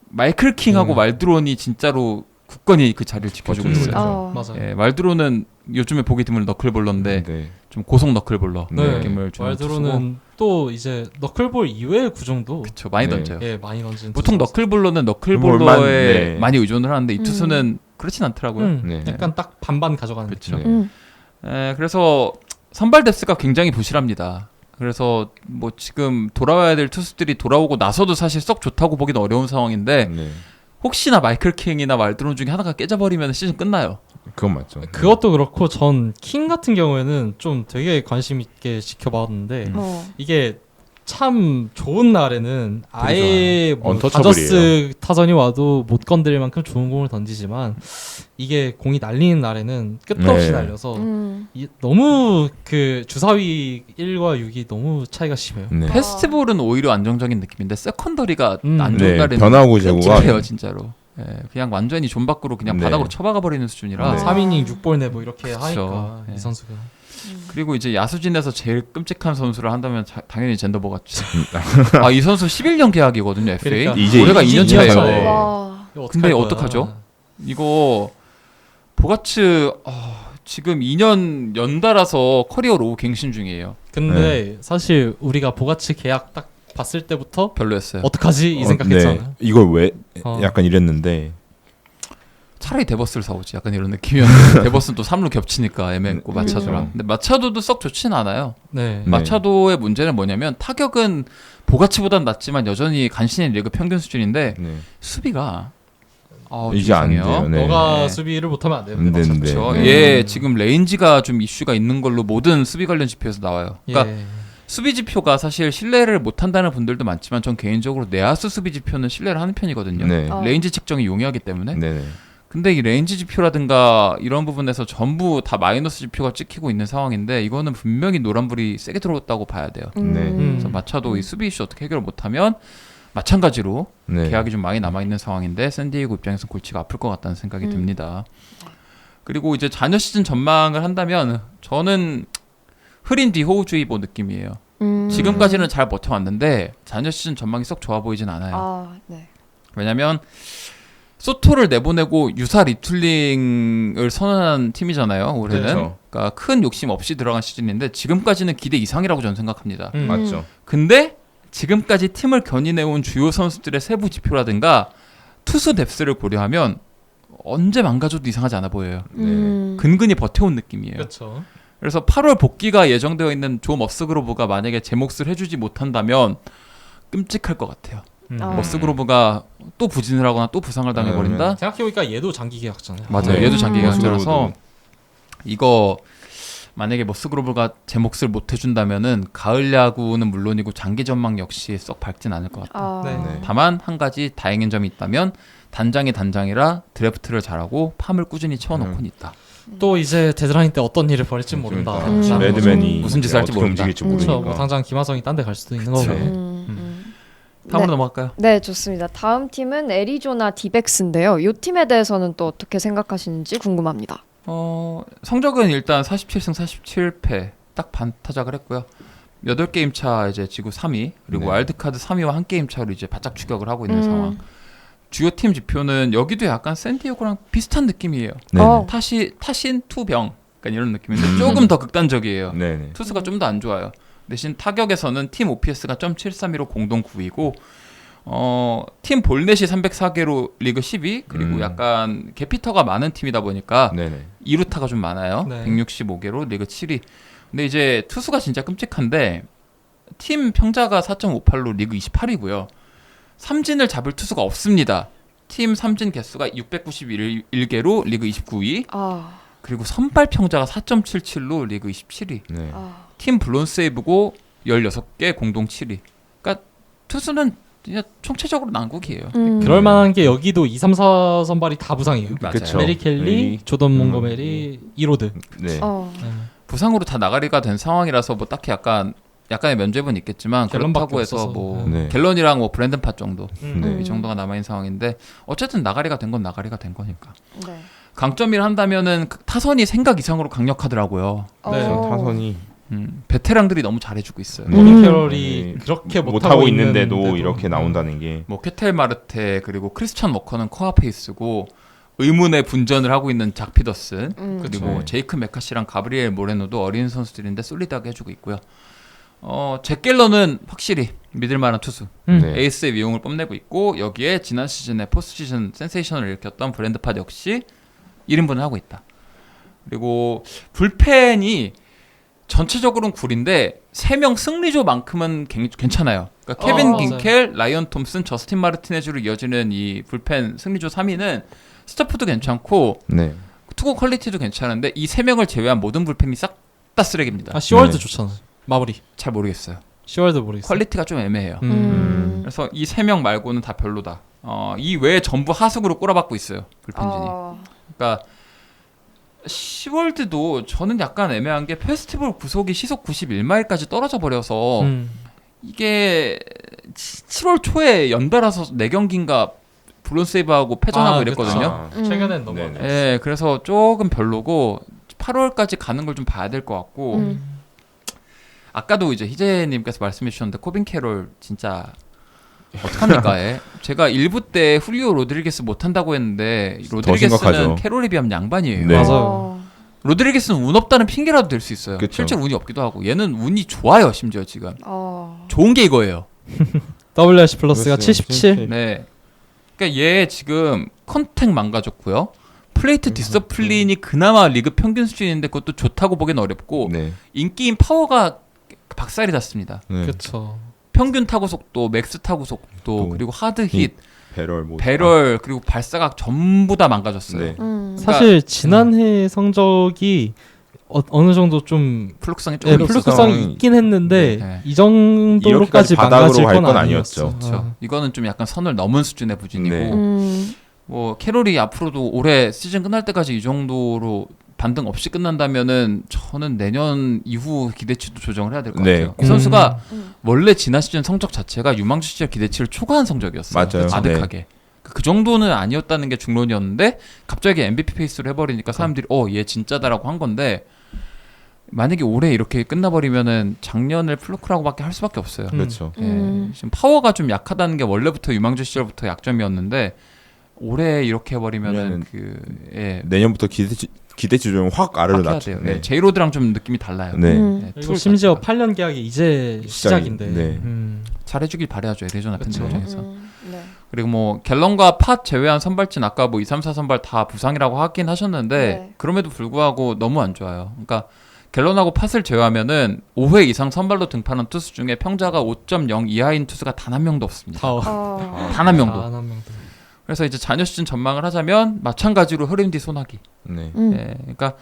Speaker 3: 마이클 킹하고 말드론이 진짜로 굳건히 그 자리를 지켜주고 있어요.
Speaker 2: 맞아요.
Speaker 3: 예, 말드론은 요즘에 보기 드문 너클볼러인데
Speaker 4: 네.
Speaker 3: 좀 고속 너클볼러
Speaker 2: 네.
Speaker 3: 느낌을 주는
Speaker 2: 말드로는 또 이제 너클볼 이외의 구종도
Speaker 3: 그쵸 많이
Speaker 4: 네.
Speaker 3: 던져요.
Speaker 2: 예, 많이 던지는
Speaker 3: 보통
Speaker 2: 투수.
Speaker 3: 너클볼러는 너클볼러에
Speaker 4: 네.
Speaker 3: 많이 의존을 하는데 이 투수는 그렇진 않더라고요.
Speaker 4: 네.
Speaker 2: 약간 딱 반반 가져가는
Speaker 3: 그쵸.
Speaker 2: 느낌.
Speaker 3: 그래서 선발 뎁스가 굉장히 부실합니다. 그래서 뭐 지금 돌아와야 될 투수들이 돌아오고 나서도 사실 썩 좋다고 보기는 어려운 상황인데
Speaker 4: 네.
Speaker 3: 혹시나 마이클 킹이나 말드론 중에 하나가 깨져버리면 시즌 끝나요.
Speaker 4: 그건 맞죠.
Speaker 2: 그것도 그렇고 전 킹 같은 경우에는 좀 되게 관심 있게 지켜봤는데 이게 참 좋은 날에는 아예 뭐 다저스 타선이 와도 못 건드릴 만큼 좋은 공을 던지지만 이게 공이 날리는 날에는 끝도 없이 날려서 너무 그 주사위 1과 6이 너무 차이가 심해요.
Speaker 4: 네.
Speaker 3: 페스티벌은 오히려 안정적인 느낌인데 세컨더리가 안 좋은
Speaker 4: 네.
Speaker 3: 날에는
Speaker 4: 변화구 제구가
Speaker 3: 끔찍해요 진짜로. 예, 그냥 완전히 존 밖으로 그냥
Speaker 4: 네.
Speaker 3: 바닥으로 쳐박아 버리는 수준이라.
Speaker 2: 3이닝 6볼 내고 이렇게
Speaker 3: 그쵸.
Speaker 2: 하니까
Speaker 3: 네.
Speaker 2: 이 선수가.
Speaker 3: 그리고 이제 야수진에서 제일 끔찍한 선수를 한다면 당연히 젠더버같죠. 이 선수 11년 계약이거든요, FA.
Speaker 2: 그러니까.
Speaker 4: 이제
Speaker 3: 올해가 2년 차예요.
Speaker 4: 차예요.
Speaker 1: 와.
Speaker 3: 근데 어떡하죠? 이거 보가츠 지금 2년 연달아서 커리어 로우 갱신 중이에요.
Speaker 2: 근데 사실 우리가 보가치 계약 딱 봤을 때부터
Speaker 3: 별로였어요.
Speaker 2: 어떡하지 이 생각했잖아요.
Speaker 4: 네. 이걸 왜 약간 이랬는데
Speaker 3: 차라리 데버스를 사오지. 약간 이런 느낌이었는데 데버스는 또 3루 겹치니까 애매했고 마차도랑. 근데 마차도도 썩 좋진 않아요.
Speaker 2: 네.
Speaker 3: 마차도의 문제는 뭐냐면 타격은 보가치보단 낫지만 여전히 간신히 리그 평균 수준인데
Speaker 4: 네.
Speaker 3: 수비가
Speaker 4: 이게 안 돼요. 네.
Speaker 2: 너가
Speaker 3: 네.
Speaker 2: 수비를 못하면 안
Speaker 4: 안
Speaker 2: 되는데.
Speaker 4: 되는데.
Speaker 3: 그렇죠.
Speaker 4: 네.
Speaker 3: 얘 지금 레인지가 좀 이슈가 있는 걸로 모든 수비 관련 지표에서 나와요. 그러니까
Speaker 2: 예.
Speaker 3: 수비 지표가 사실 신뢰를 못한다는 분들도 많지만 전 개인적으로 내야수 수비 지표는 신뢰를 하는 편이거든요.
Speaker 4: 네.
Speaker 3: 레인지 측정이 용이하기 때문에.
Speaker 4: 네.
Speaker 3: 근데 이 레인지 지표라든가 이런 부분에서 전부 다 마이너스 지표가 찍히고 있는 상황인데 이거는 분명히 노란불이 세게 들어왔다고 봐야 돼요.
Speaker 4: 네.
Speaker 3: 그래서 마차도 이 수비 이슈 어떻게 해결을 못하면 마찬가지로
Speaker 4: 네.
Speaker 3: 계약이 좀 많이 남아있는 상황인데 샌디에이고 입장에서 골치가 아플 것 같다는 생각이 듭니다. 그리고 이제 잔여 시즌 전망을 한다면 저는 흐린 뒤호우주의보 느낌이에요. 지금까지는 잘 버텨왔는데 잔여 시즌 전망이 썩 좋아 보이진 않아요.
Speaker 1: 네.
Speaker 3: 왜냐면 소토를 내보내고 유사 리툴링을 선언한 팀이잖아요. 올해는.
Speaker 4: 그렇죠.
Speaker 3: 그러니까 큰 욕심 없이 들어간 시즌인데 지금까지는 기대 이상이라고 저는 생각합니다.
Speaker 4: 맞죠.
Speaker 3: 근데 지금까지 팀을 견인해온 주요 선수들의 세부 지표라든가 투수 뎁스를 고려하면 언제 망가져도 이상하지 않아 보여요. 근근히 버텨온 느낌이에요.
Speaker 2: 그렇죠.
Speaker 3: 그래서 8월 복귀가 예정되어 있는 조 머스그로브가 만약에 제 몫을 해주지 못한다면 끔찍할 것 같아요. 머스그로브가 또 부진을 하거나 또 부상을 당해버린다?
Speaker 2: 생각해보니까 얘도 장기 계약잖아요.
Speaker 3: 맞아요. 얘도 장기 계약자라서 이거 만약에 머스그로브가 제 몫을 못 해준다면은 가을 야구는 물론이고 장기 전망 역시 썩 밝진 않을 것 같아요.
Speaker 2: 네.
Speaker 3: 다만 한 가지 다행인 점이 있다면 단장이 단장이라 드래프트를 잘하고 팜을 꾸준히 채워놓고는 있다.
Speaker 2: 또 이제 데드라인 때 어떤 일을 벌일지 모른다.
Speaker 4: 매드맨이
Speaker 3: 무슨 짓을 할지 모른다.
Speaker 4: 움직일지 모르니까.
Speaker 2: 그렇죠. 뭐 당장 김하성이 딴 데 갈 수도 있는 거고.
Speaker 3: 다음으로
Speaker 1: 네.
Speaker 3: 넘어갈까요?
Speaker 1: 네, 좋습니다. 다음 팀은 애리조나 디백스인데요. 이 팀에 대해서는 또 어떻게 생각하시는지 궁금합니다.
Speaker 3: 성적은 일단 47승 47패 딱 반타작을 했고요. 8게임 차 이제 지구 3위 그리고
Speaker 4: 네.
Speaker 3: 와일드카드 3위와 한 게임 차로 이제 바짝 추격을 하고 있는 상황. 주요 팀 지표는 여기도 약간 샌디에고랑 비슷한 느낌이에요.
Speaker 4: 네.
Speaker 3: 타신 투병 약간 이런 느낌인데 조금 더 극단적이에요.
Speaker 4: 네네.
Speaker 3: 투수가 좀 더 안 좋아요. 대신 타격에서는 팀 OPS가 .732로 공동 9위고 팀 볼넷이 304개로 리그 10위 그리고 약간 개피터가 많은 팀이다 보니까
Speaker 4: 네네.
Speaker 3: 2루타가 좀 많아요.
Speaker 2: 네.
Speaker 3: 165개로 리그 7위. 근데 이제 투수가 진짜 끔찍한데 팀 평자가 4.58로 리그 28위고요. 삼진을 잡을 투수가 없습니다. 팀 삼진 개수가 691개로 리그 29위. 그리고 선발 평자가 4.77로 리그 27위.
Speaker 4: 네.
Speaker 3: 팀 블론 세이브고 16개 공동 7위. 그러니까 투수는 그냥 총체적으로 난국이에요.
Speaker 2: 그럴 만한 게 여기도 2, 3, 4 선발이 다 부상이에요.
Speaker 3: 맞아요.
Speaker 4: 그쵸.
Speaker 2: 메리 켈리, 조던 몬고메리, 이로드.
Speaker 4: 네.
Speaker 3: 부상으로 다 나가리가 된 상황이라서 뭐 딱히 약간의 면죄부는 있겠지만
Speaker 2: 갤런밖에
Speaker 3: 그렇다고 해서
Speaker 2: 없어서.
Speaker 3: 뭐
Speaker 4: 네.
Speaker 3: 갤런이랑 뭐 브랜든 팟 정도
Speaker 4: 네.
Speaker 3: 이 정도가 남아있는 상황인데 어쨌든 나가리가 된 건 나가리가 된 거니까.
Speaker 1: 네.
Speaker 3: 강점이라 한다면은 타선이 생각 이상으로 강력하더라고요.
Speaker 2: 네.
Speaker 4: 타선이
Speaker 3: 베테랑들이 너무 잘해주고 있어요.
Speaker 2: 모닝 캐럴이 그렇게
Speaker 4: 못하고 있는데도 이렇게 나온다는 게
Speaker 3: 뭐 케텔 마르테 그리고 크리스찬 워커는 코어 페이스고 의문의 분전을 하고 있는 작 피더슨 그리고
Speaker 4: 그쵸.
Speaker 3: 제이크 메카시랑 가브리엘 모레노도 어린 선수들인데 솔리드하게 해주고 있고요. 잭 갤러는 확실히 믿을만한 투수.
Speaker 4: 네.
Speaker 3: 에이스의 위용을 뽐내고 있고 여기에 지난 시즌에 포스트시즌 센세이션을 일으켰던 브랜드 팟 역시 1인분을 하고 있다. 그리고 불펜이 전체적으로는 구린데 3명 승리조만큼은 괜찮아요. 그러니까 케빈 긴켈, 라이언 톰슨, 저스틴 마르티네즈로 이어지는 이 불펜 승리조 3위는 스타프도 괜찮고
Speaker 4: 네.
Speaker 3: 투구 퀄리티도 괜찮은데 이 3명을 제외한 모든 불펜이 싹 다 쓰레기입니다.
Speaker 2: 시월드
Speaker 4: 네.
Speaker 2: 좋잖아. 마무리.
Speaker 3: 잘 모르겠어요.
Speaker 2: 시월드 모르겠어.
Speaker 3: 퀄리티가 좀 애매해요.
Speaker 1: 음.
Speaker 3: 그래서 이 3명 말고는 다 별로다. 이 외에 전부 하승으로 꼬라박고 있어요. 불펜진이. 그러니까 시월드도 저는 약간 애매한 게 페스티벌 구속이 시속 91마일까지 떨어져 버려서 이게 7월 초에 연달아서 4경기인가 블론 세이브하고 패전하고 이랬거든요.
Speaker 2: 최근엔 너무 안
Speaker 3: 네, 그래서 조금 별로고 8월까지 가는 걸 좀 봐야 될 것 같고 아까도 이제 희재님께서 말씀해 주셨는데 코빈 캐롤 진짜 어떡합니까? 제가 1부 때 훌리오 로드리게스 못한다고 했는데 로드리게스는
Speaker 4: 심각하죠.
Speaker 3: 캐롤에 비하면 양반이에요.
Speaker 4: 네.
Speaker 2: 맞아요.
Speaker 3: 로드리게스는 운 없다는 핑계라도 될 수 있어요.
Speaker 4: 그쵸.
Speaker 3: 실제로 운이 없기도 하고 얘는 운이 좋아요. 심지어 지금 좋은 게 이거예요.
Speaker 2: WRC 플러스가 77.
Speaker 3: 네. 그러니까 얘 지금 컨택 망가졌고요. 플레이트 디서플린이 그나마 리그 평균 수준인데 그것도 좋다고 보기는 어렵고
Speaker 4: 네.
Speaker 3: 인기인 파워가 박살이 났습니다.
Speaker 4: 네.
Speaker 2: 그렇죠.
Speaker 3: 평균 타구 속도, 맥스 타구 속도,
Speaker 4: 또
Speaker 3: 그리고 하드 힛,
Speaker 4: 배럴 뭐
Speaker 3: 배럴 그리고 발사각 전부 다 망가졌어요.
Speaker 4: 네.
Speaker 2: 사실 지난해 성적이 어느 정도 좀
Speaker 3: 플룩성이
Speaker 2: 네,
Speaker 3: 좀
Speaker 2: 플루크성이 있긴 했는데
Speaker 3: 네.
Speaker 2: 이 정도로까지
Speaker 4: 이렇게까지 바닥으로
Speaker 2: 망가질
Speaker 4: 갈
Speaker 2: 건
Speaker 4: 건
Speaker 2: 아니었죠.
Speaker 3: 그렇죠. 이거는 좀 약간 선을 넘은 수준의 부진이고
Speaker 4: 네.
Speaker 3: 뭐 캐롤이 앞으로도 올해 시즌 끝날 때까지 이 정도로 반등 없이 끝난다면은 저는 내년 이후 기대치도 조정을 해야 될 것
Speaker 4: 네.
Speaker 3: 같아요. 이 선수가 원래 지난 시즌 성적 자체가 유망주 시절 기대치를 초과한 성적이었어요.
Speaker 4: 맞아요.
Speaker 3: 아득하게. 그 정도는 아니었다는 게 중론이었는데 갑자기 MVP 페이스로 해버리니까 사람들이 얘 진짜다라고 한 건데 만약에 올해 이렇게 끝나버리면은 작년을 플루크라고밖에 할 수밖에 없어요.
Speaker 4: 그렇죠.
Speaker 3: 예, 지금 파워가 좀 약하다는 게 원래부터 유망주 시절부터 약점이었는데 올해 이렇게 해버리면은
Speaker 4: 내년부터 기대치 좀 확 아래로
Speaker 3: 돼요.
Speaker 4: 낮춰.
Speaker 3: 네. 제이로드랑 좀 느낌이 달라요.
Speaker 4: 네.
Speaker 2: 그리고 심지어 8년 계약이 이제 시작인데
Speaker 4: 네.
Speaker 3: 잘해주길 바라야죠. 애리조나 팬들 입장에서. 그리고 뭐 갤런과 팟 제외한 선발진 아까 뭐 2, 3, 4 선발 다 부상이라고 하긴 하셨는데
Speaker 1: 네.
Speaker 3: 그럼에도 불구하고 너무 안 좋아요. 그러니까 갤런하고 팟을 제외하면은 5회 이상 선발로 등판한 투수 중에 평자가 5.0 이하인 투수가 단 한 명도 없습니다. 단 한 명도.
Speaker 2: 단 한 명도.
Speaker 3: 그래서 이제 잔여 시즌 전망을 하자면 마찬가지로 흐름 뒤 소나기.
Speaker 4: 네.
Speaker 3: 예, 그러니까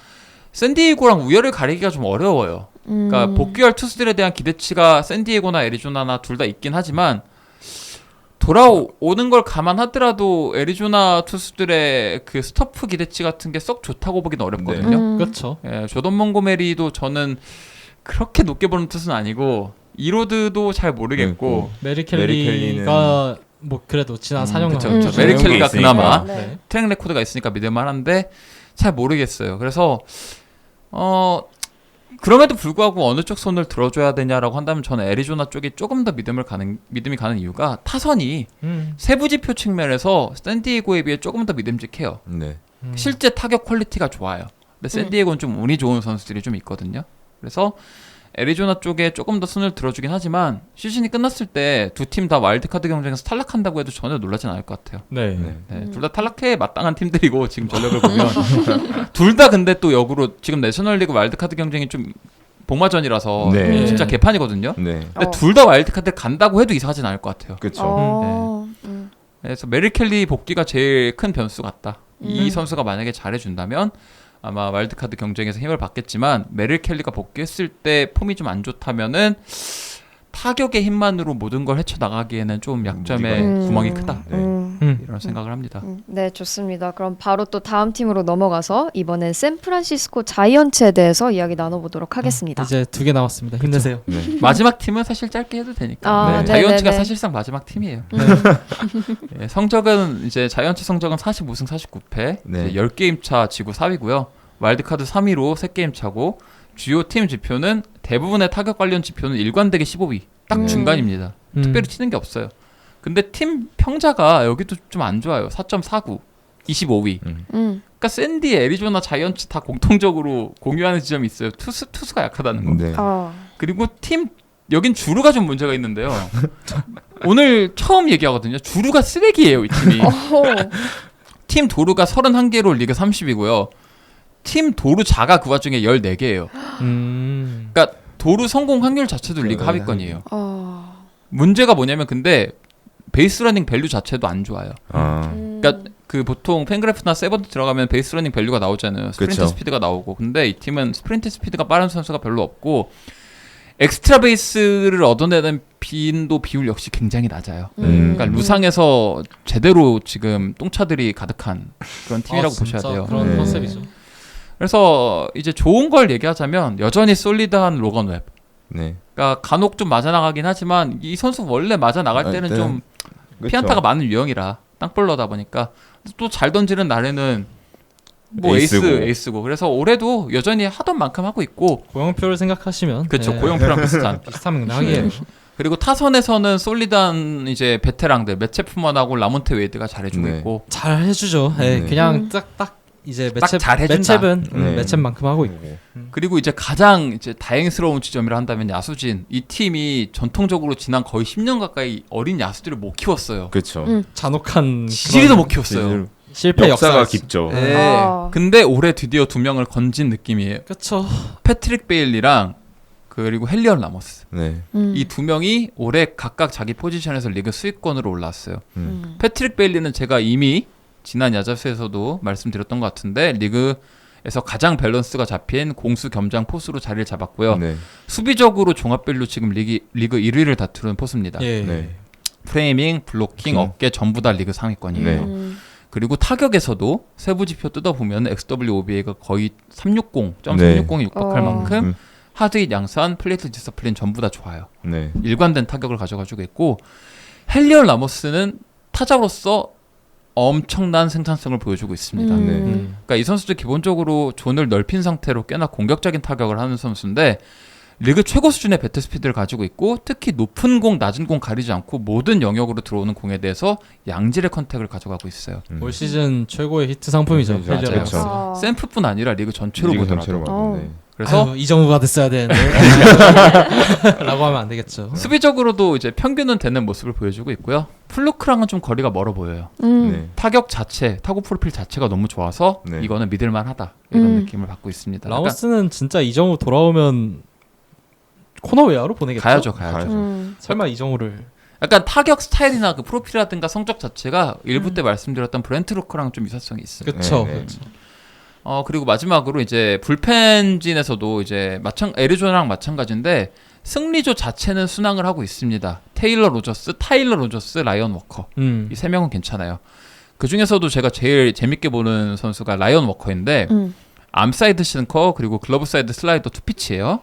Speaker 3: 샌디에고랑 우열을 가리기가 좀 어려워요. 그러니까 복귀할 투수들에 대한 기대치가 샌디에고나 애리조나나 둘 다 있긴 하지만 돌아오는 걸 감안하더라도 애리조나 투수들의 그 스토프 기대치 같은 게 썩 좋다고 보기는 어렵거든요.
Speaker 2: 그렇죠.
Speaker 3: 예, 조던 몬고메리도 저는 그렇게 높게 보는 투수는 아니고 이로드도 잘 모르겠고
Speaker 2: 메리 켈리가 뭐 그래도 지난 4년간
Speaker 3: 그쵸. 메리 켈리가 그나마
Speaker 1: 네.
Speaker 3: 트랙 레코드가 있으니까 믿을만 한데 잘 모르겠어요. 그래서 그럼에도 불구하고 어느 쪽 손을 들어줘야 되냐라고 한다면 저는 애리조나 쪽이 조금 더 믿음이 가는 이유가 타선이 세부 지표 측면에서 샌디에고에 비해 조금 더 믿음직해요.
Speaker 4: 네.
Speaker 3: 실제 타격 퀄리티가 좋아요. 근데 샌디에고는 좀 운이 좋은 선수들이 좀 있거든요. 그래서 애리조나 쪽에 조금 더 손을 들어주긴 하지만 시즌이 끝났을 때 두 팀 다 와일드카드 경쟁에서 탈락한다고 해도 전혀 놀라진 않을 것 같아요.
Speaker 2: 네.
Speaker 3: 네, 둘 다 탈락해 마땅한 팀들이고 지금 전력을 보면 둘 다 근데 또 역으로 지금 내셔널리그 와일드카드 경쟁이 좀 복마전이라서
Speaker 4: 네.
Speaker 3: 진짜 개판이거든요.
Speaker 4: 네.
Speaker 3: 근데 둘 다 와일드카드 간다고 해도 이상하진 않을 것 같아요.
Speaker 4: 그렇죠.
Speaker 3: 그래서 메리 켈리 복귀가 제일 큰 변수 같다. 이 선수가 만약에 잘해준다면 아마 와일드카드 경쟁에서 힘을 받겠지만 메릴 켈리가 복귀했을 때 폼이 좀 안 좋다면은 타격의 힘만으로 모든 걸 헤쳐나가기에는 좀 약점의 구멍이 크다. 이런 생각을 합니다.
Speaker 1: 네, 좋습니다. 그럼 바로 또 다음 팀으로 넘어가서 이번엔 샌프란시스코 자이언츠에 대해서 이야기 나눠보도록 하겠습니다.
Speaker 2: 이제 2개 남았습니다. 힘내세요.
Speaker 4: 네.
Speaker 3: 마지막 팀은 사실 짧게 해도 되니까.
Speaker 1: 아,
Speaker 4: 네.
Speaker 3: 자이언츠가
Speaker 1: 네네네.
Speaker 3: 사실상 마지막 팀이에요. 예, 성적은 이제 자이언츠 성적은 45승 49패,
Speaker 4: 네.
Speaker 3: 10게임 차 지구 4위고요. 와일드카드 3위로 3게임 차고 주요 팀 지표는 대부분의 타격 관련 지표는 일관되게 15위. 딱 중간입니다. 특별히 튀는 게 없어요. 근데 팀 평자가 여기도 좀 안 좋아요. 4.49, 25위. 그러니까 샌디, 애리조나, 자이언츠 다 공통적으로 공유하는 지점이 있어요. 투수가 약하다는 거.
Speaker 4: 네.
Speaker 3: 그리고 팀 여긴 주루가 좀 문제가 있는데요. 오늘 처음 얘기하거든요. 주루가 쓰레기예요, 이 팀이. 팀 도루가 31개로 리그 30이고요. 팀 도루 자가 그 와중에 14개예요. 그러니까 도루 성공 확률 자체도 리그 하위권이에요. 문제가 뭐냐면 근데 베이스 러닝 밸류 자체도 안 좋아요. 그러니까 그 보통 팬그래프나 세번트 들어가면 베이스 러닝 밸류가 나오잖아요. 스프린트
Speaker 4: 그쵸.
Speaker 3: 스피드가 나오고. 근데 이 팀은 스프린트 스피드가 빠른 선수가 별로 없고 엑스트라 베이스를 얻어내는 빈도 비율 역시 굉장히 낮아요. 그러니까 루상에서 제대로 지금 똥차들이 가득한 그런 팀이라고 보셔야 돼요.
Speaker 2: 그런
Speaker 4: 네.
Speaker 2: 컨셉이죠.
Speaker 3: 그래서 이제 좋은 걸 얘기하자면 여전히 솔리드한 로건 웹.
Speaker 4: 네.
Speaker 3: 그러니까 간혹 좀 맞아 나가긴 하지만 이 선수 원래 맞아 나갈 때는 좀 피안타가 많은 유형이라 땅볼러다 보니까 또 잘 던지는 날에는 뭐 에이스고 그래서 올해도 여전히 하던 만큼 하고 있고
Speaker 2: 고영표를 생각하시면
Speaker 3: 그렇죠.
Speaker 2: 네.
Speaker 3: 고영표랑 비슷한
Speaker 2: 맥락이에요.
Speaker 3: 그리고 타선에서는 솔리드한 이제 베테랑들 매체프먼하고 라몬테 웨이드가 잘해주고
Speaker 4: 네.
Speaker 3: 있고
Speaker 2: 잘 해주죠. 네.
Speaker 4: 네.
Speaker 2: 그냥 딱 이제
Speaker 3: 딱 잘해준다.
Speaker 2: 매첩은
Speaker 4: 네.
Speaker 2: 매첩만큼 하고 있고.
Speaker 3: 그리고 이제 가장 이제 다행스러운 지점이라 한다면 야수진 이 팀이 전통적으로 지난 거의 10년 가까이 어린 야수들을 못 키웠어요.
Speaker 4: 그렇죠.
Speaker 2: 잔혹한
Speaker 3: 지리도 못 키웠어요.
Speaker 2: 실패
Speaker 4: 역사가
Speaker 2: 역사가
Speaker 4: 깊죠.
Speaker 3: 네. 근데 올해 드디어 두 명을 건진 느낌이에요.
Speaker 2: 그렇죠.
Speaker 3: 패트릭 베일리랑 그리고 헬리언 라모스.
Speaker 4: 네.
Speaker 3: 이 두 명이 올해 각각 자기 포지션에서 리그 수위권으로 올라왔어요. 패트릭 베일리는 제가 이미 지난 야자수에서도 말씀드렸던 것 같은데 리그에서 가장 밸런스가 잡힌 공수 겸장 포수로 자리를 잡았고요.
Speaker 4: 네.
Speaker 3: 수비적으로 종합별로 지금 리그 1위를 다투는 포수입니다.
Speaker 2: 예.
Speaker 4: 네.
Speaker 3: 프레이밍, 블로킹, 어깨 전부 다 리그 상위권이에요.
Speaker 4: 네.
Speaker 3: 그리고 타격에서도 세부 지표 뜯어보면 XWOBA가 거의 360.360에
Speaker 4: 네.
Speaker 3: 육박할 만큼 하드잇, 양산, 플레이트 디스플린 전부 다 좋아요.
Speaker 4: 네.
Speaker 3: 일관된 타격을 가져가지고 있고 헬리언 라모스는 타자로서 엄청난 생산성을 보여주고 있습니다. 그러니까 이 선수도 기본적으로 존을 넓힌 상태로 꽤나 공격적인 타격을 하는 선수인데 리그 최고 수준의 배트 스피드를 가지고 있고 특히 높은 공, 낮은 공 가리지 않고 모든 영역으로 들어오는 공에 대해서 양질의 컨택을 가져가고 있어요.
Speaker 2: 올 시즌 최고의 히트 상품이죠.
Speaker 4: 맞아요.
Speaker 2: 헬리언
Speaker 4: 그쵸.
Speaker 2: 라모스.
Speaker 3: 샘프뿐 아니라 리그 전체로
Speaker 4: 리그
Speaker 3: 보더라도.
Speaker 4: 전체로 봐도, 네.
Speaker 3: 그래서
Speaker 2: 이정우가 됐어야 되는데 라고 하면 안 되겠죠.
Speaker 3: 수비적으로도 이제 평균은 되는 모습을 보여주고 있고요. 플루크랑은 좀 거리가 멀어 보여요.
Speaker 4: 네.
Speaker 3: 타격 자체, 타구 프로필 자체가 너무 좋아서
Speaker 4: 네.
Speaker 3: 이거는 믿을만하다 이런 느낌을 받고 있습니다.
Speaker 2: 라모스는 진짜 이정우 돌아오면 코너 외야로 보내겠죠?
Speaker 3: 가야죠.
Speaker 2: 설마 이정우를
Speaker 3: 약간 타격 스타일이나 그 프로필이라든가 성적 자체가 일부 때 말씀드렸던 브렌트 루커랑 좀 유사성이 있어요.
Speaker 2: 그렇죠.
Speaker 4: 네, 네.
Speaker 3: 그리고 마지막으로 이제 불펜진에서도 이제 애리조나랑 마찬가지인데 승리조 자체는 순항을 하고 있습니다. 테일러 로저스, 라이언 워커 이 세 명은 괜찮아요. 그 중에서도 제가 제일 재밌게 보는 선수가 라이언 워커인데 암사이드 싱커 그리고 글러브 사이드 슬라이더 투피치예요.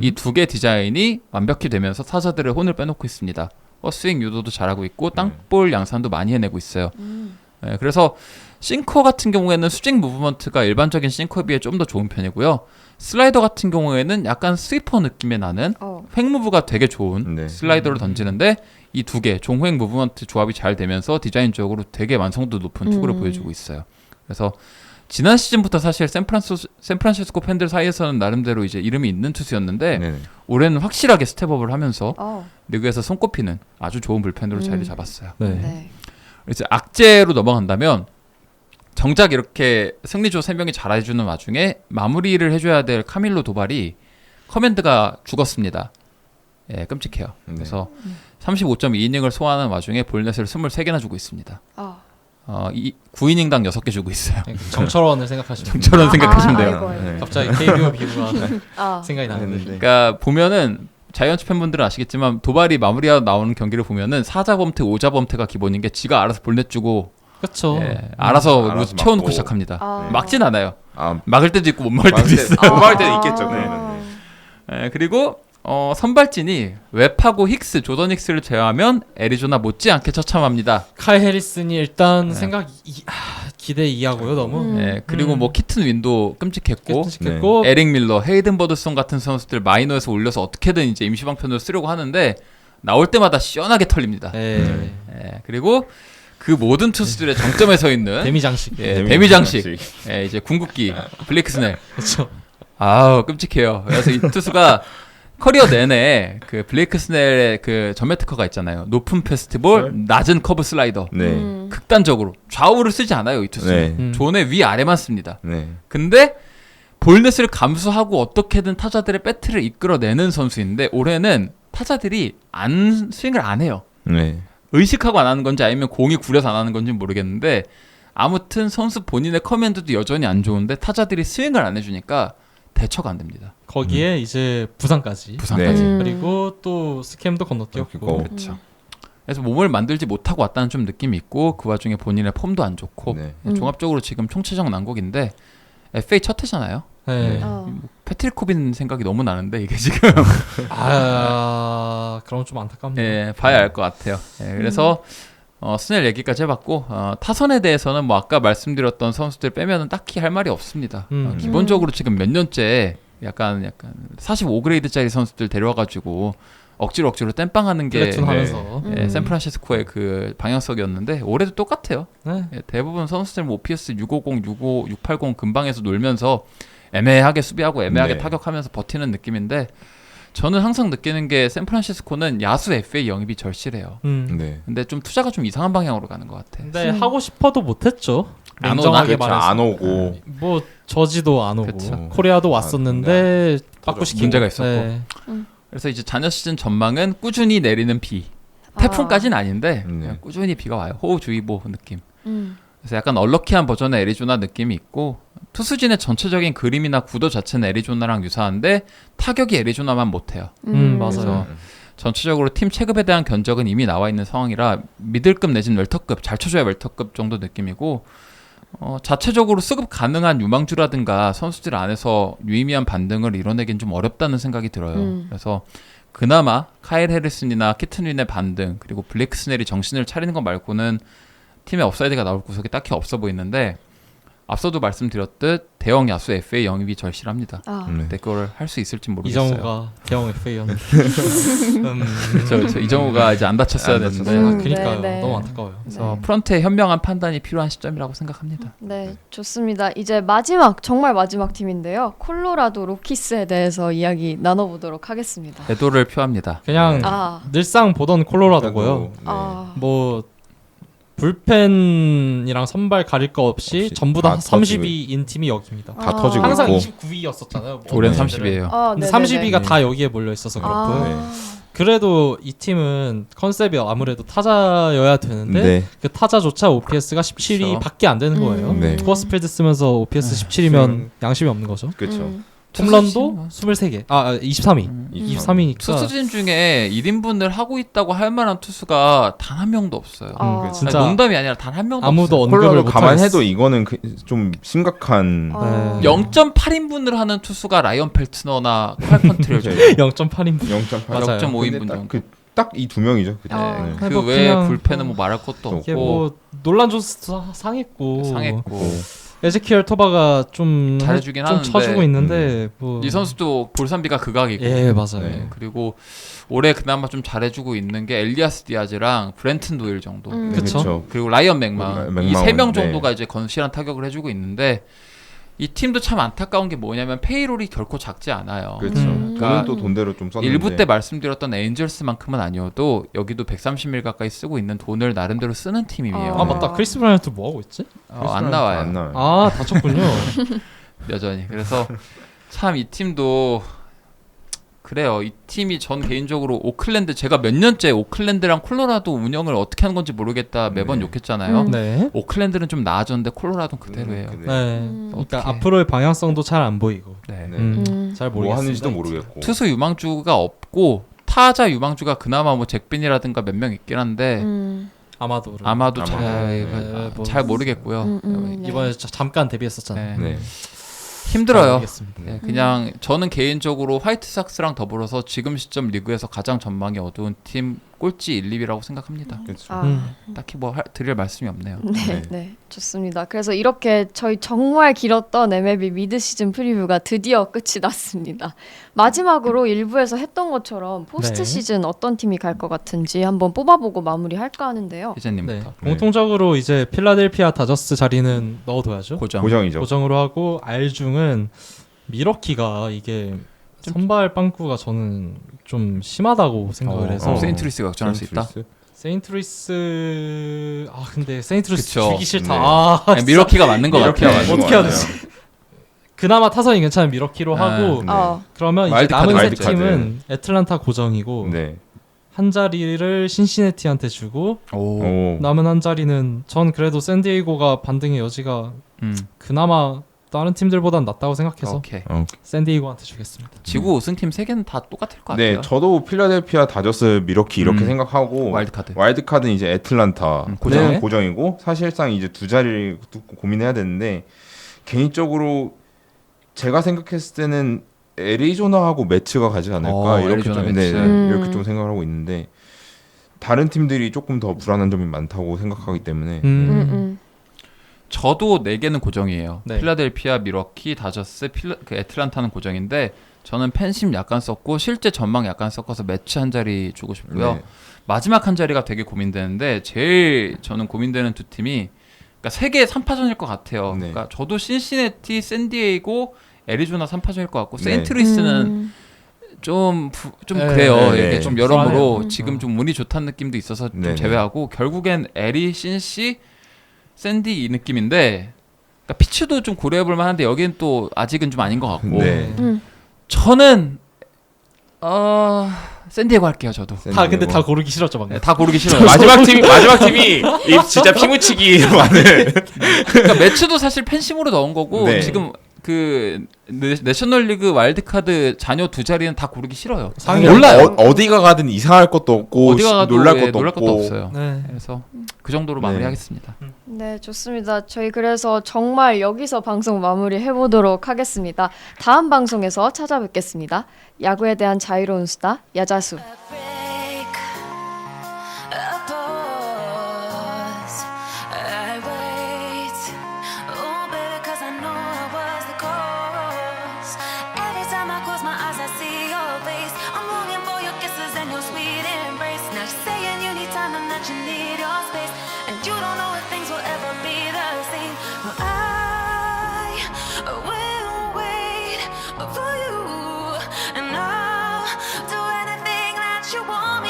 Speaker 3: 이 두 개 디자인이 완벽히 되면서 타자들의 혼을 빼놓고 있습니다. 스윙 유도도 잘하고 있고 땅볼 양산도 많이 해내고 있어요. 네, 그래서 싱커 같은 경우에는 스윙 무브먼트가 일반적인 싱커에 비해 좀 더 좋은 편이고요. 슬라이더 같은 경우에는 약간 스위퍼 느낌의 나는 횡무브가 되게 좋은 슬라이더를 던지는데 이 두 개 종횡 무브먼트 조합이 잘 되면서 디자인적으로 되게 완성도 높은 투구를 보여주고 있어요. 그래서 지난 시즌부터 사실 샌프란시스코 팬들 사이에서는 나름대로 이제 이름이 있는 투수였는데 올해는 확실하게 스텝업을 하면서 리그에서 손꼽히는 아주 좋은 불펜으로 자리 잡았어요.
Speaker 1: 네.
Speaker 3: 이제 악재로 넘어간다면 정작 이렇게 승리조 3명이 잘해주는 와중에 마무리를 해줘야 될 카밀로 도발이 커맨드가 죽었습니다. 예, 끔찍해요. 그래서 35.2이닝을 소화하는 와중에 볼넷을 23개나 주고 있습니다. 9이닝당 6개 주고 있어요.
Speaker 2: 정철원을 생각하시면
Speaker 3: 정철원 생각하시면 돼요.
Speaker 2: 네. 갑자기 KBO 비구가 생각이 나는데.
Speaker 3: 그러니까 보면은 자이언츠 팬분들은 아시겠지만 도발이 마무리하고 나오는 경기를 보면은 4자 범퇴, 5자 범퇴가 기본인 게 지가 알아서 볼넷 주고
Speaker 2: 그렇죠.
Speaker 3: 예, 알아서
Speaker 4: 알아서
Speaker 3: 채워놓고
Speaker 4: 막고.
Speaker 3: 시작합니다.
Speaker 1: 아.
Speaker 3: 막진 않아요.
Speaker 4: 아,
Speaker 3: 막을 때도 있고 못 막을 때도 있어요.
Speaker 4: 못 막을 때도 있겠죠. 네.
Speaker 3: 예, 그리고 선발진이 웹하고 힉스, 조던 힉스를 제외하면 애리조나 못지않게 처참합니다.
Speaker 2: 칼 해리슨이 일단 기대 이하고요 너무.
Speaker 3: 예, 그리고 뭐 키튼 윈도 끔찍했고
Speaker 2: 끔찍했고
Speaker 3: 에릭 밀러, 헤이든 버드송 같은 선수들 마이너에서 올려서 어떻게든 이제 임시방편으로 쓰려고 하는데 나올 때마다 시원하게 털립니다.
Speaker 2: 예.
Speaker 3: 그리고 그 모든 투수들의 정점에 서 있는
Speaker 2: 데미 장식.
Speaker 3: 데미 장식. 이제 궁극기 블레이크 스넬.
Speaker 2: 그렇죠.
Speaker 3: 아우 끔찍해요. 그래서 이 투수가 커리어 내내 그 블레이크 스넬의 그 전매 특허가 있잖아요. 높은 패스트볼, 낮은 커브 슬라이더.
Speaker 4: 네.
Speaker 3: 극단적으로 좌우를 쓰지 않아요, 이 투수.
Speaker 4: 네.
Speaker 3: 존의 위 아래만 씁니다.
Speaker 4: 네.
Speaker 3: 근데 볼넷을 감수하고 어떻게든 타자들의 배트를 이끌어내는 선수인데 올해는 타자들이 스윙을 안 해요.
Speaker 4: 네.
Speaker 3: 의식하고 안 하는 건지 아니면 공이 구려서 안 하는 건지 모르겠는데 아무튼 선수 본인의 커맨드도 여전히 안 좋은데 타자들이 스윙을 안 해주니까 대처가 안 됩니다.
Speaker 2: 거기에 이제 부상까지.
Speaker 4: 네.
Speaker 2: 그리고 또 스캠도 건너뛰었고.
Speaker 3: 그렇죠. 그래서 몸을 만들지 못하고 왔다는 좀 느낌이 있고 그 와중에 본인의 폼도 안 좋고 종합적으로 지금 총체적 난국인데 FA 첫 해잖아요.
Speaker 2: 네.
Speaker 3: 패트릭 코빈 생각이 너무 나는데 이게 지금
Speaker 2: 그럼 좀 안타깝네요.
Speaker 3: 예, 봐야 알 것 같아요. 그래서 스넬 얘기까지 해봤고 타선에 대해서는 뭐 아까 말씀드렸던 선수들 빼면은 딱히 할 말이 없습니다. 기본적으로 지금 몇 년째 약간 45그레이드짜리 선수들 데려와가지고 억지로 땜빵하는 게
Speaker 2: 하면서.
Speaker 3: 샌프란시스코의 그 방향성이었는데 올해도 똑같아요.
Speaker 2: 네.
Speaker 3: 대부분 선수들 뭐 OPS 650, 65, 680 근방에서 놀면서 애매하게 수비하고 애매하게 타격하면서 버티는 느낌인데 저는 항상 느끼는 게 샌프란시스코는 야수 FA 영입이 절실해요.
Speaker 4: 네.
Speaker 3: 근데 좀 투자가 좀 이상한 방향으로 가는 것 같아.
Speaker 2: 근데 하고 싶어도 못했죠.
Speaker 3: 안
Speaker 2: 냉정하게
Speaker 4: 그렇죠.
Speaker 2: 말해서.
Speaker 4: 안 오고.
Speaker 2: 뭐 저지도 안 오고
Speaker 3: 그쵸.
Speaker 2: 코리아도 왔었는데 빠꾸시키고
Speaker 3: 문제가 있었고.
Speaker 2: 네.
Speaker 3: 그래서 이제 자녀 시즌 전망은 꾸준히 내리는 비. 태풍까지는 아닌데 그냥 꾸준히 비가 와요. 호우주의보 느낌. 그래서 약간 얼럭키한 버전의 애리조나 느낌이 있고 투수진의 전체적인 그림이나 구도 자체는 애리조나랑 유사한데 타격이 애리조나만 못해요.
Speaker 2: 맞아요.
Speaker 3: 전체적으로 팀 체급에 대한 견적은 이미 나와 있는 상황이라 미들급 내지는 웰터급, 잘 쳐줘야 웰터급 정도 느낌이고 자체적으로 수급 가능한 유망주라든가 선수들 안에서 유의미한 반등을 이뤄내긴 좀 어렵다는 생각이 들어요. 그래서 그나마 카일 해리슨이나 키튼 윈의 반등 그리고 블레이크 스넬이 정신을 차리는 것 말고는 팀에 업사이드가 나올 구석이 딱히 없어 보이는데 앞서도 말씀드렸듯 대형 야수 FA 영입이 절실합니다.
Speaker 4: 네.
Speaker 3: 근데 그걸 할 수 있을지 모르겠어요.
Speaker 2: 이정우가 대형 FA였는데.
Speaker 3: 저 이정우가 이제 안 다쳤어야
Speaker 4: 안
Speaker 3: 되는데
Speaker 4: 다쳤어요.
Speaker 2: 그러니까요.
Speaker 1: 네, 네.
Speaker 2: 너무 안타까워요.
Speaker 3: 그래서
Speaker 1: 네.
Speaker 3: 프런트의 현명한 판단이 필요한 시점이라고 생각합니다.
Speaker 1: 네, 좋습니다. 이제 마지막 정말 마지막 팀인데요. 콜로라도 로키스에 대해서 이야기 나눠보도록 하겠습니다.
Speaker 3: 애도를 표합니다.
Speaker 2: 그냥
Speaker 1: 아,
Speaker 2: 늘상 보던 콜로라도고요.
Speaker 4: 네.
Speaker 1: 아,
Speaker 2: 뭐 불펜이랑 선발 가릴 거 없이 전부 다
Speaker 4: 다 터지고
Speaker 2: 32인 팀이 여기입니다.
Speaker 4: 다
Speaker 1: 아.
Speaker 4: 터지고
Speaker 2: 항상
Speaker 4: 있고.
Speaker 2: 29위였었잖아요.
Speaker 3: 올해는
Speaker 4: 네.
Speaker 3: 30이에요.
Speaker 1: 아,
Speaker 2: 근데
Speaker 1: 네네네.
Speaker 2: 32가
Speaker 4: 네.
Speaker 2: 다 여기에 몰려 있어서 그렇고
Speaker 1: 아,
Speaker 2: 그래도 이 팀은 컨셉이 아무래도 타자여야 되는데
Speaker 4: 네.
Speaker 2: 그 타자조차 OPS가 17위밖에 안 되는 거예요.
Speaker 1: 음.
Speaker 4: 네.
Speaker 2: 투어 스프레드 쓰면서 OPS
Speaker 3: 네.
Speaker 2: 17이면 양심이 없는 거죠.
Speaker 4: 그렇죠.
Speaker 2: 홈런도 23개. 23위. 23위니까
Speaker 3: 투수진 중에 1인분을 하고 있다고 할 만한 투수가 단 한 명도 없어요.
Speaker 1: 아.
Speaker 2: 진짜
Speaker 3: 아니, 농담이 아니라 단 한 명도
Speaker 2: 아무도
Speaker 3: 없어요.
Speaker 2: 언급을
Speaker 4: 콜라도
Speaker 2: 못
Speaker 4: 감안해도
Speaker 2: 하겠어.
Speaker 4: 이거는 좀 심각한
Speaker 1: 아.
Speaker 2: 네.
Speaker 3: 0.8인분을 하는 투수가 라이언 펠트너나 칼 컨트롤
Speaker 2: 0.8인분.
Speaker 4: 0.8
Speaker 2: 맞아요.
Speaker 3: 0.5인분 정도.
Speaker 4: 딱 이 두 명이죠. 그때.
Speaker 1: 아.
Speaker 4: 네.
Speaker 2: 뭐
Speaker 3: 그 외에
Speaker 2: 그냥
Speaker 3: 불펜은 뭐 말할 것도
Speaker 2: 이게
Speaker 3: 없고
Speaker 2: 뭐 논란 존스도 상했고
Speaker 3: 상했고
Speaker 2: 에제키엘 토바가 좀
Speaker 3: 잘해주긴
Speaker 2: 좀
Speaker 3: 하는데
Speaker 2: 쳐주고 있는데 뭐
Speaker 3: 이 선수도 볼산비가 극악이고
Speaker 2: 예 맞아요.
Speaker 4: 네.
Speaker 3: 그리고 올해 그나마 좀 잘해주고 있는 게 엘리아스 디아즈랑 브렌튼 도일 정도
Speaker 1: 음.
Speaker 4: 네,
Speaker 2: 그쵸.
Speaker 4: 그렇죠.
Speaker 3: 그리고 라이언 맥마운 이
Speaker 4: 맥마운,
Speaker 3: 세 명
Speaker 4: 네.
Speaker 3: 정도가 이제 건실한 타격을 해주고 있는데 이 팀도 참 안타까운 게 뭐냐면 페이롤이 결코 작지 않아요.
Speaker 4: 그렇죠.
Speaker 1: 음.
Speaker 4: 돈은 또 돈대로 좀 썼는데.
Speaker 3: 일부 때 말씀드렸던 에인절스만큼은 아니어도 여기도 130밀 가까이 쓰고 있는 돈을 나름대로 쓰는 팀이에요.
Speaker 2: 아 맞다. 크리스 브라이언트 뭐 하고 있지?
Speaker 3: 안 나와요.
Speaker 4: 안 나와요.
Speaker 2: 아 다쳤군요.
Speaker 3: 여전히. 그래서 참 이 팀도 그래요. 이 팀이 전 개인적으로 오클랜드 제가 몇 년째 오클랜드랑 콜로라도 운영을 어떻게 하는 건지 모르겠다 매번
Speaker 4: 네.
Speaker 3: 욕했잖아요.
Speaker 1: 음.
Speaker 2: 네.
Speaker 3: 오클랜드는 좀 나아졌는데 콜로라도는 그대로예요.
Speaker 2: 네. 그러니까
Speaker 3: 어떡해.
Speaker 2: 앞으로의 방향성도 잘 안 보이고.
Speaker 3: 네.
Speaker 1: 음.
Speaker 2: 잘
Speaker 4: 뭐
Speaker 2: 모르겠습니다.
Speaker 4: 하는지도 모르겠고.
Speaker 3: 투수 유망주가 없고 타자 유망주가 그나마 뭐 잭빈이라든가 몇 명 있긴 한데
Speaker 2: 아마도
Speaker 3: 아마도
Speaker 2: 네, 뭐
Speaker 3: 잘 모르겠고요.
Speaker 1: 네.
Speaker 2: 이번에 잠깐 데뷔했었잖아요.
Speaker 3: 네.
Speaker 4: 네.
Speaker 3: 힘들어요.
Speaker 2: 모르겠습니다.
Speaker 3: 네, 그냥 저는 개인적으로 화이트삭스랑 더불어서 지금 시점 리그에서 가장 전망이 어두운 팀 꼴찌 1, 2위라고 생각합니다.
Speaker 4: 그렇죠.
Speaker 1: 아,
Speaker 3: 딱히 뭐 드릴 말씀이 없네요.
Speaker 1: 네,
Speaker 4: 네.
Speaker 1: 네, 좋습니다. 그래서 이렇게 저희 정말 길었던 MLB 미드 시즌 프리뷰가 드디어 끝이 났습니다. 마지막으로 일부에서 했던 것처럼 포스트
Speaker 2: 네.
Speaker 1: 시즌 어떤 팀이 갈 것 같은지 한번 뽑아보고 마무리할까 하는데요.
Speaker 2: 네.
Speaker 3: 희재님부터.
Speaker 2: 공통적으로 이제 필라델피아 다저스 자리는 넣어둬야죠.
Speaker 3: 고정.
Speaker 4: 고정이죠.
Speaker 2: 고정으로 하고 알중은 미러키가 이게 선발 빵꾸가 저는 좀 심하다고 생각을 해서
Speaker 3: 세인트루이스가 역전할 수 있다.
Speaker 2: 세인트루이스 근데 세인트루이스
Speaker 3: 그쵸.
Speaker 2: 주기 싫다.
Speaker 4: 네.
Speaker 3: 아니, 미러키가 맞는 것
Speaker 4: 미러키가
Speaker 3: 같아요.
Speaker 4: 맞는
Speaker 2: 어떻게
Speaker 4: 것
Speaker 2: 해야
Speaker 4: 같아요.
Speaker 2: 되지? 그나마 타선이 괜찮은 미러키로
Speaker 3: 네.
Speaker 2: 하고
Speaker 4: 네.
Speaker 2: 그러면 이제
Speaker 3: 와일드카드,
Speaker 2: 남은 세
Speaker 3: 와일드카드.
Speaker 2: 팀은 애틀란타 고정이고
Speaker 4: 네.
Speaker 2: 한 자리를 신시내티한테 주고
Speaker 3: 오.
Speaker 4: 오.
Speaker 2: 남은 한 자리는 전 그래도 샌디에이고가 반등의 여지가 그나마 다른 팀들보단 낫다고 생각해서
Speaker 3: 오케이.
Speaker 2: 샌디에이고한테 주겠습니다.
Speaker 3: 지구 우승팀 3개는 다 똑같을 것
Speaker 4: 네,
Speaker 3: 같아요.
Speaker 4: 저도 필라델피아 다저스 미러키 이렇게 생각하고
Speaker 3: 와일드카드.
Speaker 4: 와일드카드는 이제 애틀란타
Speaker 3: 고정.
Speaker 4: 네. 고정이고 사실상 이제 두 자리를 고민해야 되는데 개인적으로 제가 생각했을 때는 애리조나하고 매츠가 가지 않을까 이렇게
Speaker 3: 애리조나
Speaker 4: 좀
Speaker 3: 매츠.
Speaker 4: 이렇게 좀 생각을 하고 있는데 다른 팀들이 조금 더 불안한 점이 많다고 생각하기 때문에
Speaker 3: 저도 4개는 고정이에요.
Speaker 2: 네.
Speaker 3: 필라델피아, 미러키, 다저스, 그 애틀란타는 고정인데 저는 팬심 약간 썼고 실제 전망 약간 섞어서 매치 한 자리 주고 싶고요.
Speaker 4: 네.
Speaker 3: 마지막 한 자리가 되게 고민되는데 제일 저는 고민되는 두 팀이 그러니까 세계 3파전일 것 같아요.
Speaker 4: 네.
Speaker 3: 그러니까 저도 신시내티, 샌디에이고, 애리조나 3파전일 것 같고
Speaker 4: 네.
Speaker 3: 세인트루이스는 좀
Speaker 2: 네,
Speaker 3: 그래요.
Speaker 4: 네,
Speaker 3: 이게
Speaker 4: 네.
Speaker 3: 좀 여러모로
Speaker 1: 불안해요.
Speaker 3: 지금 좀 운이 좋다는 느낌도 있어서 좀
Speaker 4: 네, 네.
Speaker 3: 제외하고 결국엔 에리, 신시, 샌디 이 느낌인데 그러니까 피츠도 좀 고려해볼 만한데 여기는 또 아직은 좀 아닌 것 같고
Speaker 4: 네.
Speaker 3: 저는 샌디에고 할게요. 저도
Speaker 2: 다 근데 다 고르기 싫었죠 방금.
Speaker 3: 네, 다 고르기 싫어요.
Speaker 4: 마지막 팀이 이 진짜 피무치기 많은
Speaker 3: 그러니까 매츠도 사실 팬심으로 넣은 거고
Speaker 4: 네.
Speaker 3: 지금 그 내셔널리그 와일드카드 자녀 두 자리는 다 고르기 싫어요.
Speaker 4: 몰라요. 어디가 가든 이상할 것도 없고
Speaker 3: 어디가 가도
Speaker 4: 놀랄
Speaker 3: 예,
Speaker 4: 것도 없고
Speaker 3: 없어요.
Speaker 2: 네.
Speaker 3: 그래서 그 정도로
Speaker 4: 네.
Speaker 3: 마무리하겠습니다.
Speaker 1: 네, 좋습니다. 저희 그래서 정말 여기서 방송 마무리 해보도록 하겠습니다. 다음 방송에서 찾아뵙겠습니다. 야구에 대한 자유로운 수다, 야자수.
Speaker 5: break a pause. I wait. Oh, baby, that you need your space, and you don't know if things will ever be the same. No, I will wait for you, and I'll do anything that you want me